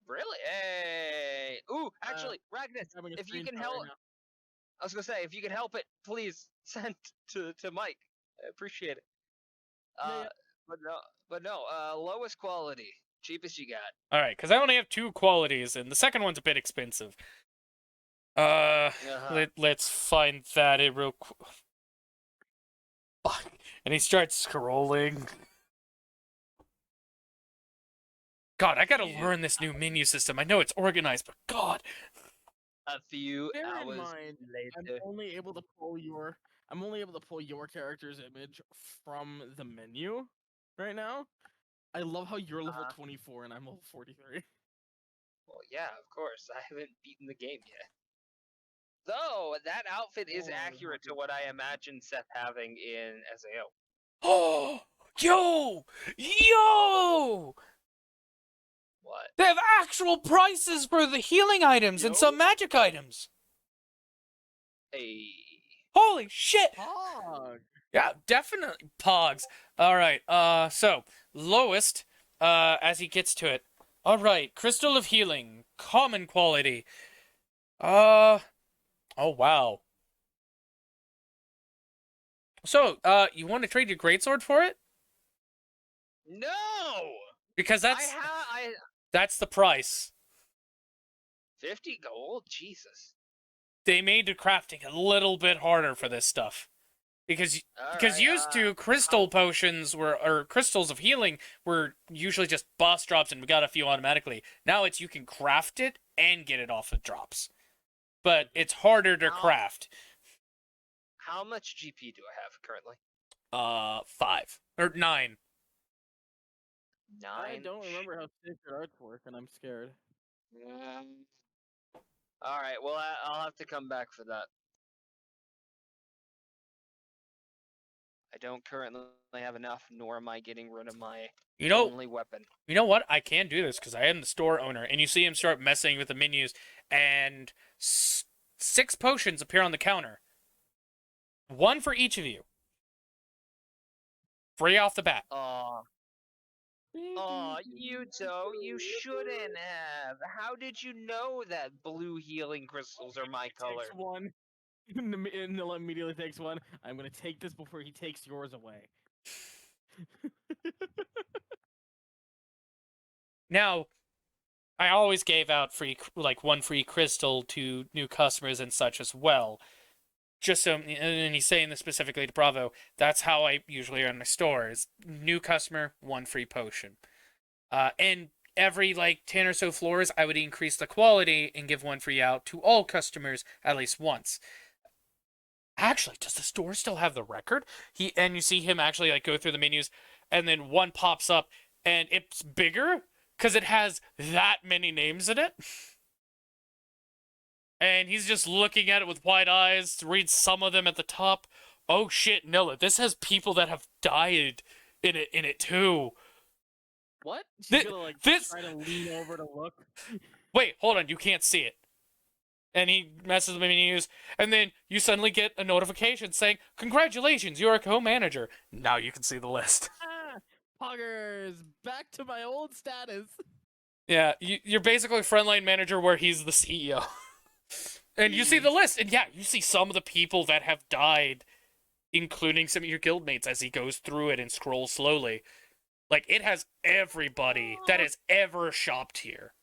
Really? Hey. Ooh, actually, Ragnus, Having a if you can screenshot help, right now. I was gonna say, if you can help it, please send to Mike. I appreciate it. Yeah, yeah. But no, lowest quality, cheapest you got. All right, because I only have 2 qualities, and the second one's a bit expensive. Let's find that it real quick. And he starts scrolling. God, I gotta learn this new menu system. I know it's organized, but God. A few Bear in hours mind, I'm later. only able to pull your character's image from the menu right now. I love how you're level 24 and I'm level 43. Well, yeah, of course. I haven't beaten the game yet. Though that outfit is Oh, accurate to what I imagine Seth having in SAO. Oh, yo! What? They have actual prices for the healing items and some magic items. Hey. Holy shit! Hog. Yeah, definitely Pogs. All right. So lowest, as he gets to it. All right, Crystal of Healing, common quality. Oh wow. So, you want to trade your greatsword for it? No. Because that's the price. 50 gold. Jesus. They made the crafting a little bit harder for this stuff. Because used to crystal potions or crystals of healing were usually just boss drops and we got a few automatically. Now it's you can craft it and get it off of drops. But it's harder to craft. How much GP do I have currently? 5 or 9. 9. I don't remember how sacred arts work, and I'm scared. All right. Well, I'll have to come back for that. I don't currently have enough, nor am I getting rid of my only weapon. You know what? I can do this because I am the store owner, and you see him start messing with the menus, and 6 potions appear on the counter. 1 for each of you. Free off the bat. Yuto, you shouldn't have. How did you know that blue healing crystals are my color? Takes one. Nilla immediately takes one. I'm gonna take this before he takes yours away. Now, I always gave out free, like 1 free crystal to new customers and such as well. Just so, and he's saying this specifically to Bravo, that's how I usually run my stores. New customer, 1 free potion. And every 10 or so floors, I would increase the quality and give 1 free out to all customers at least once. Actually, does the store still have the record? And you see him actually go through the menus, and then 1 pops up, and it's bigger because it has that many names in it. And he's just looking at it with wide eyes to read some of them at the top. Oh shit, Nilla, this has people that have died in it too. What? She's gonna try to lean over to look. Wait, hold on, you can't see it. And he messes with the menus, and then you suddenly get a notification saying, "Congratulations, you're a co-manager." Now you can see the list. Poggers, back to my old status. Yeah, you're basically frontline manager where he's the CEO. And you see the list, and yeah, you see some of the people that have died, including some of your guildmates as he goes through it and scrolls slowly. It has everybody that has ever shopped here.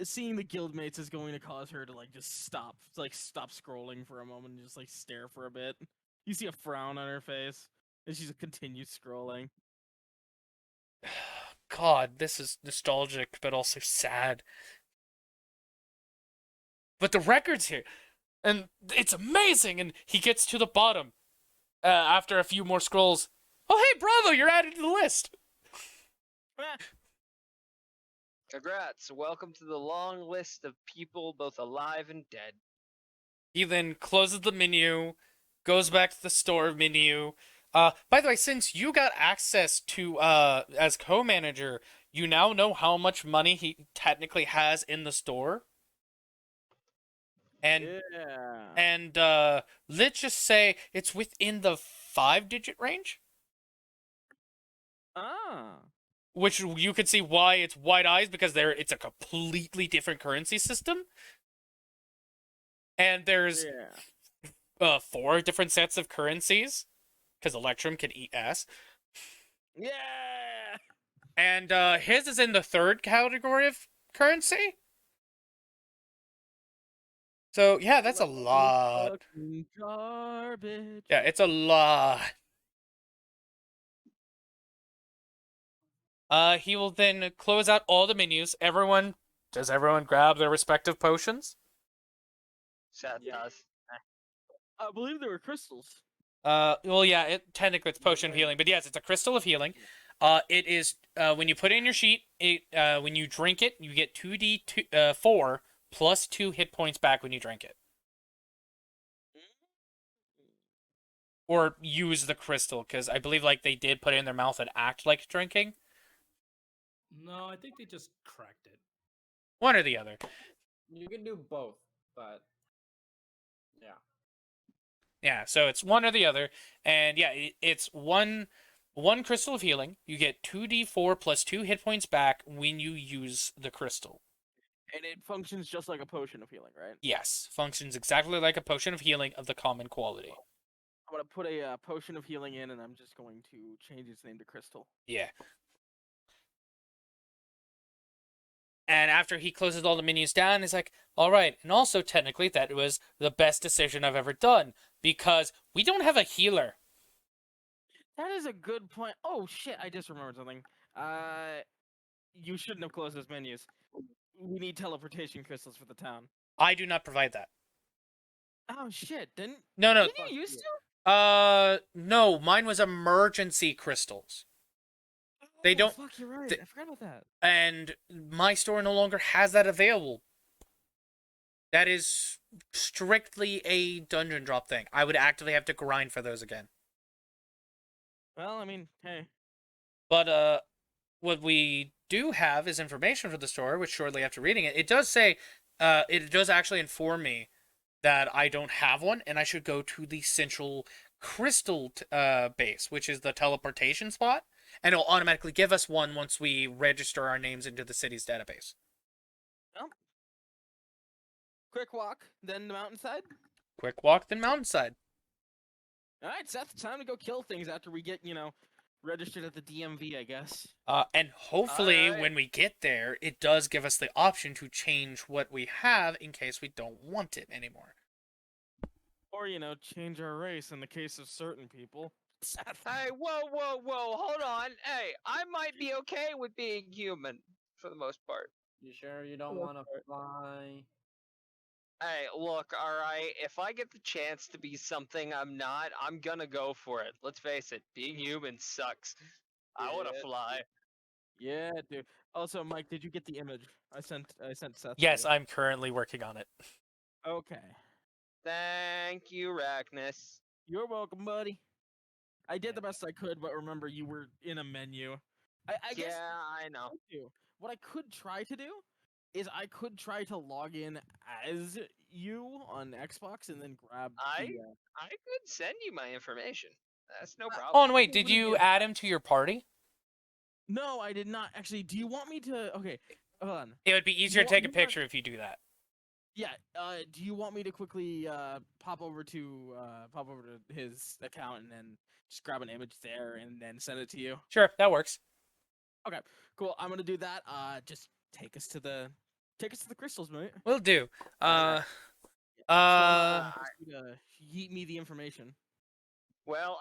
Seeing the guildmates is going to cause her to just stop scrolling for a moment and just stare for a bit. You see a frown on her face, and she's continued scrolling. God, this is nostalgic, but also sad. But the record's here, and it's amazing. And he gets to the bottom after a few more scrolls. Oh, hey, bravo! You're added to the list. Congrats. Welcome to the long list of people both alive and dead. He then closes the menu, goes back to the store menu. By the way, since you got access to as co-manager, you now know how much money he technically has in the store. And Yeah. and let's just say it's within the 5-digit range, Ah. which you could see why it's white eyes, because it's a completely different currency system. And there's Yeah. 4 different sets of currencies, because Electrum can eat ass. Yeah. And his is in the 3rd category of currency. So yeah, that's a lot. Fucking garbage. Yeah, it's a lot. He will then close out all the menus. Does everyone grab their respective potions? Seth Yeah. does. I believe there were crystals. Well, yeah, technically it's potion of healing, but yes, it's a crystal of healing. It is when you put it in your sheet. When you drink it, you get 2d4 plus 2 hit points back when you drink it, or use the crystal, because I believe like they did put it in their mouth and act like drinking. No, I think they just cracked it. One or the other. You can do both, but yeah. Yeah, so it's one or the other, and yeah, it's one crystal of healing. You get 2d4 plus 2 hit points back when you use the crystal. And it functions just like a potion of healing, right? Yes, functions exactly like a potion of healing of the common quality. I'm gonna put a potion of healing in, and I'm just going to change its name to Crystal. Yeah. And after he closes all the menus down, he's like, all right, and also technically that was the best decision I've ever done, because we don't have a healer. That is a good point. Oh shit! I just remembered something. You shouldn't have closed those menus. We need teleportation crystals for the town. I do not provide that. Oh shit! Didn't No. didn't you used to? No, mine was emergency crystals. They Oh, don't. Fuck, you're right. th- I forgot about that. And my store no longer has that available. That is strictly a dungeon drop thing. I would actively have to grind for those again. Well, I mean, hey. But what we do have is information for the store, which shortly after reading it, it does say, it does actually inform me that I don't have one, and I should go to the central crystal base, which is the teleportation spot, and it'll automatically give us one once we register our names into the city's database. Well, quick walk, then the mountainside. Quick walk, then mountainside. All right, Seth. Time to go kill things after we get registered at the DMV, I guess. And hopefully, Alright. when we get there, it does give us the option to change what we have in case we don't want it anymore. Or change our race in the case of certain people. Seth. Hey, whoa, hold on. Hey, I might be okay with being human for the most part. You sure you don't Look want to fly? Hey, look, alright, if I get the chance to be something I'm not, I'm gonna go for it. Let's face it, being human sucks. I wanna Yeah. fly. Yeah, dude. Also, Mike, did you get the image I sent Seth? Yes, to I'm currently working on it. you? Okay. Thank you, Rachnis. You're welcome, buddy. I did the best I could, but remember, you were in a menu. I guess Yeah, I know. what I could try to do is I could try to log in as you on Xbox and then grab I the. I could send you my information. That's no Oh, problem. and wait, It did wouldn't you be a- add him to your party? No, I did not. Actually, do you want me to? Okay, hold on. It would be easier to take a you want- picture if you do that. Yeah. Do you want me to quickly pop over to his account and then just grab an image there and then send it to you? Sure, that works. Cool. I'm gonna do that. Just take us to the crystals, mate. Will do. Alright. Heat me the information. Well,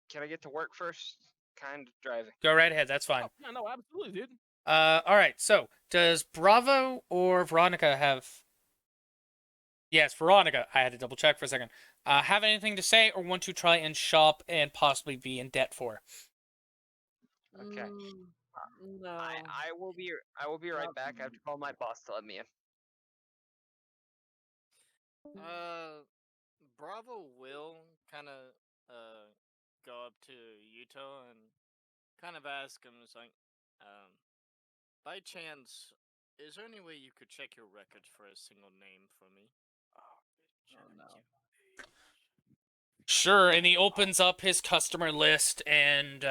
can I get to work first? kind of driving. Go right ahead. That's fine. Oh, yeah, no, absolutely, dude. All right. So, does Bravo or Veronica have? Yes, Veronica. I had to double check for a second. Have anything to say or want to try and shop and possibly be in debt for? Okay. No. I will be right Not back. I have to call my boss to let me in. Bravo will kind of go up to Yuto and kind of ask him, it's like, by chance, is there any way you could check your records for a single name for me? Oh, no. Sure, and he opens up his customer list, and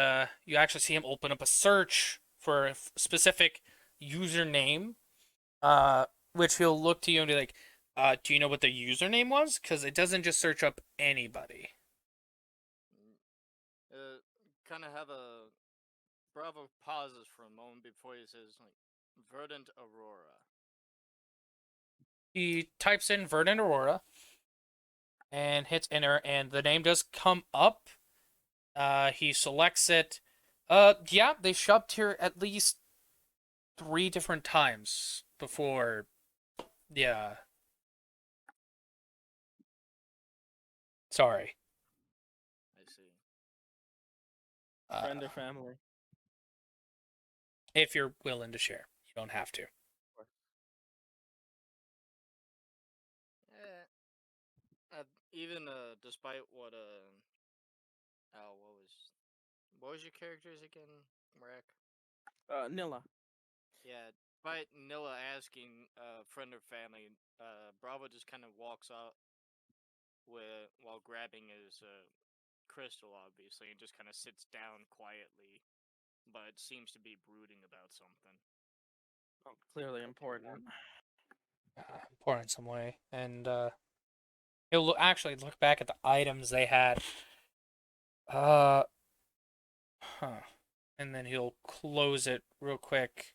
you actually see him open up a search for a specific username, which he'll look to you and be like, do you know what the username was? Because it doesn't just search up anybody. Kind of have a Bravo pauses for a moment before he says, like, Verdant Aurora. He types in Verdant Aurora and hits enter, and the name does come up. He selects it. Yeah, they shopped here at least 3 different times before. Yeah. Sorry. I see. Friend or family. If you're willing to share, you don't have to. Even despite what oh, what was your characters again, Rack? Nilla. Yeah, despite Nilla asking friend or family, Bravo just kind of walks out while grabbing his crystal, obviously, and just kind of sits down quietly, but seems to be brooding about something. Oh, clearly important. Important in some way. And he'll actually look back at the items they had. Huh. And then he'll close it real quick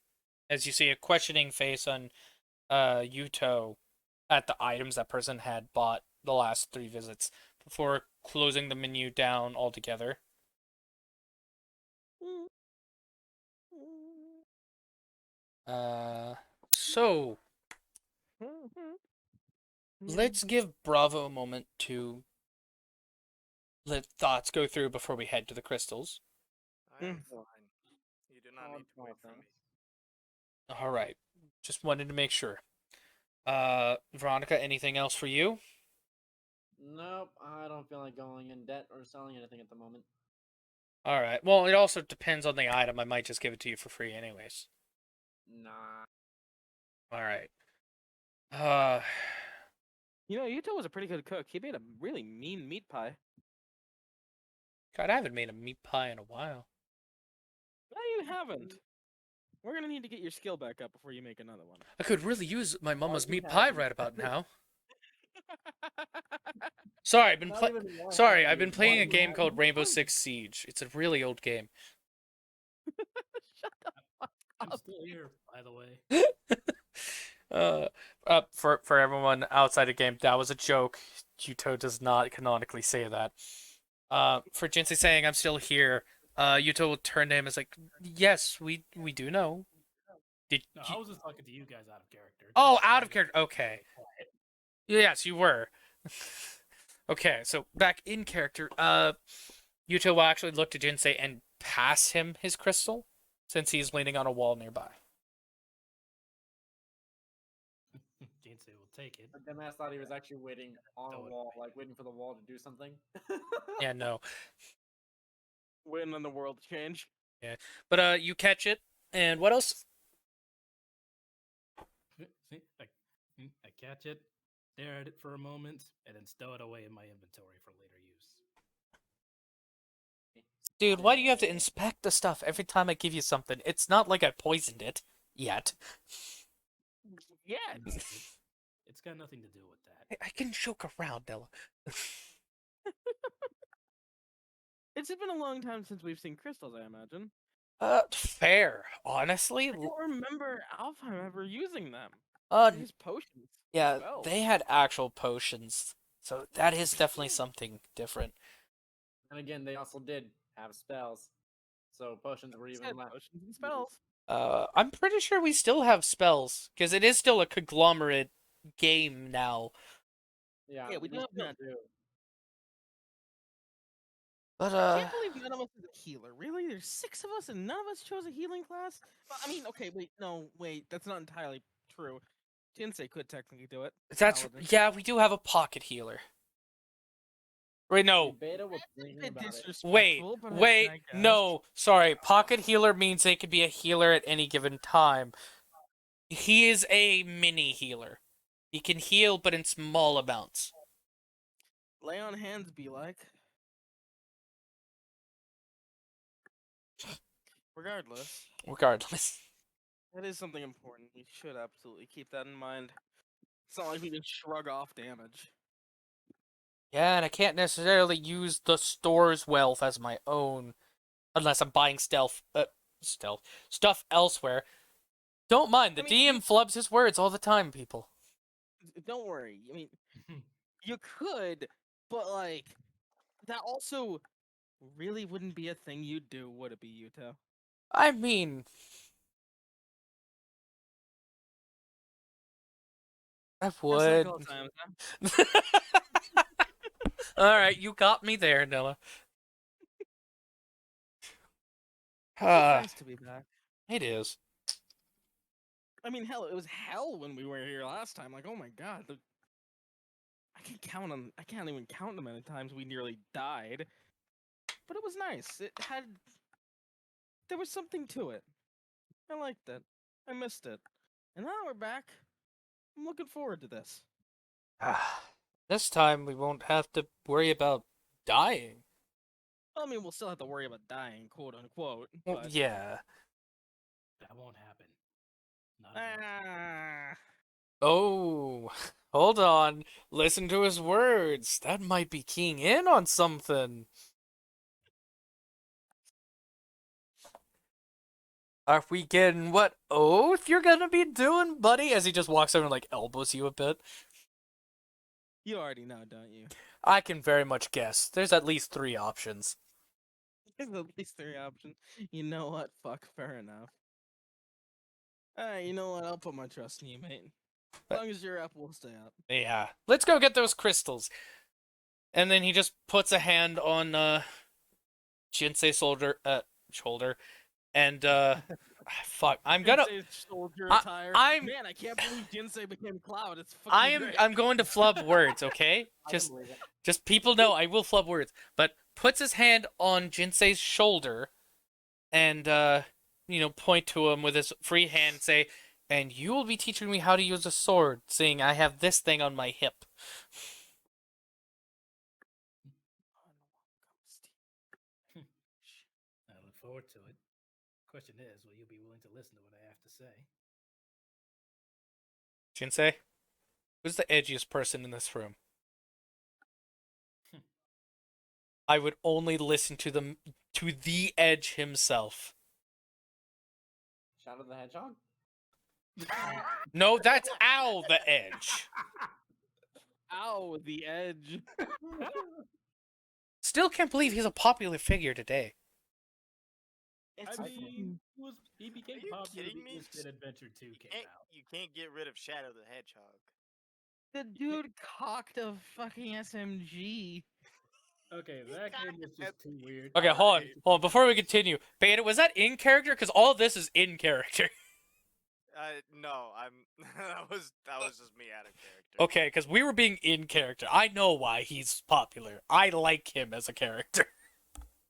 as you see a questioning face on Yuto at the items that person had bought the last 3 visits before closing the menu down altogether. So let's give Bravo a moment to let thoughts go through before we head to the crystals. I am fine. You do not need to wait for me. All right. Just wanted to make sure. Veronica, anything else for you? Nope, I don't feel like going in debt or selling anything at the moment. All right. Well, it also depends on the item. I might just give it to you for free anyways. Nah. All right. You know, Yuto was a pretty good cook. He made a really mean meat pie. God, I haven't made a meat pie in a while. No, you haven't. We're gonna need to get your skill back up before you make another one. I could really use my mama's you meat pie haven't. right about now. Sorry, I've been Not playing. even one Sorry, have I've been you. playing Why a you game haven't? called Rainbow Six Siege. It's a really old game. Shut the fuck I'm up. still here, by the way. For everyone outside the game, that was a joke. Yuto does not canonically say that. For Jinsei saying I'm still here, Yuto will turn to him as like, yes, we do know. Did No, you... I was just talking to you guys out of character. Oh, Just out trying of to character. be Okay. quiet. Yes, you were. Okay, so back in character, Yuto will actually look to Jinsei and pass him his crystal, since he's leaning on a wall nearby. Jinsei will take it. The dumbass thought he was actually waiting on a Stow it wall, away. like waiting for the wall to do something. Yeah, no. Waiting on the world to change. But you catch it, and what else? See, I catch it, stare at it for a moment, and then stow it away in my inventory for later use. Dude, why do you have to inspect the stuff every time I give you something? It's not like I poisoned it. Yet. Yeah. No, it's got nothing to do with that. I can joke around, Della. It's been a long time since we've seen crystals, I imagine. Fair. Honestly, I don't remember Alfheim ever using them. His potions. yeah, Spells. they had actual potions, so that is definitely something different. And again, they also did have spells. So potions were Said even less. potions and spells. I'm pretty sure we still have spells because it is still a conglomerate game now. Yeah, we do have still magic. do. But I can't believe none of us is a healer. Really? There's 6 of us and none of us chose a healing class? Well, I mean, okay, wait, that's not entirely true. Jinsei could technically do it. that's Paladin. yeah, we do have a pocket healer. Wait, no. Beta was That's a thinking bit about it. disrespectful, but I guess. No. Sorry, pocket healer means they could be a healer at any given time. He is a mini healer. He can heal, but in small amounts. Lay on hands be like. Regardless, Regardless. that is something important. We should absolutely keep that in mind. It's not like we can shrug off damage. Yeah, and I can't necessarily use the store's wealth as my own, unless I'm buying stuff elsewhere. Don't mind, the I mean, DM flubs his words all the time, people. Don't worry. I mean, you could, but like, that also really wouldn't be a thing you'd do, would it be, Yuto? I mean, I Just like would. all times, huh? Alright, you got me there, Noah. It's nice to be back. It is. I mean, hell, it was hell when we were here last time. Like, oh my god, I can't even count the amount of times we nearly died. But it was nice. There was something to it. I liked it. I missed it. And now we're back. I'm looking forward to this. This time we won't have to worry about dying. I mean, we'll still have to worry about dying, quote unquote. Well, But yeah. That won't happen. Not again. ah, Oh, hold on. Listen to his words. That might be keying in on something. Are we getting what oath you're gonna be doing, buddy? As he just walks over and like elbows you a bit. you already know, don't you? I can very much guess. There's at least 3 options. There's at least 3 options. You know what? Fuck, fair enough. Alright, you know what? I'll put my trust in you, mate. As long as you're up, we'll stay up. Yeah. Let's go get those crystals. And then he just puts a hand on Jinsei's shoulder and fuck. Jinsei's soldier attire. I'm- Man, I can't believe Jinsei became Cloud. It's fucking great. I'm going to flub words, okay? I Just can believe it. Just people know I will flub words, but puts his hand on Jinsei's shoulder and point to him with his free hand, say, "And you will be teaching me how to use a sword, seeing I have this thing on my hip." I look forward to it. Question is, will you be willing to listen to what I have to say? Jinsei, who's the edgiest person in this room? I would only listen to the Edge himself. Shadow the Hedgehog? No, that's Owl the Edge. Ow, the edge. Still can't believe he's a popular figure today. It's I a mean, he became Are you popular kidding me? because Kid Adventure 2 came out. You can't get rid of Shadow the Hedgehog. the dude cocked a fucking SMG. Okay, that game was just too weird. Okay, hold on. Before we continue, Beta, was that in character? Because all of this is in character. No, I'm. that was just me out of character. Okay, because we were being in character. I know why he's popular. I like him as a character.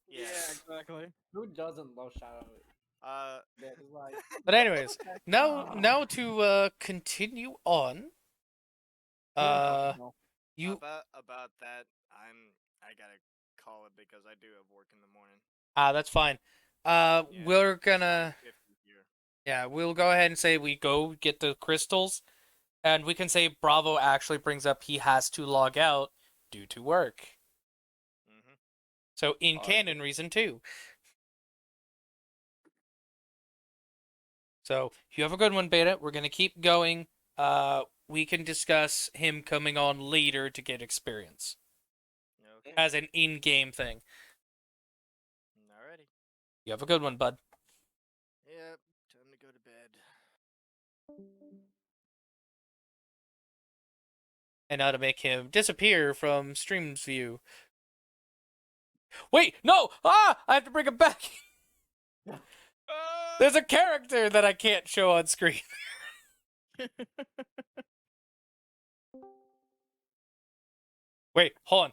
Yeah. exactly. Who doesn't love Shadow? Yeah, it's like, But anyways, now to continue on. You About that, I gotta call it because I do have work in the morning. that's fine. We're gonna 50 here. yeah, we'll go ahead and say we go get the crystals, and we can say Bravo actually brings up he has to log out due to work. Mm-hmm. So in canon reason too. So you have a good one, Beta. We're gonna keep going. We can discuss him coming on later to get experience Okay. as an in-game thing. Alrighty. You have a good one, bud. Yep, time to go to bed. And now to make him disappear from stream's view. Wait, no! Ah! I have to bring him back! There's a character that I can't show on screen. Wait, hold on.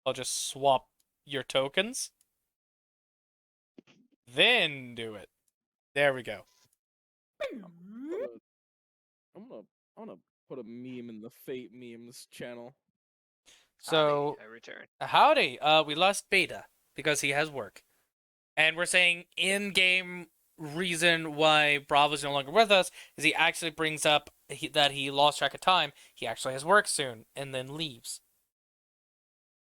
I'll just swap your tokens. Then do it. There we go. I'm gonna put a meme in the Fate memes channel. So, Howdy, I return. howdy. We lost Beta because he has work. And we're saying in-game reason why Bravo's no longer with us is he actually brings up that he lost track of time. He actually has work soon and then leaves.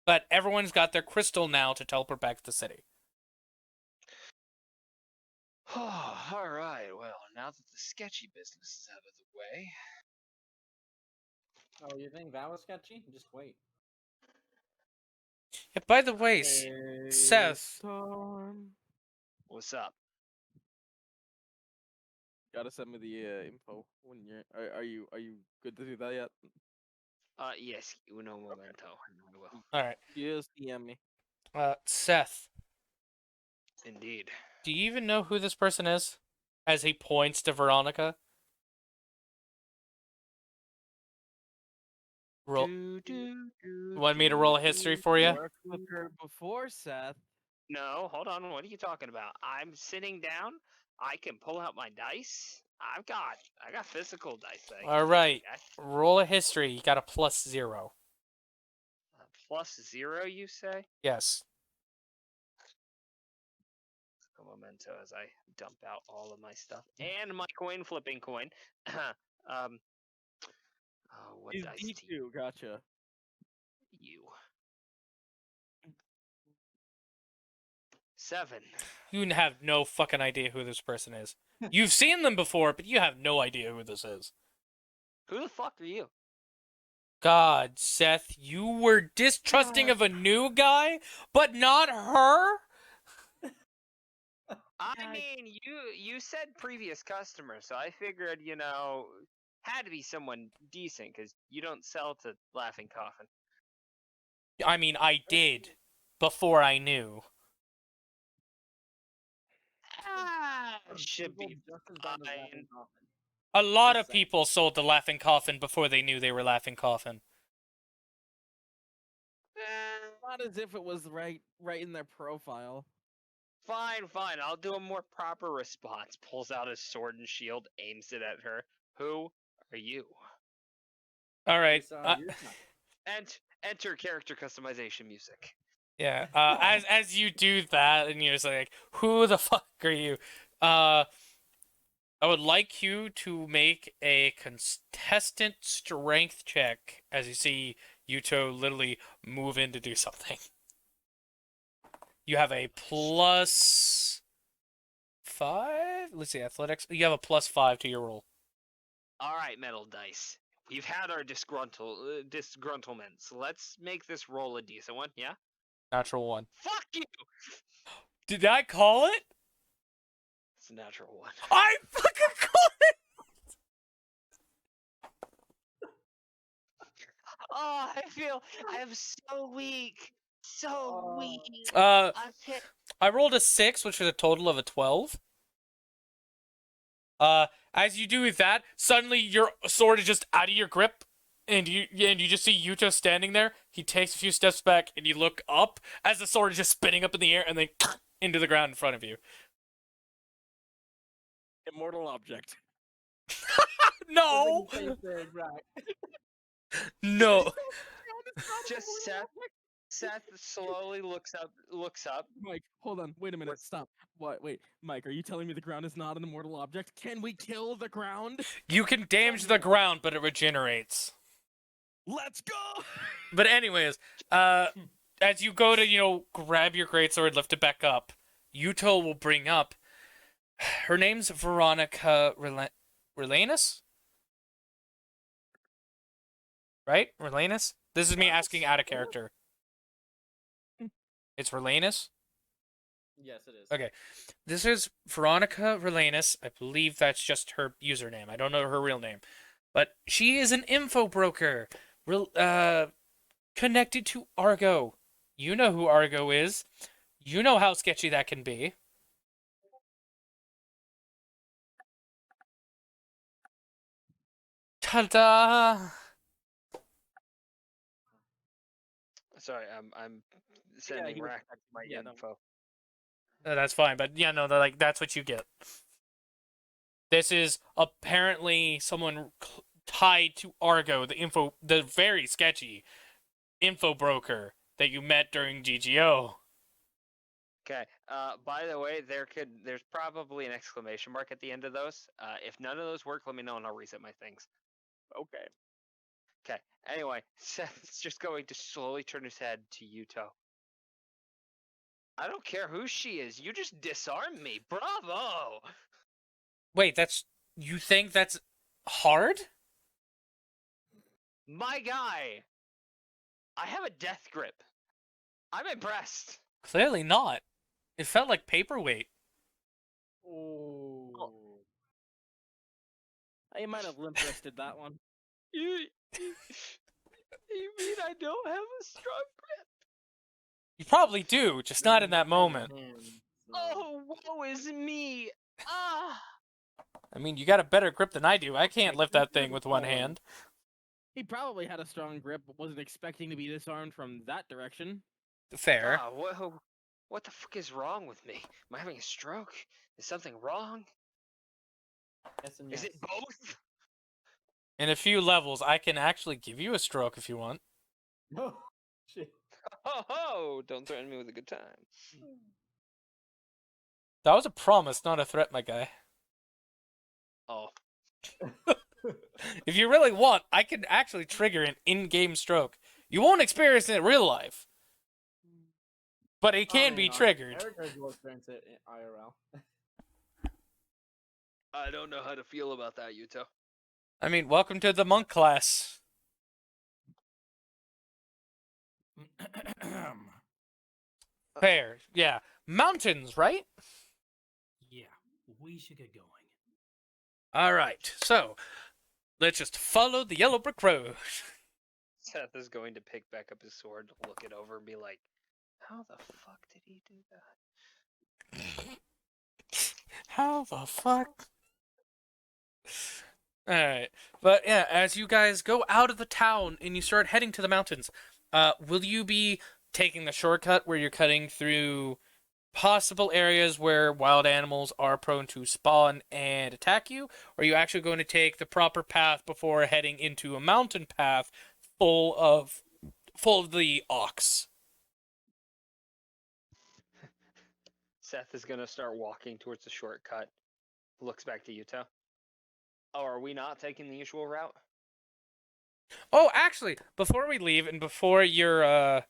But everyone's got their crystal now to teleport back to the city. All right. Well, now that the sketchy business is out of the way, Oh, you think that was sketchy? Just wait. Yeah, by the way, Seth, Time. what's up? Gotta send me the info when you're. Are you good to do that yet? Yes, uno momento. I will. alright. Just DM me. Seth, Indeed. do you even know who this person is? As he points to Veronica. Roll. Want me to roll a history for you? Worked with her before, Seth. No, hold on. What are you talking about? I'm sitting down. I can pull out my dice. I got physical dice. That I can Alright. get. Roll a history. You got a +0. +0, you say? Yes. A memento as I dump out all of my stuff and my coin flipping coin. Oh, what He's dice D2. team? Gotcha. You. 7. You have no fucking idea who this person is. You've seen them before, but you have no idea who this is. Who the fuck are you? God, Seth, you were distrusting of a new guy, but not her? I mean, you said previous customer, so I figured, had to be someone decent because you don't sell to Laughing Coffin. I mean, I did before I knew. Should People be just as bad as Laughing fine. Coffin. A lot Just of people sold the Laughing Coffin before they knew they were Laughing Coffin. Not as if it was right in their profile. Fine, fine. I'll do a more proper response. Pulls out his sword and shield, aims it at her. Who are you? All right. It's, you're not. And enter character customization music. Yeah. As you do that, and you're just like, who the fuck are you? I would like you to make a contestant strength check as you see Yuto literally move in to do something. You have a +5. Let's see, athletics. You have a +5 to your roll. All right, metal dice. We've had our disgruntlements. Let's make this roll a decent one, yeah? Natural 1. Fuck you! Did I call it? It's a natural 1. I fucking called it! Oh, I am so weak. So weak. I rolled a 6, which was a total of a 12. As you do that, suddenly your sword is just out of your grip, and you just see Yuto standing there. He takes a few steps back, and you look up as the sword is just spinning up in the air, and then into the ground in front of you. Immortal object. No, Right. no. Just Seth slowly looks up. Mike, hold on. Wait a minute. Stop. What? Wait, Mike, are you telling me the ground is not an immortal object? Can we kill the ground? You can damage the ground, but it regenerates. Let's go! But anyways, as you go to, grab your greatsword, lift it back up, Yuto will bring up, her name's Veronica Relainus? Right? Relainus? This is me asking out of character. It's Relainus? Yes, it is. Okay. This is Veronica Relainus. I believe that's just her username. I don't know her real name. But she is an info broker connected to Argo. You know who Argo is. You know how sketchy that can be. Ta-da! Sorry, I'm sending he was Rack my yeah, no. info. That's fine, but yeah, no, like that's what you get. This is apparently someone tied to Argo, the very sketchy info broker that you met during GGO. Okay. By the way, there's probably an exclamation mark at the end of those. If none of those work, let me know and I'll reset my things. Okay. Okay. Anyway, Seth's just going to slowly turn his head to Yuto. I don't care who she is. You just disarmed me. Bravo. Wait, you think that's hard? My guy. I have a death grip. I'm impressed. Clearly not. It felt like paperweight. Oh. I might have limp wristed that one. You mean I don't have a strong grip? You probably do, just not in that moment. Oh, woe is me. Ah. I mean, you got a better grip than I do. I can't lift that thing with one hand. He probably had a strong grip, but wasn't expecting to be disarmed from that direction. Fair. What the fuck is wrong with me? Am I having a stroke? Is something wrong? Yes and Is yes. it both? In a few levels, I can actually give you a stroke if you want. No. Shit. Ho ho! Don't threaten me with a good time. That was a promise, not a threat, my guy. Oh. If you really want, I can actually trigger an in-game stroke. You won't experience it in real life, but it can be triggered. Characters will experience it in IRL. I don't know how to feel about that, Yuto. I mean, welcome to the monk class. Fair, yeah. Mountains, right? Yeah, we should get going. All right, so let's just follow the yellow brick road. Seth is going to pick back up his sword, look it over, and be like, how the fuck did he do that? How the fuck? Alright. But yeah, as you guys go out of the town and you start heading to the mountains, will you be taking the shortcut where you're cutting through possible areas where wild animals are prone to spawn and attack you? Or are you actually going to take the proper path before heading into a mountain path full of the ox? Seth is gonna start walking towards the shortcut. Looks back to Yuto. Oh, are we not taking the usual route? Oh, actually, before we leave and before your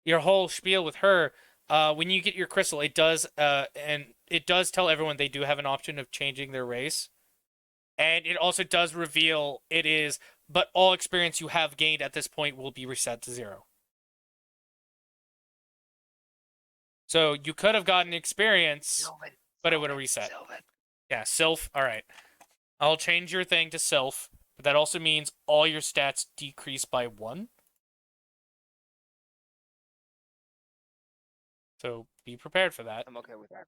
whole spiel with her, when you get your crystal, it does tell everyone they do have an option of changing their race, and it also does reveal but all experience you have gained at this point will be reset to 0. So you could have gotten experience, Sylvan. but it would have reset. Sylvan. Yeah, Sylph. All right, I'll change your thing to Sylph, but that also means all your stats decrease by 1. So be prepared for that. I'm okay with that.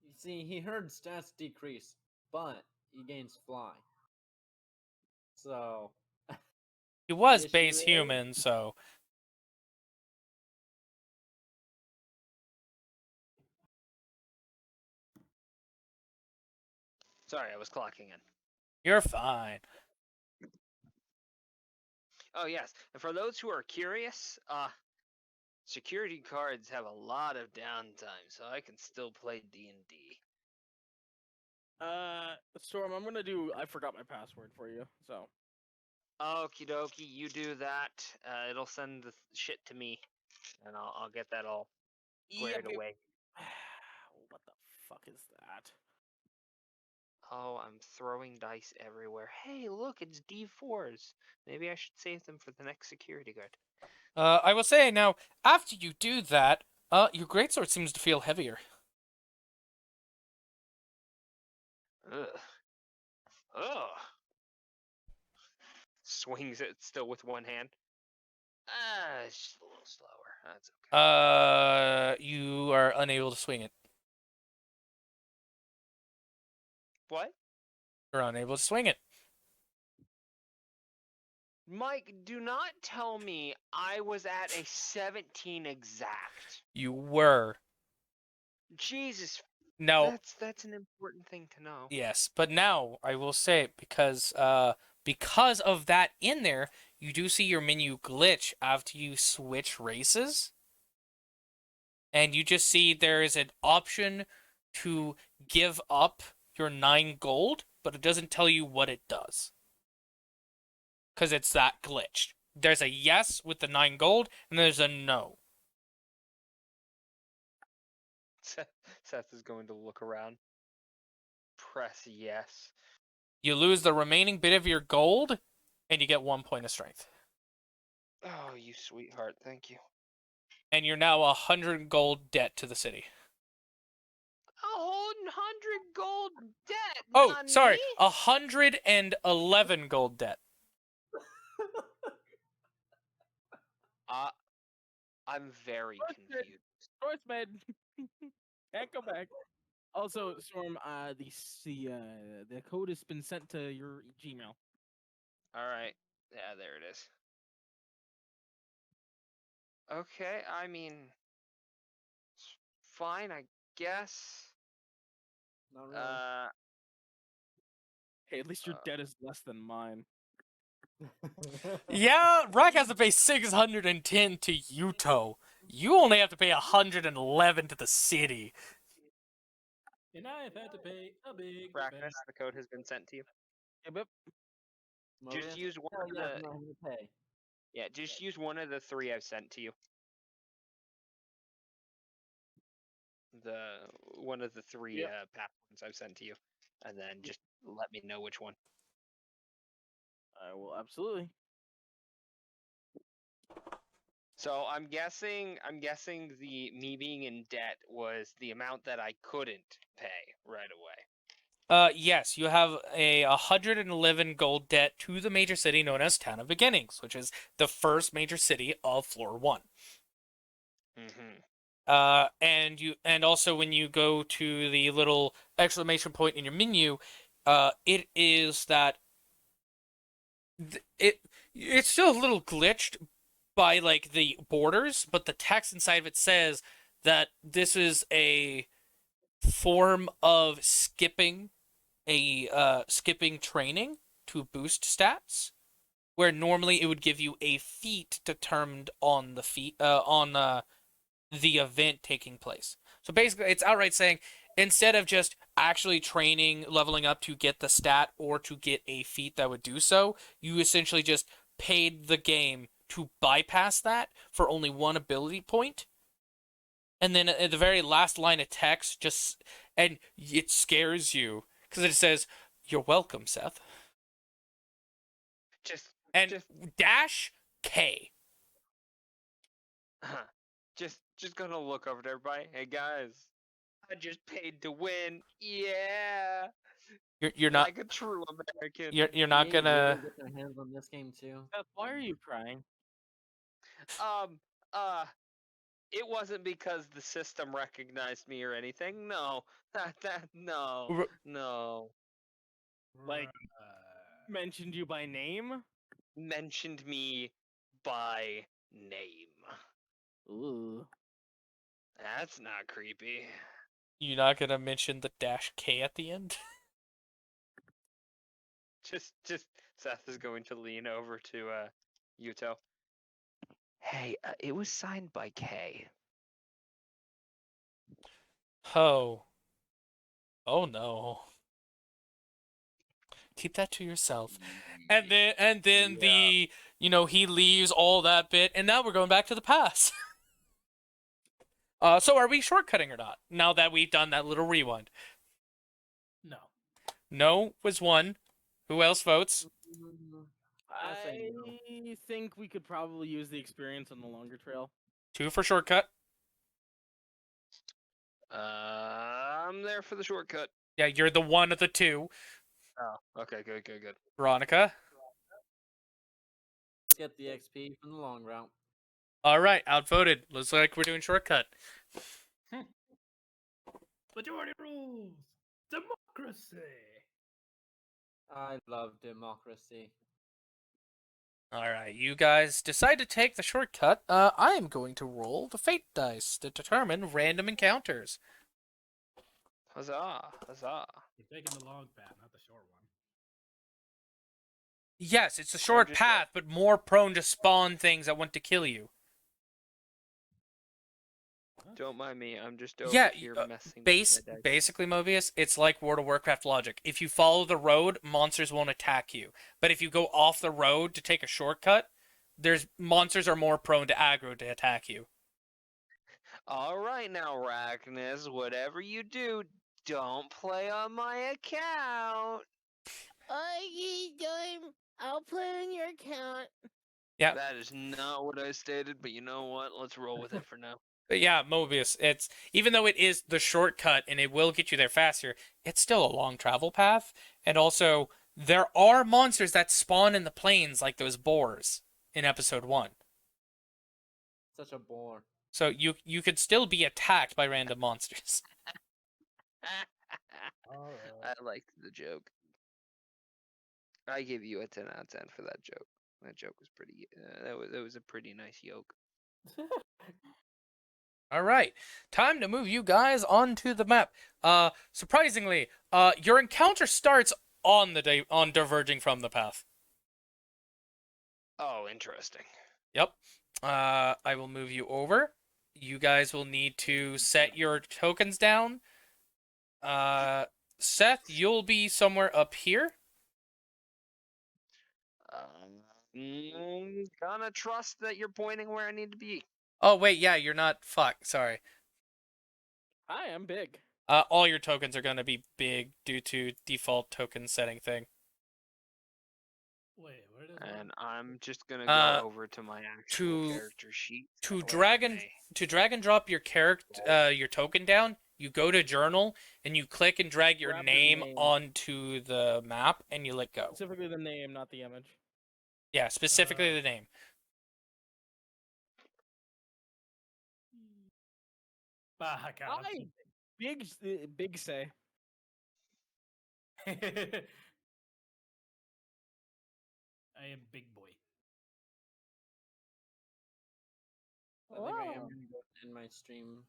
You see, he heard stats decrease, but he gains fly. So. He was issue base is- human, so Sorry, I was clocking in. you're fine. Oh yes, and for those who are curious, security cards have a lot of downtime, so I can still play D&D. Storm, I'm gonna do. I forgot my password for you, so. Okie dokie, you do that. It'll send the shit to me, and I'll get that all squared Yep. away. What the fuck is that? Oh, I'm throwing dice everywhere. Hey, look, it's D4s. Maybe I should save them for the next security guard. I will say now, after you do that, your greatsword seems to feel heavier. Ugh. Ugh. Swings it still with one hand. It's just a little slower. That's okay. You are unable to swing it. What? You're unable to swing it. Mike, do not tell me I was at a 17 exact. You were. Jesus, No, that's an important thing to know. yes, but now I will say because of that in there, you do see your menu glitch after you switch races. And you just see there is an option to give up your 9 gold, but it doesn't tell you what it does. Because it's that glitched. There's a yes with the 9 gold, and there's a no. Seth is going to look around. Press yes. You lose the remaining bit of your gold, and you get 1 point of strength. Oh, you sweetheart, thank you. And you're now 100 gold debt to the city. A whole 100 gold debt. Oh, not sorry, me? 111 gold debt. I'm very What's it? confused. Choice made. Can't go back. Also, Storm, the code has been sent to your Gmail. All right. Yeah, there it is. Okay, I mean, it's fine, I guess. Not really. Hey, at least your debt is less than mine. Yeah, Rack has to pay 610 to Yuto. You only have to pay 111 to the city. And I have had to pay a big Brackness, the code has been sent to you. Yep. Just use one Hell of yeah, the. I'm not gonna pay. Yeah, just use one of the 3 I've sent to you. One of the 3 Yep. path ones I've sent to you, and then just let me know which one. I will absolutely. So I'm guessing the me being in debt was the amount that I couldn't pay right away. Yes, you have a 111 gold debt to the major city known as Town of Beginnings, which is the first major city of Floor 1. And also when you go to the little exclamation point in your menu, it is that it's still a little glitched by like the borders, but the text inside of it says that this is a form of skipping training to boost stats, where normally it would give you a feat determined on the event taking place. So basically, it's outright saying instead of just actually training, leveling up to get the stat or to get a feat that would do so, you essentially just paid the game to bypass that for only 1 ability point. And then at the very last line of text, and it scares you because it says, "You're welcome, Seth." Just Dash K. just gonna look over to everybody. Hey guys, I just paid to win. Yeah. You're not like a true American. you're not Me gonna. really get their hands on this game too. Seth, why are you crying? It wasn't because the system recognized me or anything. No, no, R- no. Like, mentioned you by name? Mentioned me by name. Ooh. That's not creepy. You're not gonna mention the dash K at the end. Just Seth is going to lean over to Yuto. Hey, it was signed by K. Oh. Oh no. Keep that to yourself. And then the he leaves all that bit, and now we're going back to the past. So are we shortcutting or not? Now that we've done that little rewind. No. No was 1. Who else votes? I say no. I think we could probably use the experience on the longer trail. 2 for shortcut. I'm there for the shortcut. Yeah, you're the one of the 2. Oh, okay, good. Veronica. Let's get the XP from the long route. All right, outvoted. Looks like we're doing shortcut. Majority rules. Democracy. I love democracy. All right, you guys decide to take the shortcut. I am going to roll the fate dice to determine random encounters. Huzzah! You're taking the long path, not the short one. Yes, it's a short just- path, but more prone to spawn things that want to kill you. Don't mind me. I'm just over Yeah, here messing Base, with my dice. basically, Mobius, it's like World of Warcraft logic. If you follow the road, monsters won't attack you. But if you go off the road to take a shortcut, monsters are more prone to aggro to attack you. All right now, Ragnas. Whatever you do, don't play on my account. I'll play on your account. Yeah. That is not what I stated, but you know what? Let's roll with it for now. But yeah, Mobius, it's even though it is the shortcut and it will get you there faster, it's still a long travel path. And also, there are monsters that spawn in the plains like those boars in episode 1. Such a bore. So you could still be attacked by random monsters. All I right. liked the joke. I give you a 10 out of 10 for that joke. That joke was pretty. That was a pretty nice yoke. All right, time to move you guys onto the map. Surprisingly, your encounter starts on diverging from the path. Oh, interesting. Yep. I will move you over. You guys will need to set your tokens down. Seth, you'll be somewhere up here. Gonna trust that you're pointing where I need to be. Oh wait, yeah, you're not. Fuck, sorry. Hi, I'm big. All your tokens are gonna be big due to default token setting thing. Wait, where does And I'm just gonna Uh, go over to my actual to- character sheet. to That way drag I and- may- To drag and drop your your token down, you go to journal and you click and drag your Grab your name name. onto the map and you let go. Specifically the name, not the image. Yeah, specifically the name. Bah, God. Hi, big say. I am big boy. I think I am Wow. gonna go end my stream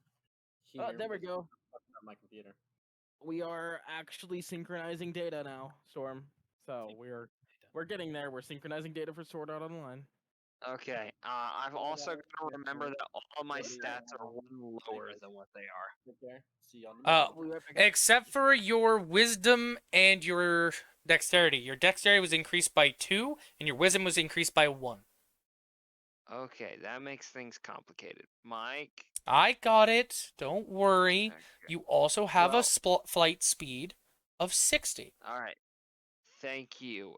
here. Oh, there we with- go. on my computer. We are actually synchronizing data now, Storm. So we're getting there. We're synchronizing data for Sword Art Online. Okay. I've also got to remember that all my What do you stats are have? one lower than what they are. Right there. See you on the map. We'll be right back. Except for your wisdom and your dexterity. Your dexterity was increased by 2 and your wisdom was increased by 1. Okay, that makes things complicated. Mike. I got it. Don't worry. Okay. You also have a Well- flight speed of 60. All right. Thank you.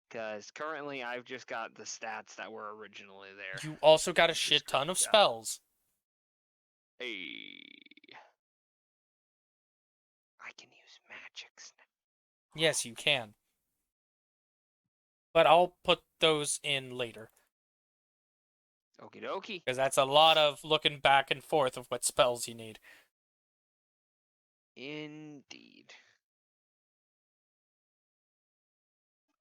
Because currently I've just got the stats that were originally there. You also got a Just shit ton of screwed up. spells. Hey. I can use magics now. Yes, you can. But I'll put those in later. Okie dokie. Because that's a lot of looking back and forth of what spells you need. Indeed.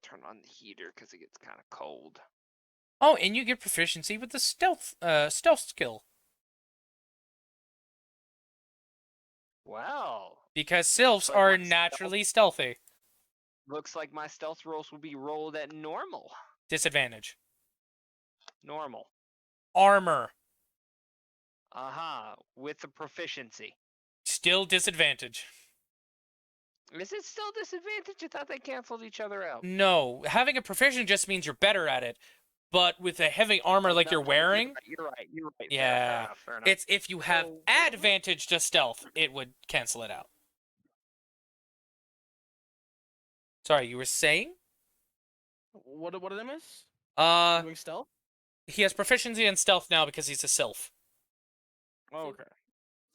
Turn on the heater because it gets kind of cold. Oh, and you get proficiency with the stealth skill. Wow. Because sylphs Like are my stealth- naturally stealthy. Looks like my stealth rolls will be rolled at normal. Disadvantage. Normal. Armor. Aha. With the proficiency. Still disadvantage. Is it still disadvantage? I thought they canceled each other out. No, having a proficient just means you're better at it. But with a heavy armor like No, you're wearing, You're right. Fair Yeah. enough, fair enough. it's if you have So- advantage to stealth, it would cancel it out. Sorry, you were saying? What did I miss? Doing stealth? He has proficiency in stealth now because he's a sylph. Oh, okay.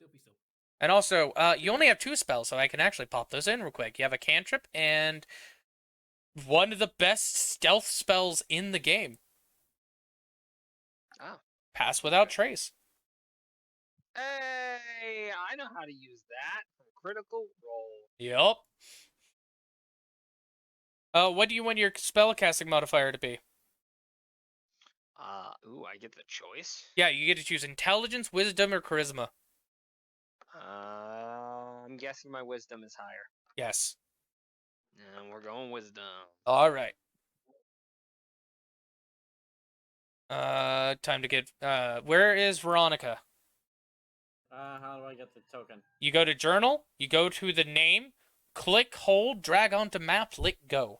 Silpy silp. And also, you only have 2 spells, so I can actually pop those in real quick. You have a cantrip and one of the best stealth spells in the game. Oh. Pass without trace. Hey, I know how to use that for critical roll. Yup. What do you want your spellcasting modifier to be? I get the choice. Yeah, you get to choose intelligence, wisdom, or charisma. I'm guessing my wisdom is higher. Yes. And we're going wisdom. All right. Time to get. Where is Veronica? How do I get the token? You go to journal. You go to the name. Click, hold, drag onto map, lick, go.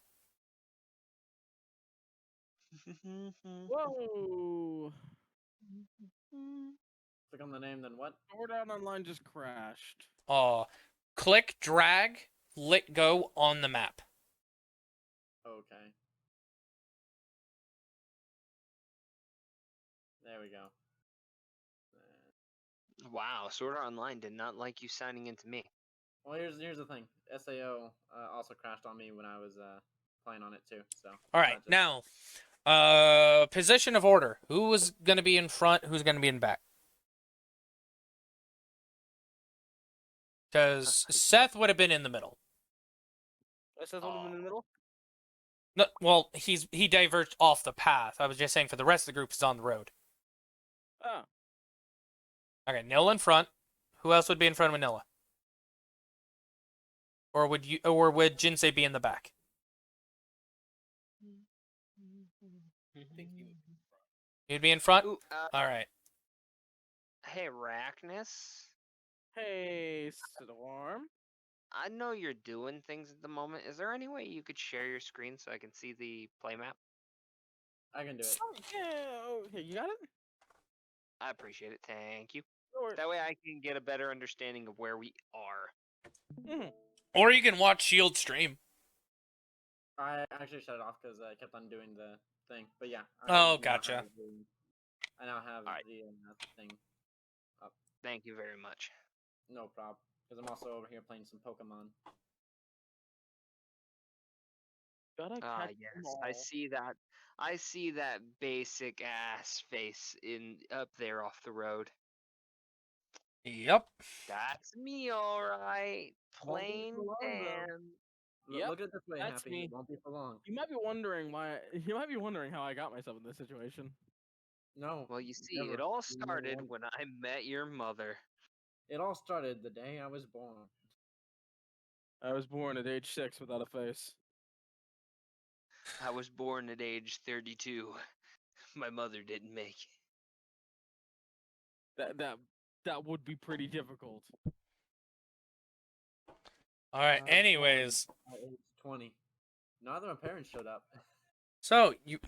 Whoa! Click on the name, then what? Sword Art Online just crashed. Click, drag, lick, go on the map. Okay. There we go. Wow, Sword Art Online did not like you signing into me. Well, here's the thing. SAO also crashed on me when I was playing on it too. So. All right, that just- now, position of order. Who is going to be in front? Who's going to be in back? Because Seth would have been in the middle. Is that one in the middle? No, well, he diverged off the path. I was just saying for the rest of the group, he's on the road. Oh. Okay, Nilla in front. Who else would be in front of Manila? Or would Jinsei be in the back? I think he would be in front. He'd be in front? Ooh, All right. hey, Arachnus. Hey, Storm. I know you're doing things at the moment. Is there any way you could share your screen so I can see the play map? I can do it. Oh, yeah, okay, you got it? I appreciate it. Thank you. Or, That way I can get a better understanding of where we are. Mhm. Or you can watch Shield stream. I actually shut it off because I kept on doing the thing. But yeah. Oh, gotcha. I now have Alright. the thing up. Thank you very much. No problem. Because I'm also over here playing some Pokemon. Gotta Ah, catch yes. them I all. see that. I see that basic ass face in up there off the road. Yep. That's me, all right. Won't be Plain for long, though. Dan. Yep, Look at it this way, that's Happy. me. It won't be for long. You might be wondering why. You might be wondering how I got myself in this situation. No. Well, you see, never. it all You never started wondered. when I met your mother. It all started the day I was born. I was born at age 6 without a face. I was born at age 32. My mother didn't make it. That would be pretty difficult. All right. I was born Anyways, at age 20. Neither of my parents showed up. so you,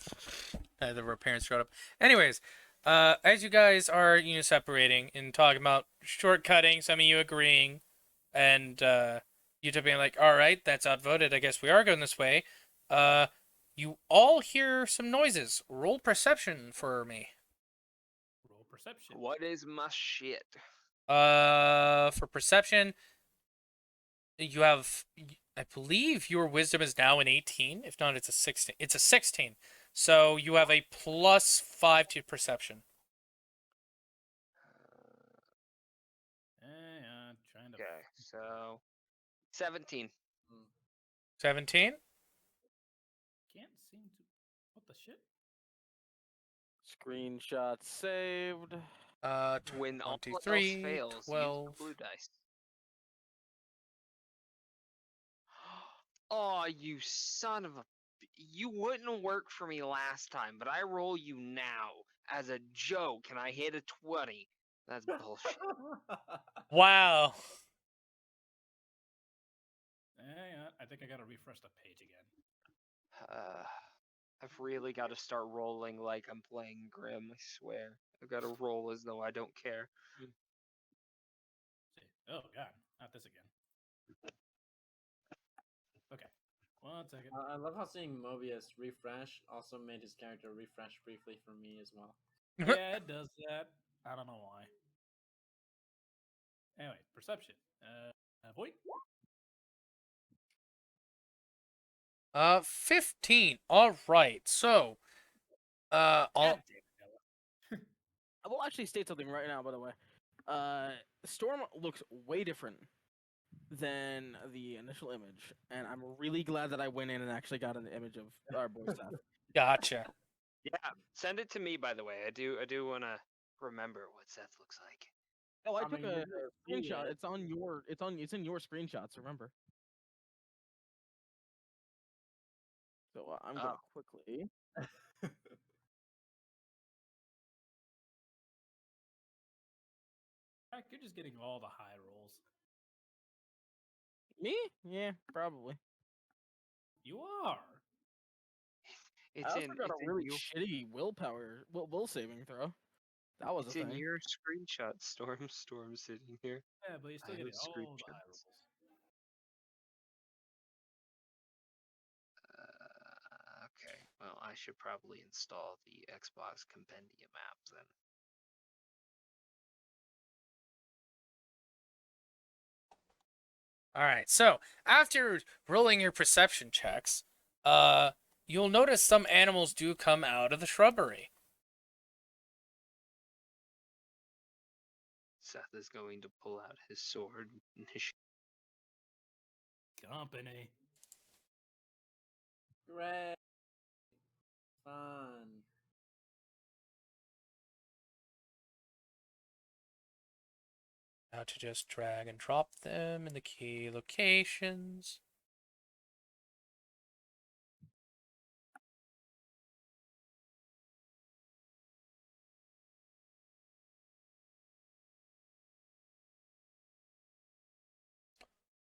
the parents showed up. Anyways, as you guys are separating and talking about shortcutting, some of you agreeing, and you two being like, "All right, that's outvoted. I guess we are going this way." You all hear some noises. Roll perception for me. Roll perception. What is my shit? For perception, you have, I believe your wisdom is now an 18. If not, it's a 16. It's a 16. So you have a +5 to perception. Trying to. Okay, so 17. 17? Can't seem to. What the shit? Screenshot saved. When all else 23, fails, use 12. the blue dice. Oh, you son of a... You wouldn't work for me last time, but I roll you now as a joke, and I hit a 20. That's bullshit. Wow. Hang on. I think I gotta refresh the page again. I've really got to start rolling like I'm playing Grim, I swear. I've got to roll as though I don't care. See. Oh god, not this again. Okay. 1 second. I love how seeing Mobius refresh also made his character refresh briefly for me as well. Yeah, it does that. I don't know why. Anyway, perception. Point. 15. All right. So, God I'll. damn it, Noah. I will actually state something right now, by the way. Storm looks way different than the initial image, and I'm really glad that I went in and actually got an image of our boy Seth. Gotcha. Yeah, send it to me. By the way, I do want to remember what Seth looks like. Oh, I I took mean, a you're gonna see screenshot. it. It's in your screenshots. Remember. So I'm gonna Oh. quickly. Heck, you're just getting all the high rolls. Me? Yeah, probably. You are. It's I also in got it's a in really you. shitty will saving throw. That was It's a in thing. your screenshot. Storm sitting here. Yeah, but you're still I have getting all the high screenshots. rolls. Okay. Well, I should probably install the Xbox Compendium app then. All right. So, after rolling your perception checks, you'll notice some animals do come out of the shrubbery. Seth is going to pull out his sword. Company. Great. Fun. Now to just drag and drop them in the key locations.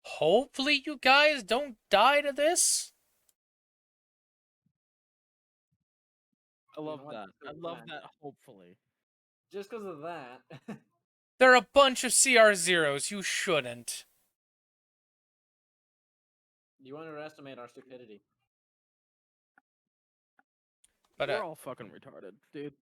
Hopefully you guys don't die to this. I You love know what? that. I Just 'cause of love that. that. Hopefully. Just because of that. They're a bunch of CR0s. You shouldn't. You underestimate our stupidity. But We're all fucking retarded, dude.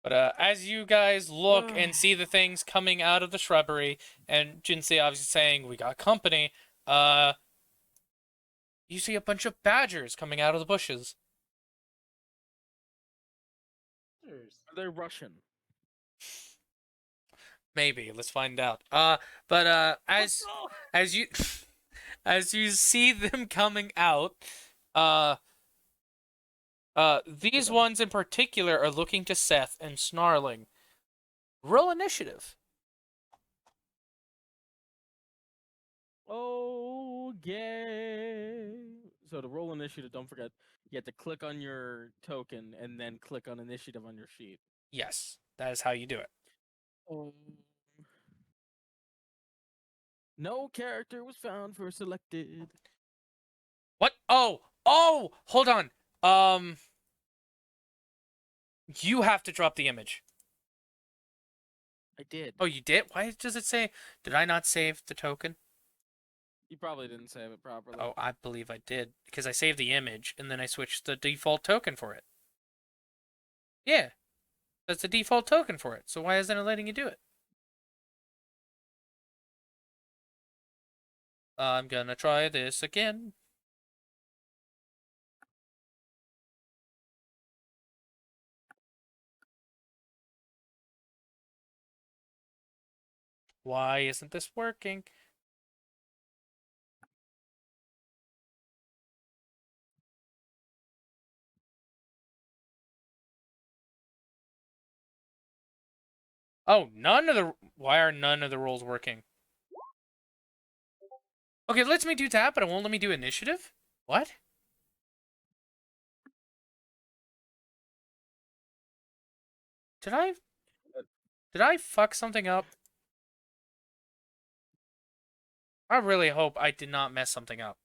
as you guys look and see the things coming out of the shrubbery, and Jinsei obviously saying, we got company, you see a bunch of badgers coming out of the bushes. Cheers. They're Russian. Maybe. Let's find out. As you as you see them coming out, these ones in particular are looking to Seth and snarling. Roll initiative. Okay. So to roll initiative, don't forget you have to click on your token and then click on initiative on your sheet. Yes, that is how you do it. No character was found for selected. What? Oh, hold on. You have to drop the image. I did. Oh, you did? Why does it say, did I not save the token? You probably didn't save it properly. Oh, I believe I did. Because I saved the image, and then I switched the default token for it. Yeah. That's the default token for it. So why isn't it letting you do it? I'm gonna try this again. Why isn't this working? Oh, why are none of the rolls working? Okay, it lets me do that, but it won't let me do initiative? What? Did I fuck something up? I really hope I did not mess something up.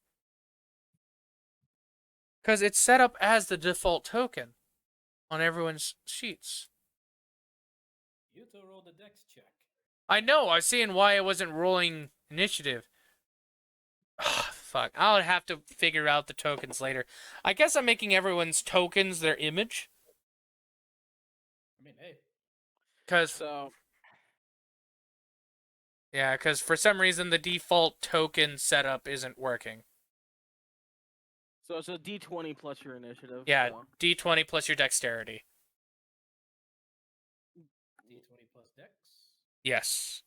Because it's set up as the default token on everyone's sheets. You two roll the dex check. I know, I was seeing why I wasn't rolling initiative. fuck. I'll have to figure out the tokens later. I guess I'm making everyone's tokens their image. I mean, hey, Because for some reason the default token setup isn't working. So it's a D20 plus your initiative. Yeah, so. D20 plus your dexterity. D20 plus Dex. Yes.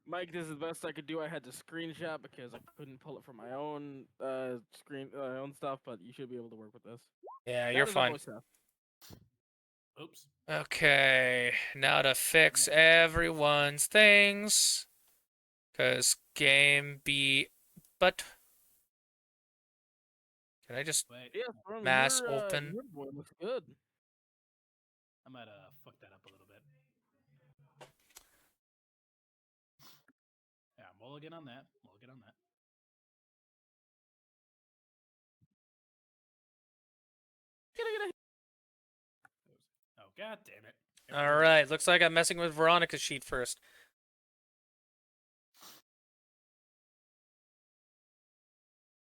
Mike, this is the best I could do. I had to screenshot because I couldn't pull it from my own own stuff, but you should be able to work with this. Yeah, That you're is all fine. my stuff. Oops. Okay, now to fix everyone's things. Because game be... But... Can I just Wait, Yeah, from mass your, open? your boy looks good. I might fuck that up a little bit. Yeah, mulligan on that. Mulligan on that. Oh, god damn it. Alright, looks like I'm messing with Veronica's sheet first.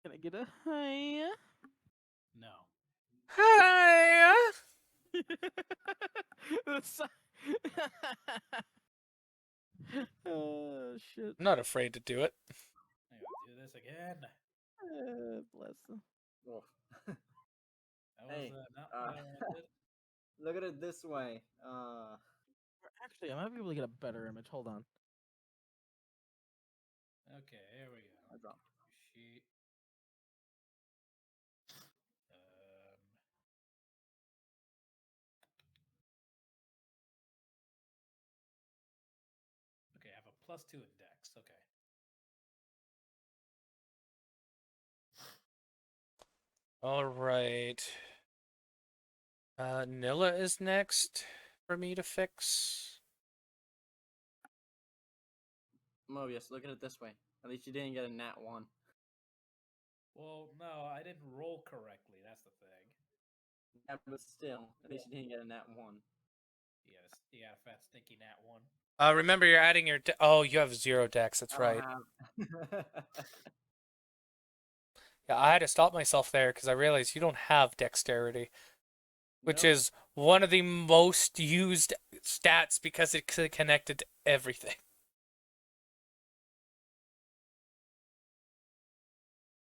Can I get a hi? No. Hi! Oh shit. I'm not afraid to do it. I'm gonna do this again. Bless them. Oof. That Hey, was not what I wanted. Look at it this way. Actually, I might be able to get a better image. Hold on. Okay, here we go. I dropped. Sheet. Okay, I have a +2 in Dex. Okay. Alright. Nilla is next for me to fix. Mobius, look at it this way. At least you didn't get a nat 1. Well, no, I didn't roll correctly. That's the thing. Yeah, but still, at least you didn't get a nat 1. You got a fat stinky nat 1. Remember you're adding your... Oh, you have 0 dex, that's right. Have... Yeah, I had to stop myself there because I realized you don't have dexterity. Which Nope. is one of the most used stats because it's connected to everything.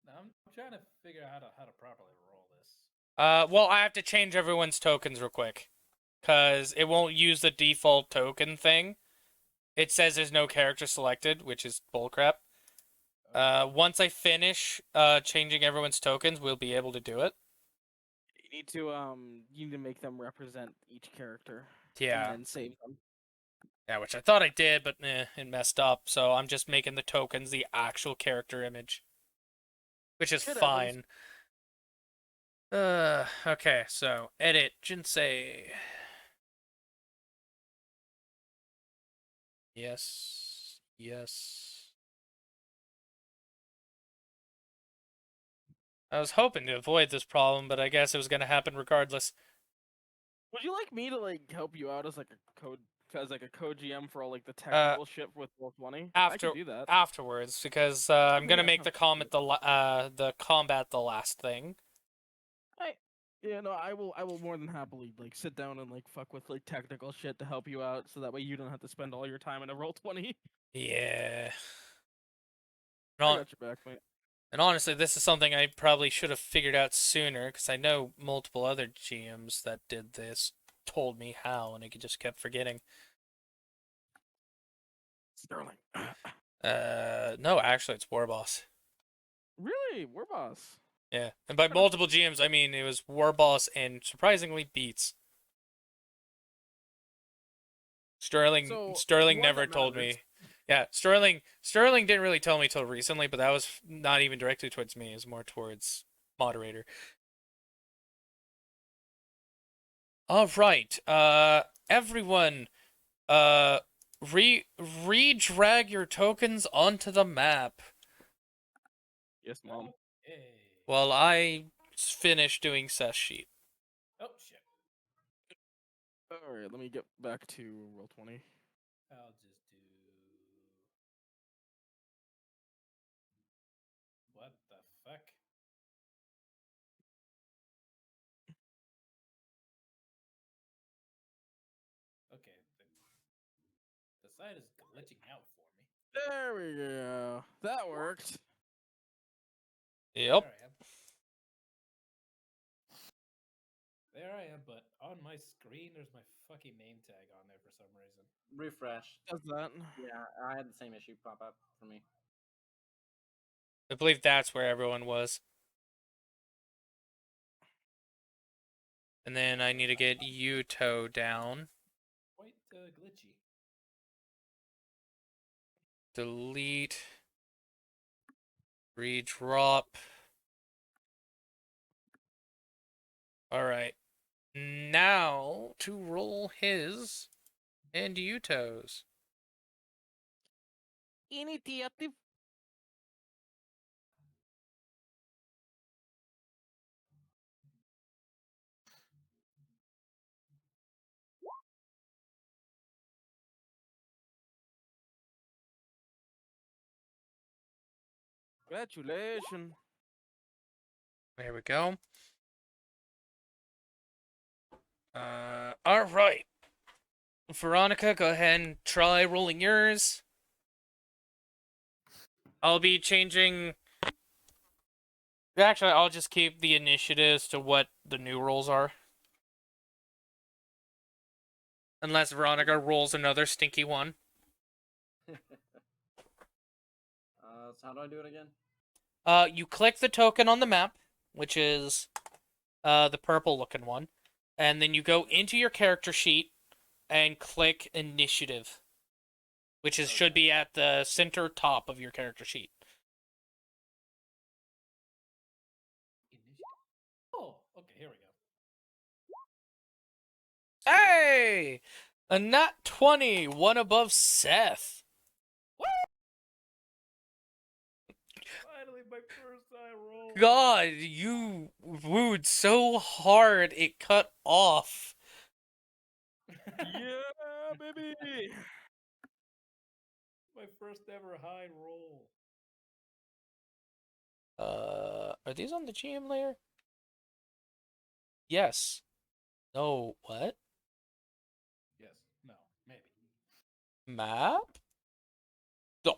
Now, I'm trying to figure out how to properly roll this. Well, I have to change everyone's tokens real quick. Because it won't use the default token thing. It says there's no character selected, which is bullcrap. Once I finish changing everyone's tokens, we'll be able to do it. You need to make them represent each character. Yeah. And then save them. Yeah, which I thought I did, but it messed up. So I'm just making the tokens the actual character image. Which is Shit fine. Okay, so edit Jinsei. Yes. Yes. I was hoping to avoid this problem, but I guess it was going to happen regardless. Would you like me to help you out as a code GM for all the technical shit with Roll20? I can do that. Afterwards, because I'm going to Yeah, make the combat the last thing. I will more than happily sit down and fuck with technical shit to help you out, so that way you don't have to spend all your time in a Roll20. Yeah. I got your back, mate. And honestly, this is something I probably should have figured out sooner, because I know multiple other GMs that did this told me how, and I just kept forgetting. Sterling. No, actually, it's Warboss. Really? War boss. Yeah, and by multiple GMs, I mean it was Warboss and surprisingly Beats. Sterling So, Sterling one never that told matters. me. Yeah, Sterling didn't really tell me till recently, but that was not even directly towards me. It was more towards moderator. All right, everyone, re-drag your tokens onto the map. Yes, mom. Hey. While I finish doing Seth's sheet. Oh, shit. All right, let me get back to Roll20. I'll just do site is glitching out for me. There we go. That worked. Yep. There I am. There I am, but on my screen, there's my fucking name tag on there for some reason. Refresh. Does that? Yeah, I had the same issue pop up for me. I believe that's where everyone was. And then I need to get Yuto down. Quite glitchy. Delete. Redrop. Alright. Now to roll his and Yuto's. Initiative. Congratulations. There we go. Alright. Veronica, go ahead and try rolling yours. I'll be changing. Actually, I'll just keep the initiatives to what the new rolls are. Unless Veronica rolls another stinky one. So how do I do it again? You click the token on the map, which is the purple looking one, and then you go into your character sheet and click initiative, which is should be at the center top of your character sheet. Initiative. Oh, okay, here we go. Hey! A nat 20, one above Seth. Finally, my first high roll. God, you wooed so hard it cut off. Yeah, baby. My first ever high roll. Are these on the GM layer? Yes. No, what? Yes. No. Maybe. Map? Oh,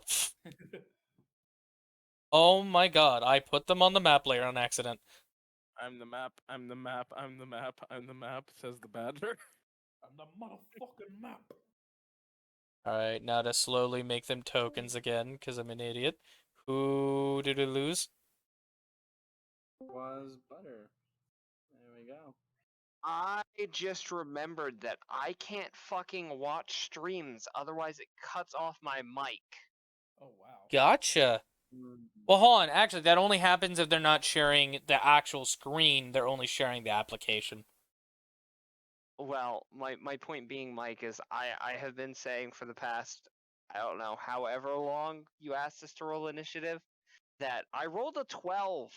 oh my god, I put them on the map layer on accident. I'm the map. I'm the map. I'm the map. I'm the map. Says the badger. On the motherfucking map. Alright, now to slowly make them tokens again, because I'm an idiot. Who did we lose? Was butter. There we go. I just remembered that I can't fucking watch streams, otherwise it cuts off my mic. Oh wow. Gotcha. Mm. Well, hold on. Actually, that only happens if they're not sharing the actual screen. They're only sharing the application. Well, my point being, Mike, is I have been saying for the past, I don't know, however long you asked us to roll initiative, that I rolled a 12.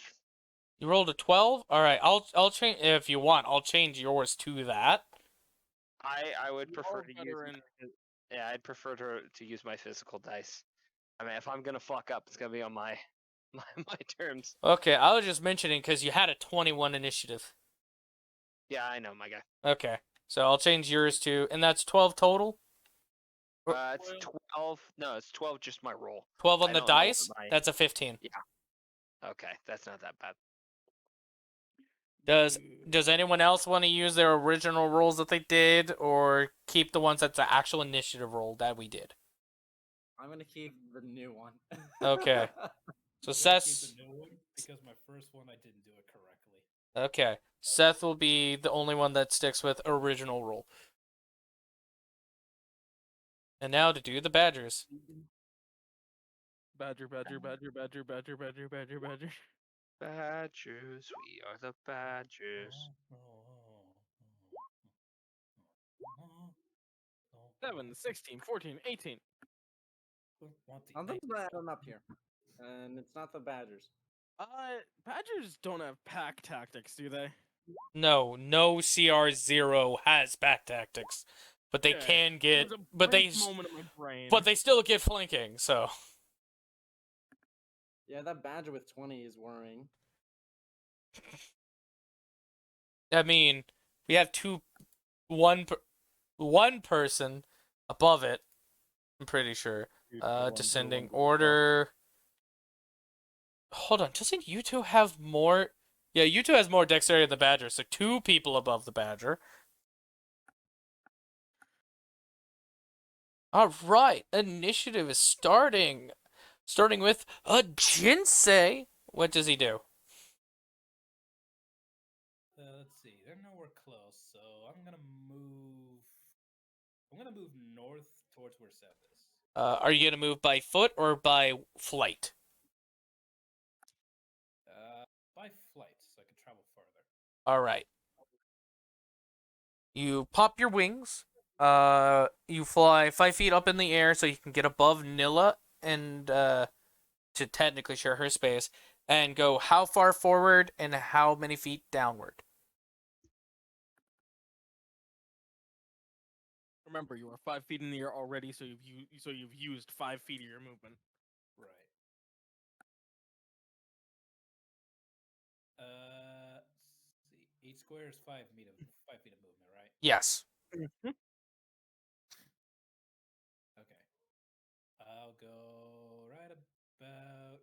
You rolled a 12? Alright, I'll change if you want. I'll change yours to that. I would You prefer are to use better in- yeah, I'd prefer to use my physical dice. I mean, if I'm gonna fuck up, it's gonna be on my my terms. Okay, I was just mentioning because you had a 21 initiative. Yeah, I know, my guy. Okay, so I'll change yours to, and that's 12 total? It's 12. No, it's 12 just my roll. 12 on I the don't know what dice? my- That's a 15. Okay, that's not that bad. Does anyone else want to use their original rolls that they did, or keep the ones that's the actual initiative roll that we did? I'm gonna keep the new one. Okay. So I'm gonna keep Seth, the new one because my first one I didn't do it correctly. okay, Seth will be the only one that sticks with original roll. And now to do the Badgers. Badger, badger, badger, badger, badger, badger, badger, badger. Badgers, we are the Badgers. 7, 16, 14, 18. Something's bad on up here, and it's not the Badgers. Badgers don't have pack tactics, do they? No CR0 has back tactics, but they Okay, can There get, was a but brief moment in my brain. they still get flanking. So Yeah, that Badger with 20 is worrying. I mean, we have one person above it. I'm pretty sure. Two, two, one, two, Descending one, two, order. Hold on, doesn't U2 have more? Yeah, U2 has more dexterity than the Badger, so 2 people above the Badger. All right, initiative is starting. Starting with a Jinsei. What does he do? Let's see. They're nowhere close, so I'm gonna move. I'm gonna move north towards where Seth is. Are you gonna move by foot or by flight? By flight, so I can travel further. All right. You pop your wings. You fly 5 feet up in the air so you can get above Nilla and to technically share her space, and go how far forward and how many feet downward. Remember, you are 5 feet in the air already, so you've used 5 feet of your movement. Right. Let's see. Each square is 5 feet of movement, right? Yes. Okay. I'll go right about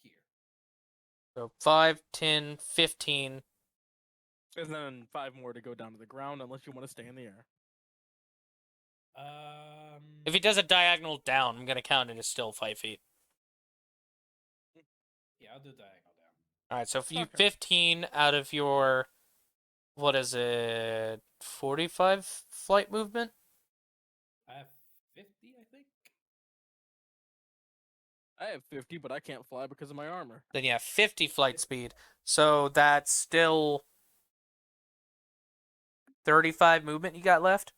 here. So 5, 10, 15. And then 5 more to go down to the ground, unless you want to stay in the air. If he does a diagonal down, I'm gonna count it as still 5 feet. Yeah, I'll do diagonal down. All right. So if you Okay. 15 out of your, what is it, 45 flight movement? I have 50, I think. I have 50, but I can't fly because of my armor. Then you have 50 flight speed. So that's still 35 movement you got left.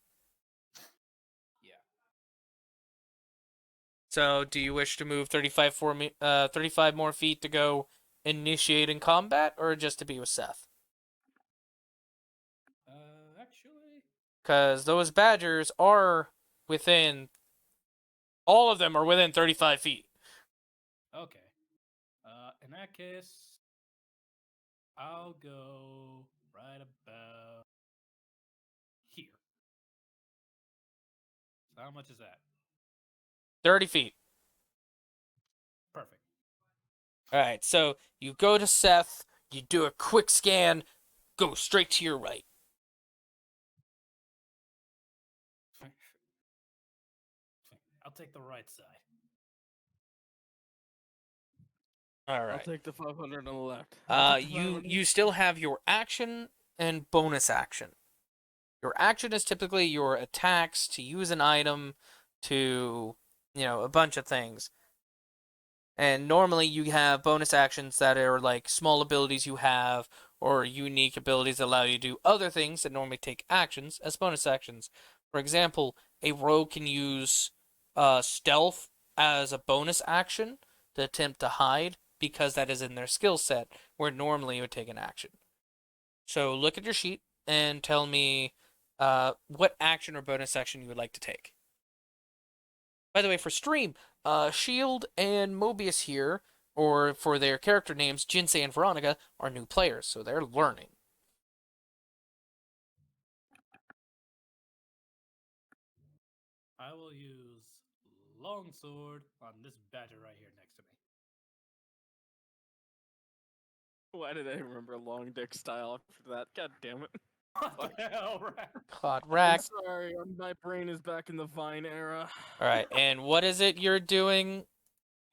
Yeah. So do you wish to move 35 35 more feet to go initiating combat, or just to be with Seth? Actually, Because those badgers are within, all of them are within 35 feet. okay. In that case, I'll go right about here. So how much is that? 30 feet. Perfect. All right, so you go to Seth, you do a quick scan, go straight to your right. I'll take the right side. All I'll right. take the 500 on the left. I'll take the You 500. you still have your action and bonus action. Your action is typically your attacks to use an item, to, a bunch of things. And normally you have bonus actions that are like small abilities you have, or unique abilities that allow you to do other things that normally take actions as bonus actions. For example, a rogue can use stealth as a bonus action to attempt to hide, because that is in their skill set, where normally it would take an action. So look at your sheet and tell me what action or bonus action you would like to take. By the way, for stream, Shield and Mobius here, or for their character names, Jinsei and Veronica, are new players, so they're learning. I will use longsword on this badger right here next to me. Why did I remember long dick style after that? God damn it. What the hell, right? Caught I'm rack. sorry, my brain is back in the Vine era. All right, and what is it you're doing?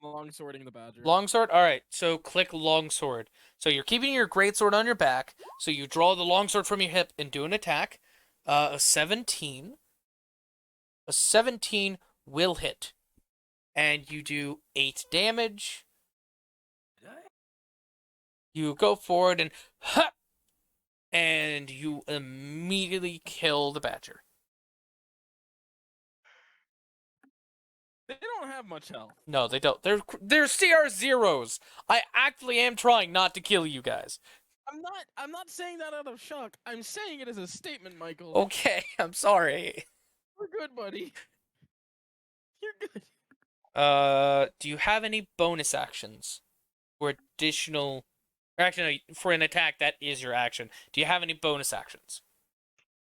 Long sorting the badger. Longsword? All right, so click longsword. So you're keeping your greatsword on your back, so you draw the longsword from your hip and do an attack. A 17. A 17 will hit. And you do 8 damage. Did I? You go forward and ha! And you immediately kill the badger. They don't have much health. No, they don't. They're CR zeros. I actually am trying not to kill you guys. I'm not saying that out of shock. I'm saying it as a statement, Michael. Okay, I'm sorry. We're good, buddy. You're good. Do you have any bonus actions or additional? Or actually, no, for an attack, that is your action. Do you have any bonus actions?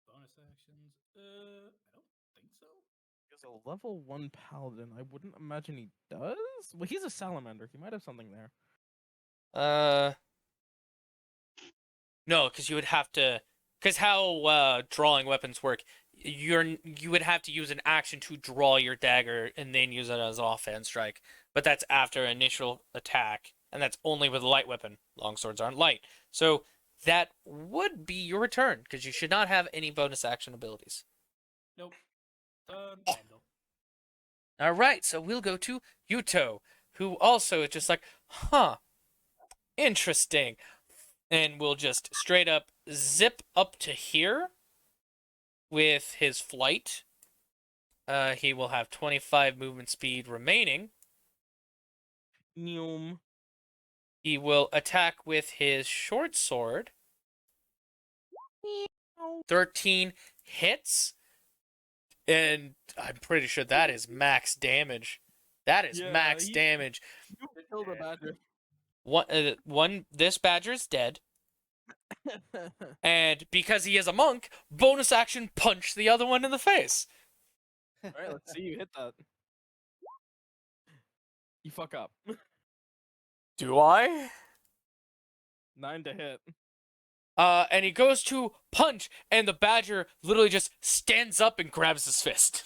Bonus actions? I don't think so. There's a level 1 paladin. I wouldn't imagine he does. Well, he's a salamander. He might have something there. No, because you would have to. Because how drawing weapons work, you would have to use an action to draw your dagger and then use it as an offhand strike. But that's after initial attack, and that's only with a light weapon. Longswords aren't light, so that would be your turn because you should not have any bonus action abilities. Nope. Vandal. All right, so we'll go to Yuto, who also is just like, huh, interesting. And we'll just straight up zip up to here with his flight. He will have 25 movement speed remaining. Neum. He will attack with his short sword. 13 hits. And I'm pretty sure that is max damage. That is max damage. You killed a badger. This badger's dead. And because he is a monk, bonus action punch the other one in the face. Alright, let's see you hit that. You fuck up. Do I? 9 to hit. And he goes to punch, and the badger literally just stands up and grabs his fist.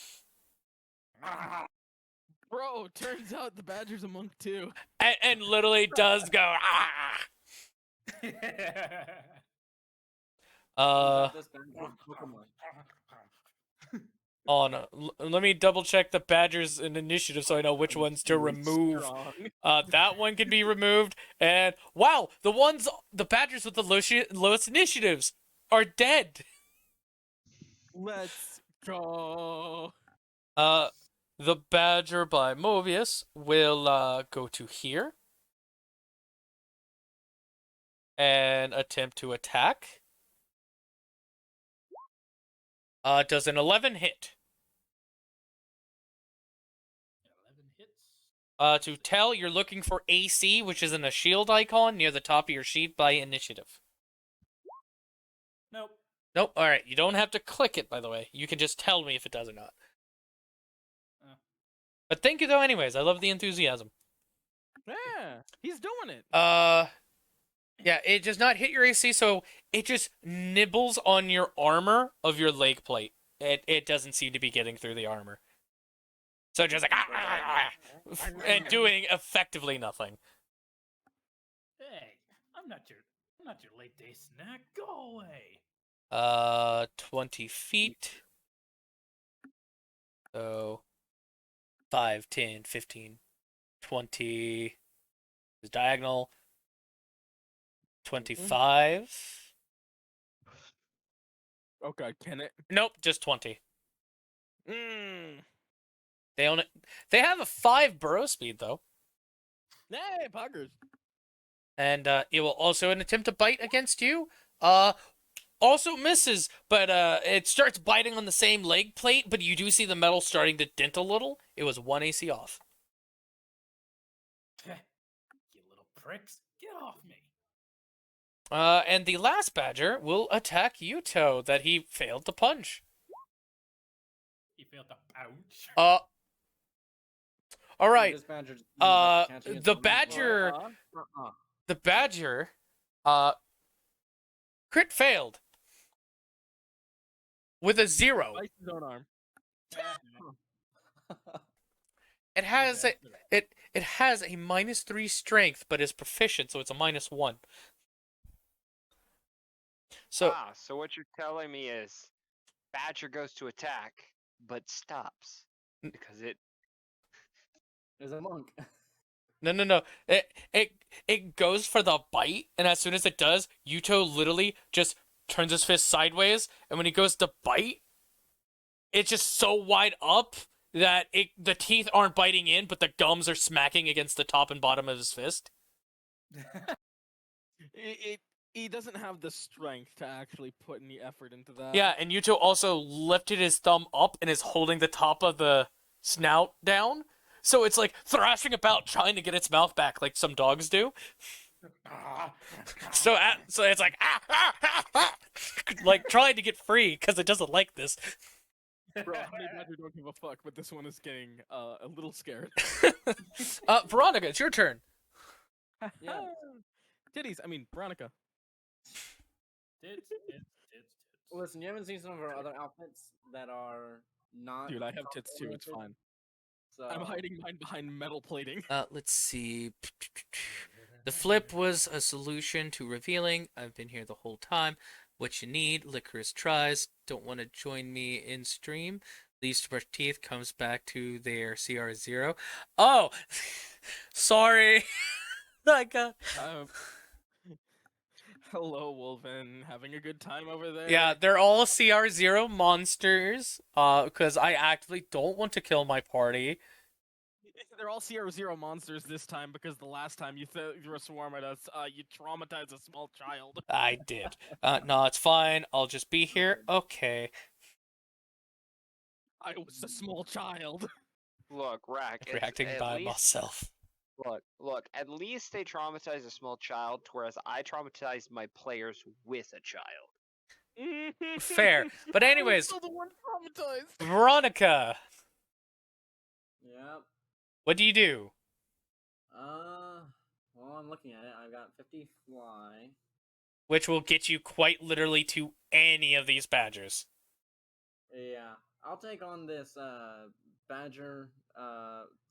Bro, turns out the badger's a monk too. And literally does go, ah! This band's Pokemon. Oh no. Let me double check the badgers in initiative so I know which ones to remove. That one can be removed. And wow, the badgers with the lowest initiatives are dead. Let's go. The badger by Mobius will go to here and attempt to attack. Does an 11 hit? 11 hits. To tell, you're looking for AC, which is in a shield icon near the top of your sheet by initiative. Nope. Nope. All right. You don't have to click it, by the way. You can just tell me if it does or not. But thank you, though, anyways. I love the enthusiasm. Yeah, he's doing it. Yeah, it does not hit your AC, so it just nibbles on your armor of your leg plate. It doesn't seem to be getting through the armor. So just like, and doing effectively nothing. Hey, I'm not your late day snack. Go away. 20 feet. So 5, 10, 15, 20 is diagonal. 25. Okay, can it? Nope, just 20. Mmm. They have a 5 burrow speed though. Hey, poggers. And it will also attempt to bite against you. Also misses, but it starts biting on the same leg plate, but you do see the metal starting to dent a little. It was 1 AC off. You little pricks. Get off me. And the last badger will attack Yuto that he failed to punch. He failed to pouch. All right. This badger just- The badger, the badger, crit failed with a 0. Bites his own arm. It has it has a -3 strength, but is proficient, so it's a -1. So so what you're telling me is Badger goes to attack, but stops because it. There's a monk. no. It goes for the bite, and as soon as it does, Yuto literally just turns his fist sideways, and when he goes to bite, it's just so wide up that the teeth aren't biting in, but the gums are smacking against the top and bottom of his fist. He doesn't have the strength to actually put any effort into that. Yeah, and Yuto also lifted his thumb up and is holding the top of the snout down. So it's like thrashing about trying to get its mouth back like some dogs do. So it's like like trying to get free because it doesn't like this. Bro, honey badger don't give a fuck, but this one is getting a little scared. Veronica, it's your turn. Yeah. Titties, I mean, Veronica. Tits. Listen, you haven't seen some of our other outfits that are not. Dude, I have tits too, it's combat-oriented, fine. So I'm hiding mine behind metal plating. Let's see. The flip was a solution to revealing. I've been here the whole time. What you need, licorice tries. Don't want to join me in stream. Leaves to brush teeth, comes back to their CR0. Oh! Sorry. I got... Hello, Wolven. Having a good time over there? Yeah, they're all CR0 monsters. Because I actively don't want to kill my party. They're all CR0 monsters this time because the last time you threw a swarm at us, you traumatized a small child. I did. No, it's fine. I'll just be here. Okay. I was a small child. Look, Rack. It's Reacting at by least, myself. Look. At least they traumatize a small child, whereas I traumatize my players with a child. Fair. But anyways, still the one traumatized. Veronica, Yep. what do you do? Well, I'm looking at it. I've got 50 fly. Which will get you quite literally to any of these badgers. Yeah, I'll take on this badger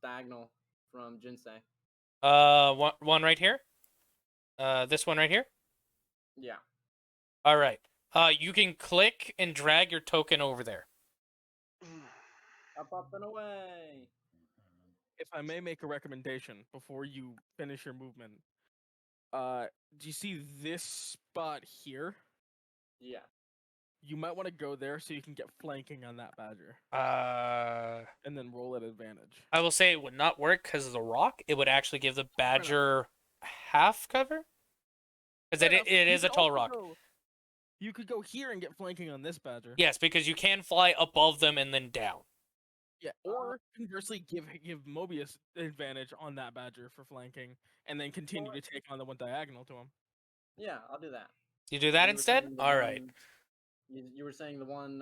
diagonal from Jinsei. One right here. This one right here. Yeah. All right. You can click and drag your token over there. Up and away. If I may make a recommendation before you finish your movement, do you see this spot here? Yeah. You might want to go there so you can get flanking on that badger, I and then roll at advantage. will say it would not work because of the rock. It would actually give the badger half cover. Because Fair it enough. is You a could tall also rock. You could go here and get flanking on this badger. Yes, because you can fly above them and then down. Yeah, or conversely, give Mobius advantage on that badger for flanking, and then continue to take on the one diagonal to him. Yeah, I'll do that. You do that You were instead? saying the All right. one- You were saying the one.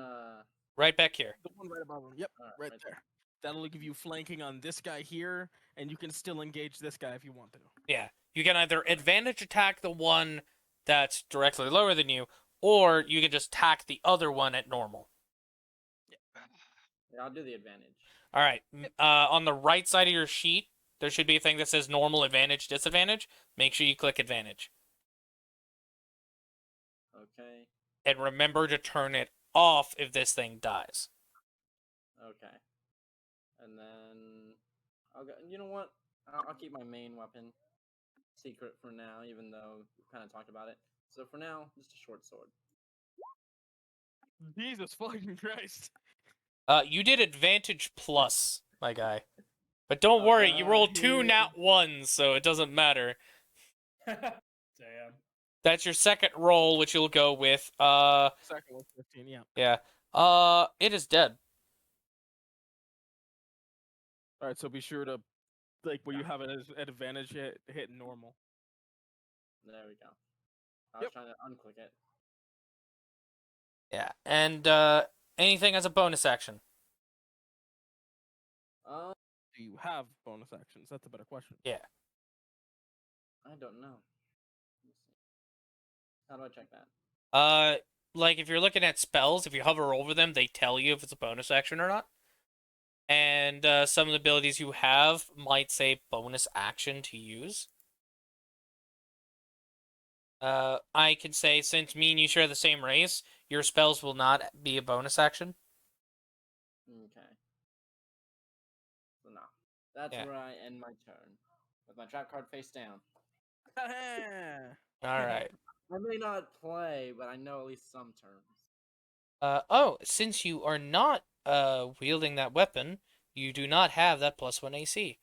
Right back here. The one right above him. Yep, Alright, right right there. That'll give you flanking on this guy here, and you can still engage this guy if you want to. Yeah. You can either advantage attack the one that's directly lower than you, or you can just tack the other one at normal. Yeah, I'll do the advantage. All right. On the right side of your sheet, there should be a thing that says normal, advantage, disadvantage. Make sure you click advantage. Okay. And remember to turn it off if this thing dies. Okay. And then I'll go. You know what? I'll keep my main weapon secret for now, even though we kind of talked about it. So for now, just a short sword. Jesus fucking Christ. You did advantage plus, my guy. But don't worry, you rolled 2 nat 1s, so it doesn't matter. Damn. That's your second roll, which you'll go with. Second one, 15, yeah. Yeah. It is dead. Alright, so be sure to, like, where you have it as at advantage, hit normal. There we go. I was trying to unclick it. Yeah. And, anything as a bonus action? Do you have bonus actions? That's a better question. Yeah. I don't know. Let me see. How do I check that? Like if you're looking at spells, if you hover over them, they tell you if it's a bonus action or not. And some of the abilities you have might say bonus action to use. I can say, since me and you share the same race, your spells will not be a bonus action. Okay. So no. That's Yeah. where I end my turn. With my trap card face down. Alright. I may not play, but I know at least some terms. Since you are not wielding that weapon, you do not have that +1 AC.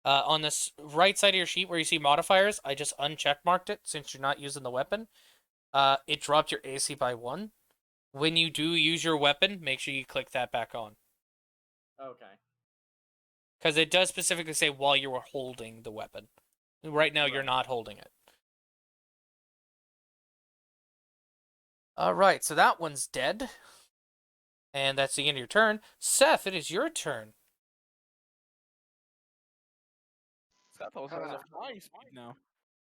On this right side of your sheet where you see modifiers, I just uncheckmarked it since you're not using the weapon. It dropped your AC by 1. When you do use your weapon, make sure you click that back on. Okay. Because it does specifically say while you were holding the weapon. Right now, you're Right. not holding it. Alright, so that one's dead. And that's the end of your turn. Seth, it is your turn. Seth also has a flying speed now.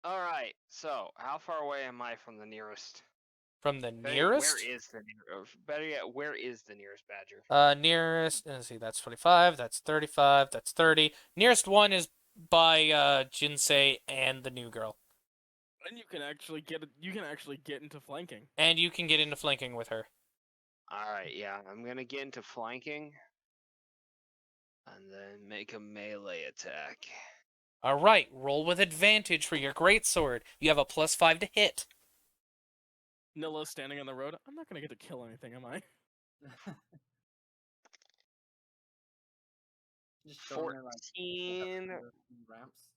All right. So, how far away am I from the nearest? From the Better yet, nearest? Where is the nearest? Better yet, where is the nearest badger? Nearest, let's see, that's 25, that's 35, that's 30. Nearest one is by Jinsei and the new girl. And you can actually get into flanking. And you can get into flanking with her. All right. Yeah, I'm gonna get into flanking, and then make a melee attack. Alright, roll with advantage for your greatsword. You have a +5 to hit. Nilla's standing on the road. I'm not gonna get to kill anything, am I? Just showing her, like, 14. ramps.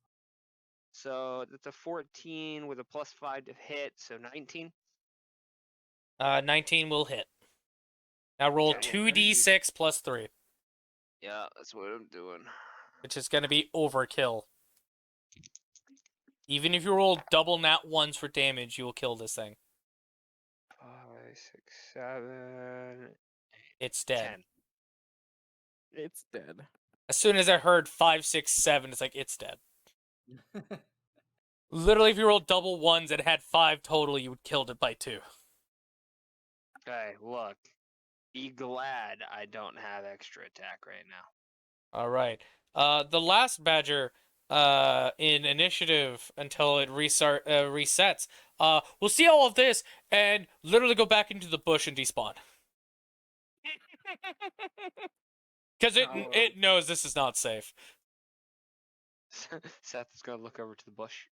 So that's a 14 with a +5 to hit, so 19. 19 will hit. Now roll Okay. 2d6 plus 3, Yeah, that's what I'm doing. which is going to be overkill. Even if you roll double nat 1s for damage, you will kill this thing. 5, 6, 7, It's dead. 10. It's dead. As soon as I heard 5, 6, 7, it's like, it's dead. Literally, if you rolled double 1s and had 5 total, you would killed it by 2. Okay, look. Be glad I don't have extra attack right now. Alright. The last badger in initiative until it resets. We'll see all of this and literally go back into the bush and despawn. Because it knows this is not safe. Seth is gonna look over to the bush.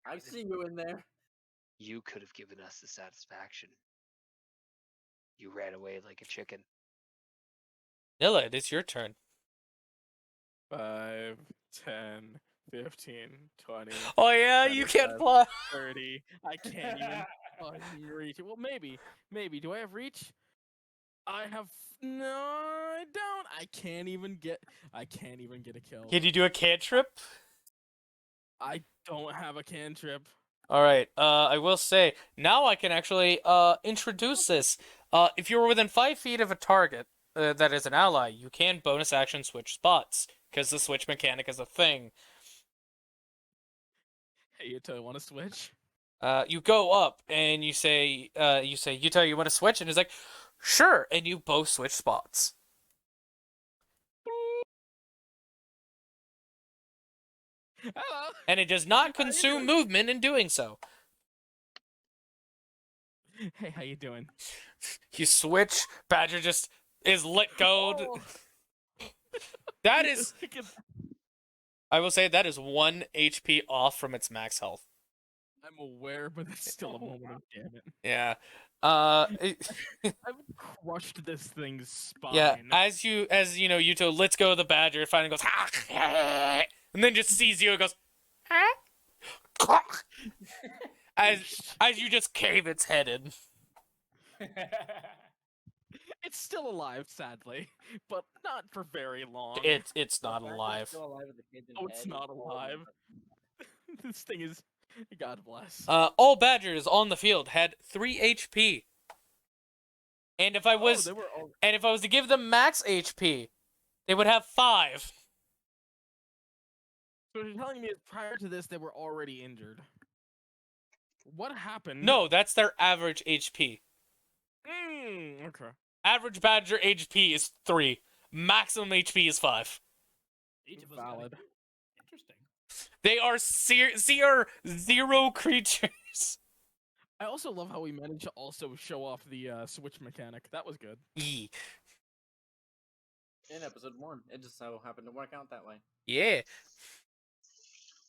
I see you in there. You could have given us the satisfaction. You ran away like a chicken. Nilla, it is your turn. 5, 10, 15, 20, Oh yeah, you can't fly. 30. I can't even fucking reach it. Well, maybe. Do I have reach? I have. No, I don't. I can't even get a kill. Can you do a cantrip? I don't have a cantrip. Alright, I will say, now I can actually introduce this. If you're within 5 feet of a target that is an ally, you can bonus action switch spots, because the switch mechanic is a thing. Hey, Yuto, want to switch? You go up and you say, Yuta, you want to switch? And he's like, sure. And you both switch spots. Hello. And it does not consume movement in doing so. Hey, how you doing? You switch, Badger just is let go. Oh. That is, I will say, that is 1 HP off from its max health. I'm aware, but it's still a moment of damn it. Yeah. I've crushed this thing's spine. Yeah, as you know, Yuto lets go of the badger, finally goes, and then just sees you and goes, as you just cave its head in. It's still alive, sadly, but not for very long. It's not alive. Still alive with the kid's Oh, it's head. not alive. This thing is. God bless. All badgers on the field had 3 HP. And if I was to give them max HP, they would have 5. So you're telling me that prior to this they were already injured? What happened? No, that's their average HP. Okay. Average badger HP is 3. Maximum HP is 5. Each of us Valid. got a- Interesting. They are zero creatures. I also love how we managed to also show off the switch mechanic. That was good. E. In episode 1, it just so happened to work out that way. Yeah.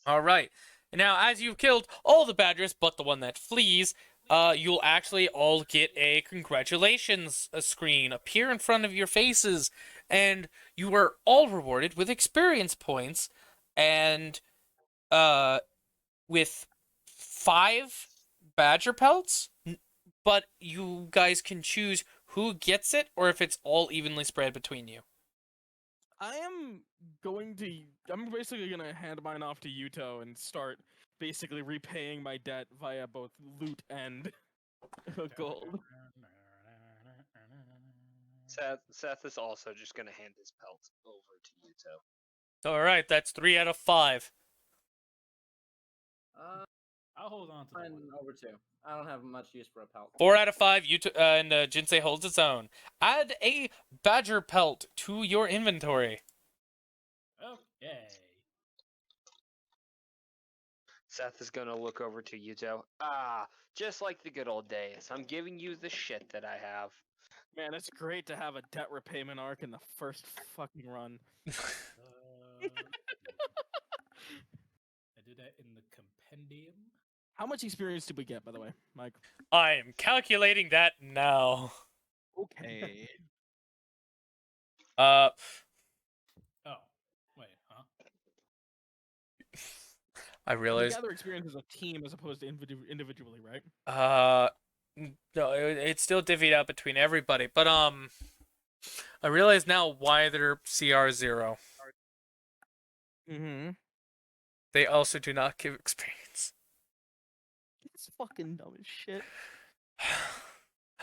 All right. Now, as you've killed all the badgers but the one that flees, you'll actually all get a congratulations screen appear in front of your faces, and you are all rewarded with experience points, and with 5 badger pelts, but you guys can choose who gets it or if it's all evenly spread between you. I'm basically gonna hand mine off to Yuto and start basically repaying my debt via both loot and gold. Seth is also just gonna hand his pelt over to Yuto. All right, that's 3 out of 5. I'll hold on to the Mine one. over 2. I don't have much use for a pelt. 4 out of 5. And Jinsei holds its own. Add a badger pelt to your inventory. Okay. Seth is gonna look over to Yuto. Ah, just like the good old days. I'm giving you the shit that I have. Man, it's great to have a debt repayment arc in the first fucking run. I do that in the compendium. How much experience did we get, by the way, Mike? I am calculating that now. Okay. Uh, Oh, wait, huh? I We realized. gather experience as a team as opposed to individually, right? No, it's still divvied out between everybody. But I realize now why they're CR0. Mm-hmm. They also do not give experience. It's fucking dumb as shit.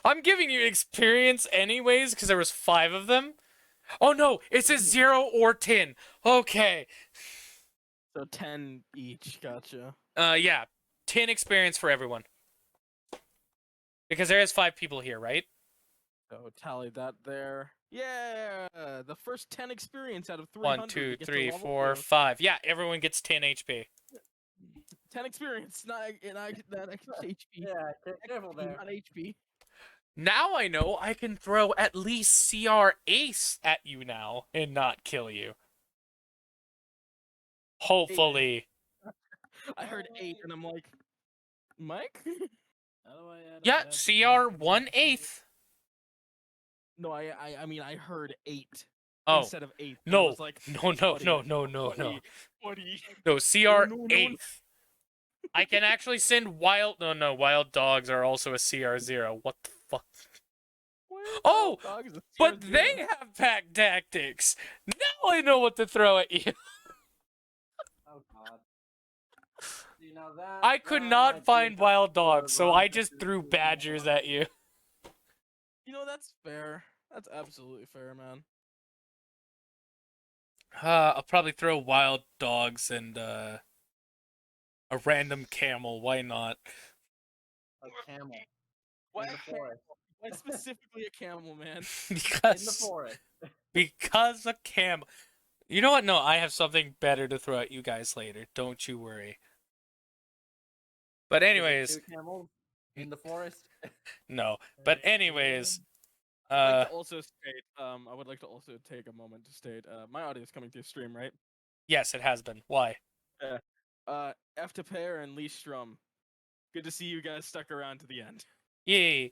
I'm giving you experience anyways because there was 5 of them. Oh no, it says 0 or 10. Okay. So 10 each, gotcha. Yeah, 10 experience for everyone. Because there is 5 people here, right? So tally that there. Yeah, the first 10 experience out of 300. 1, 2, to get to 3, level 4, 2. 5. Yeah, everyone gets 10 HP. 10 experience, not that extra HP. Yeah, careful there. Not HP. Now I know I can throw at least CR Ace at you now and not kill you. Hopefully. I heard 8, and I'm like, Mike? How do I add a Yeah, badge CR to my 1/8. No, I mean, I heard 8 Oh, instead of 8. I no, was like, no, buddy, no. buddy, buddy. No, CR no, no. 8th. I can actually send wild. No, wild dogs are also a CR0. What the fuck? Oh, but they have pack tactics. Now I know what to throw at you. Oh god. See, now that, I could that not might be find enough wild for dogs, so I Veronica just to threw do badgers more. at you. You know, that's fair. That's absolutely fair, man. I'll probably throw wild dogs and a random camel. Why not? A camel. Why, In the forest. why specifically a camel, man? In the because forest. because a camel. You know what? No, I have something better to throw at you guys later. Don't you worry. But Is it anyways, 2 camels in the forest. no. But anyways, I'd like to also state, I would like to also take a moment to state, my audio is coming through stream, right? yes, it has been. Why? F to Pair and Lee Strum. Good to see you guys stuck around to the end. Yay.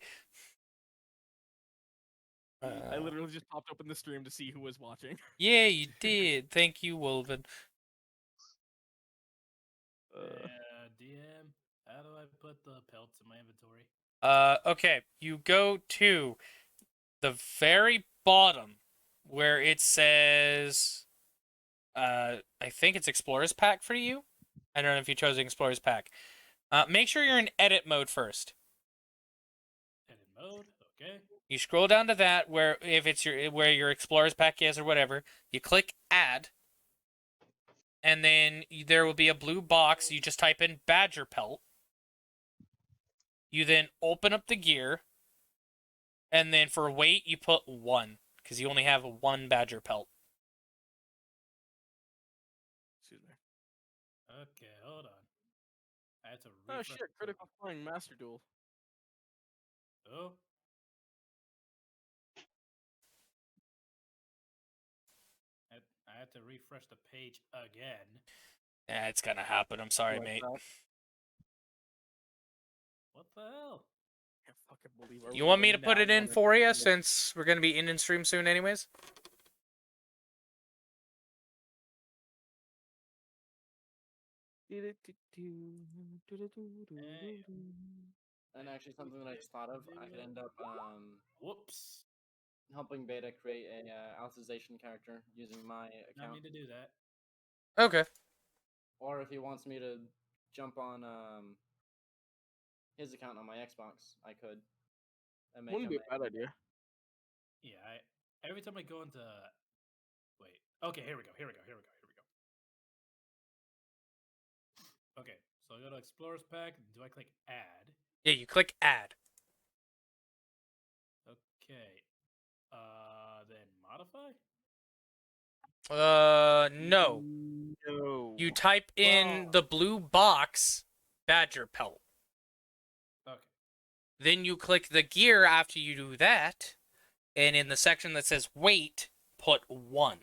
I literally just popped open the stream to see who was watching. Yeah, you did. Thank you, Wolven. DM, how do I put the pelts in my inventory? Okay. You go to the very bottom where it says, I think it's Explorer's Pack for you. I don't know if you chose Explorer's Pack. Make sure you're in edit mode first. Edit mode, okay. You scroll down to that where if it's where your Explorer's Pack is or whatever, you click add. And then there will be a blue box. You just type in Badger Pelt. You then open up the gear. And then for weight, you put 1. Because you only have 1 Badger Pelt. Excuse me. Okay, hold on. I had to Oh refresh. shit, Critical Flying Master Duel. Oh. I had to refresh the page again. Yeah, it's gonna happen. I'm sorry, Like mate. that. What the hell? Can't fucking believe it. You want me to put it in for you Yeah. since we're gonna be in stream soon, anyways? And actually, something that I just thought of, I could end up Whoops. helping Beta create a Alicization character using my Not account. mean to do that. Okay. Or if he wants me to jump on his account on my Xbox, I could. And make Wouldn't him be a bad idea. Yeah, every time I go into wait. Okay, here we go. Okay, so I go to Explorers Pack. Do I click Add? Yeah, you click add. Okay. Then modify. No. No. You type in Well- the blue box, badger pelt. Okay. Then you click the gear after you do that, and in the section that says weight, put 1.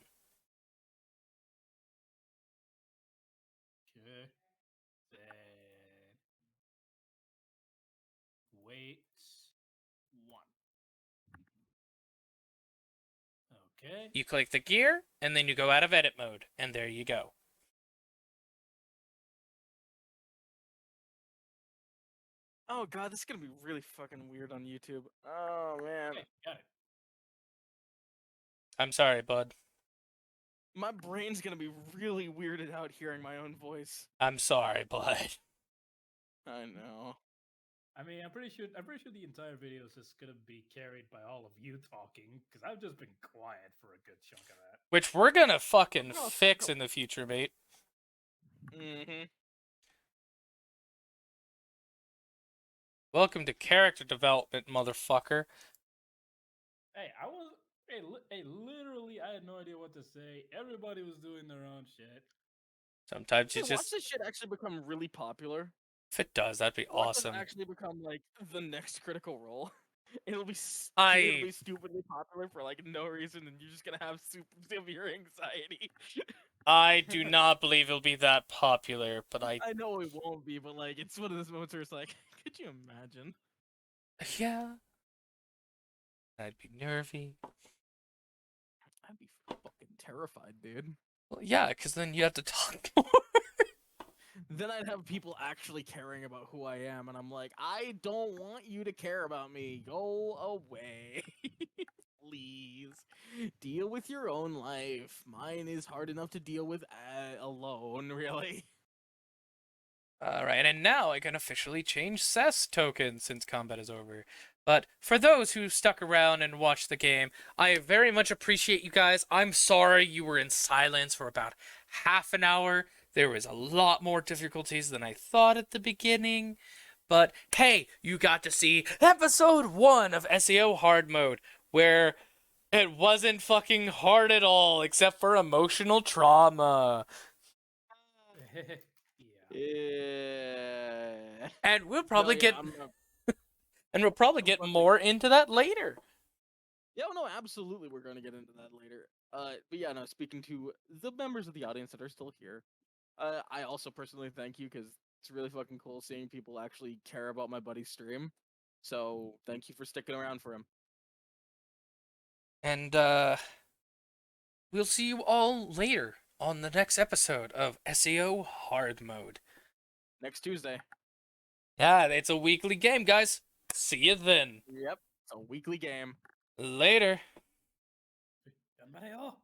Okay. Then weight 1. Okay. You click the gear, and then you go out of edit mode, and there you go. Oh god, this is gonna be really fucking weird on YouTube. Oh man. Okay, got it. I'm sorry, bud. My brain's gonna be really weirded out hearing my own voice. I'm sorry, bud. I know. I mean, I'm pretty sure the entire video is just gonna be carried by all of you talking, because I've just been quiet for a good chunk of that. Which we're gonna fucking Oh, fix no. in the future, mate. Mm-hmm. Welcome to character development, motherfucker. Hey, I was. Hey, literally, I had no idea what to say. Everybody was doing their own shit. Sometimes you Watch just... this shit actually become really popular. If it does, that'd be Watch this awesome. actually become like the next Critical Role. It'll be stupidly popular for like no reason, and you're just gonna have severe anxiety. I do not believe it'll be that popular, but I know it won't be, but like it's one of those moments where it's like, could you imagine? yeah. I'd be nervy. I'd be fucking terrified, dude. Well, yeah, because then you have to talk more. Then I'd have people actually caring about who I am, and I'm like, I don't want you to care about me. Go away. Please. Deal with your own life. Mine is hard enough to deal with alone, really. Alright, and now I can officially change CES tokens since combat is over. But for those who stuck around and watched the game, I very much appreciate you guys. I'm sorry you were in silence for about half an hour. There was a lot more difficulties than I thought at the beginning. But hey, you got to see episode 1 of SAO hard mode, where it wasn't fucking hard at all, except for emotional trauma. Yeah. Yeah. And we'll probably No, yeah, get... I'm, And we'll probably get more into that later. yeah, no, absolutely, we're going to get into that later. But yeah, no, speaking to the members of the audience that are still here, I also personally thank you because it's really fucking cool seeing people actually care about my buddy's stream. So thank you for sticking around for him. And we'll see you all later on the next episode of SAO hard mode. Next Tuesday. Yeah, it's a weekly game, guys. See you then. Yep, it's a weekly game. Later. Ganbare yo.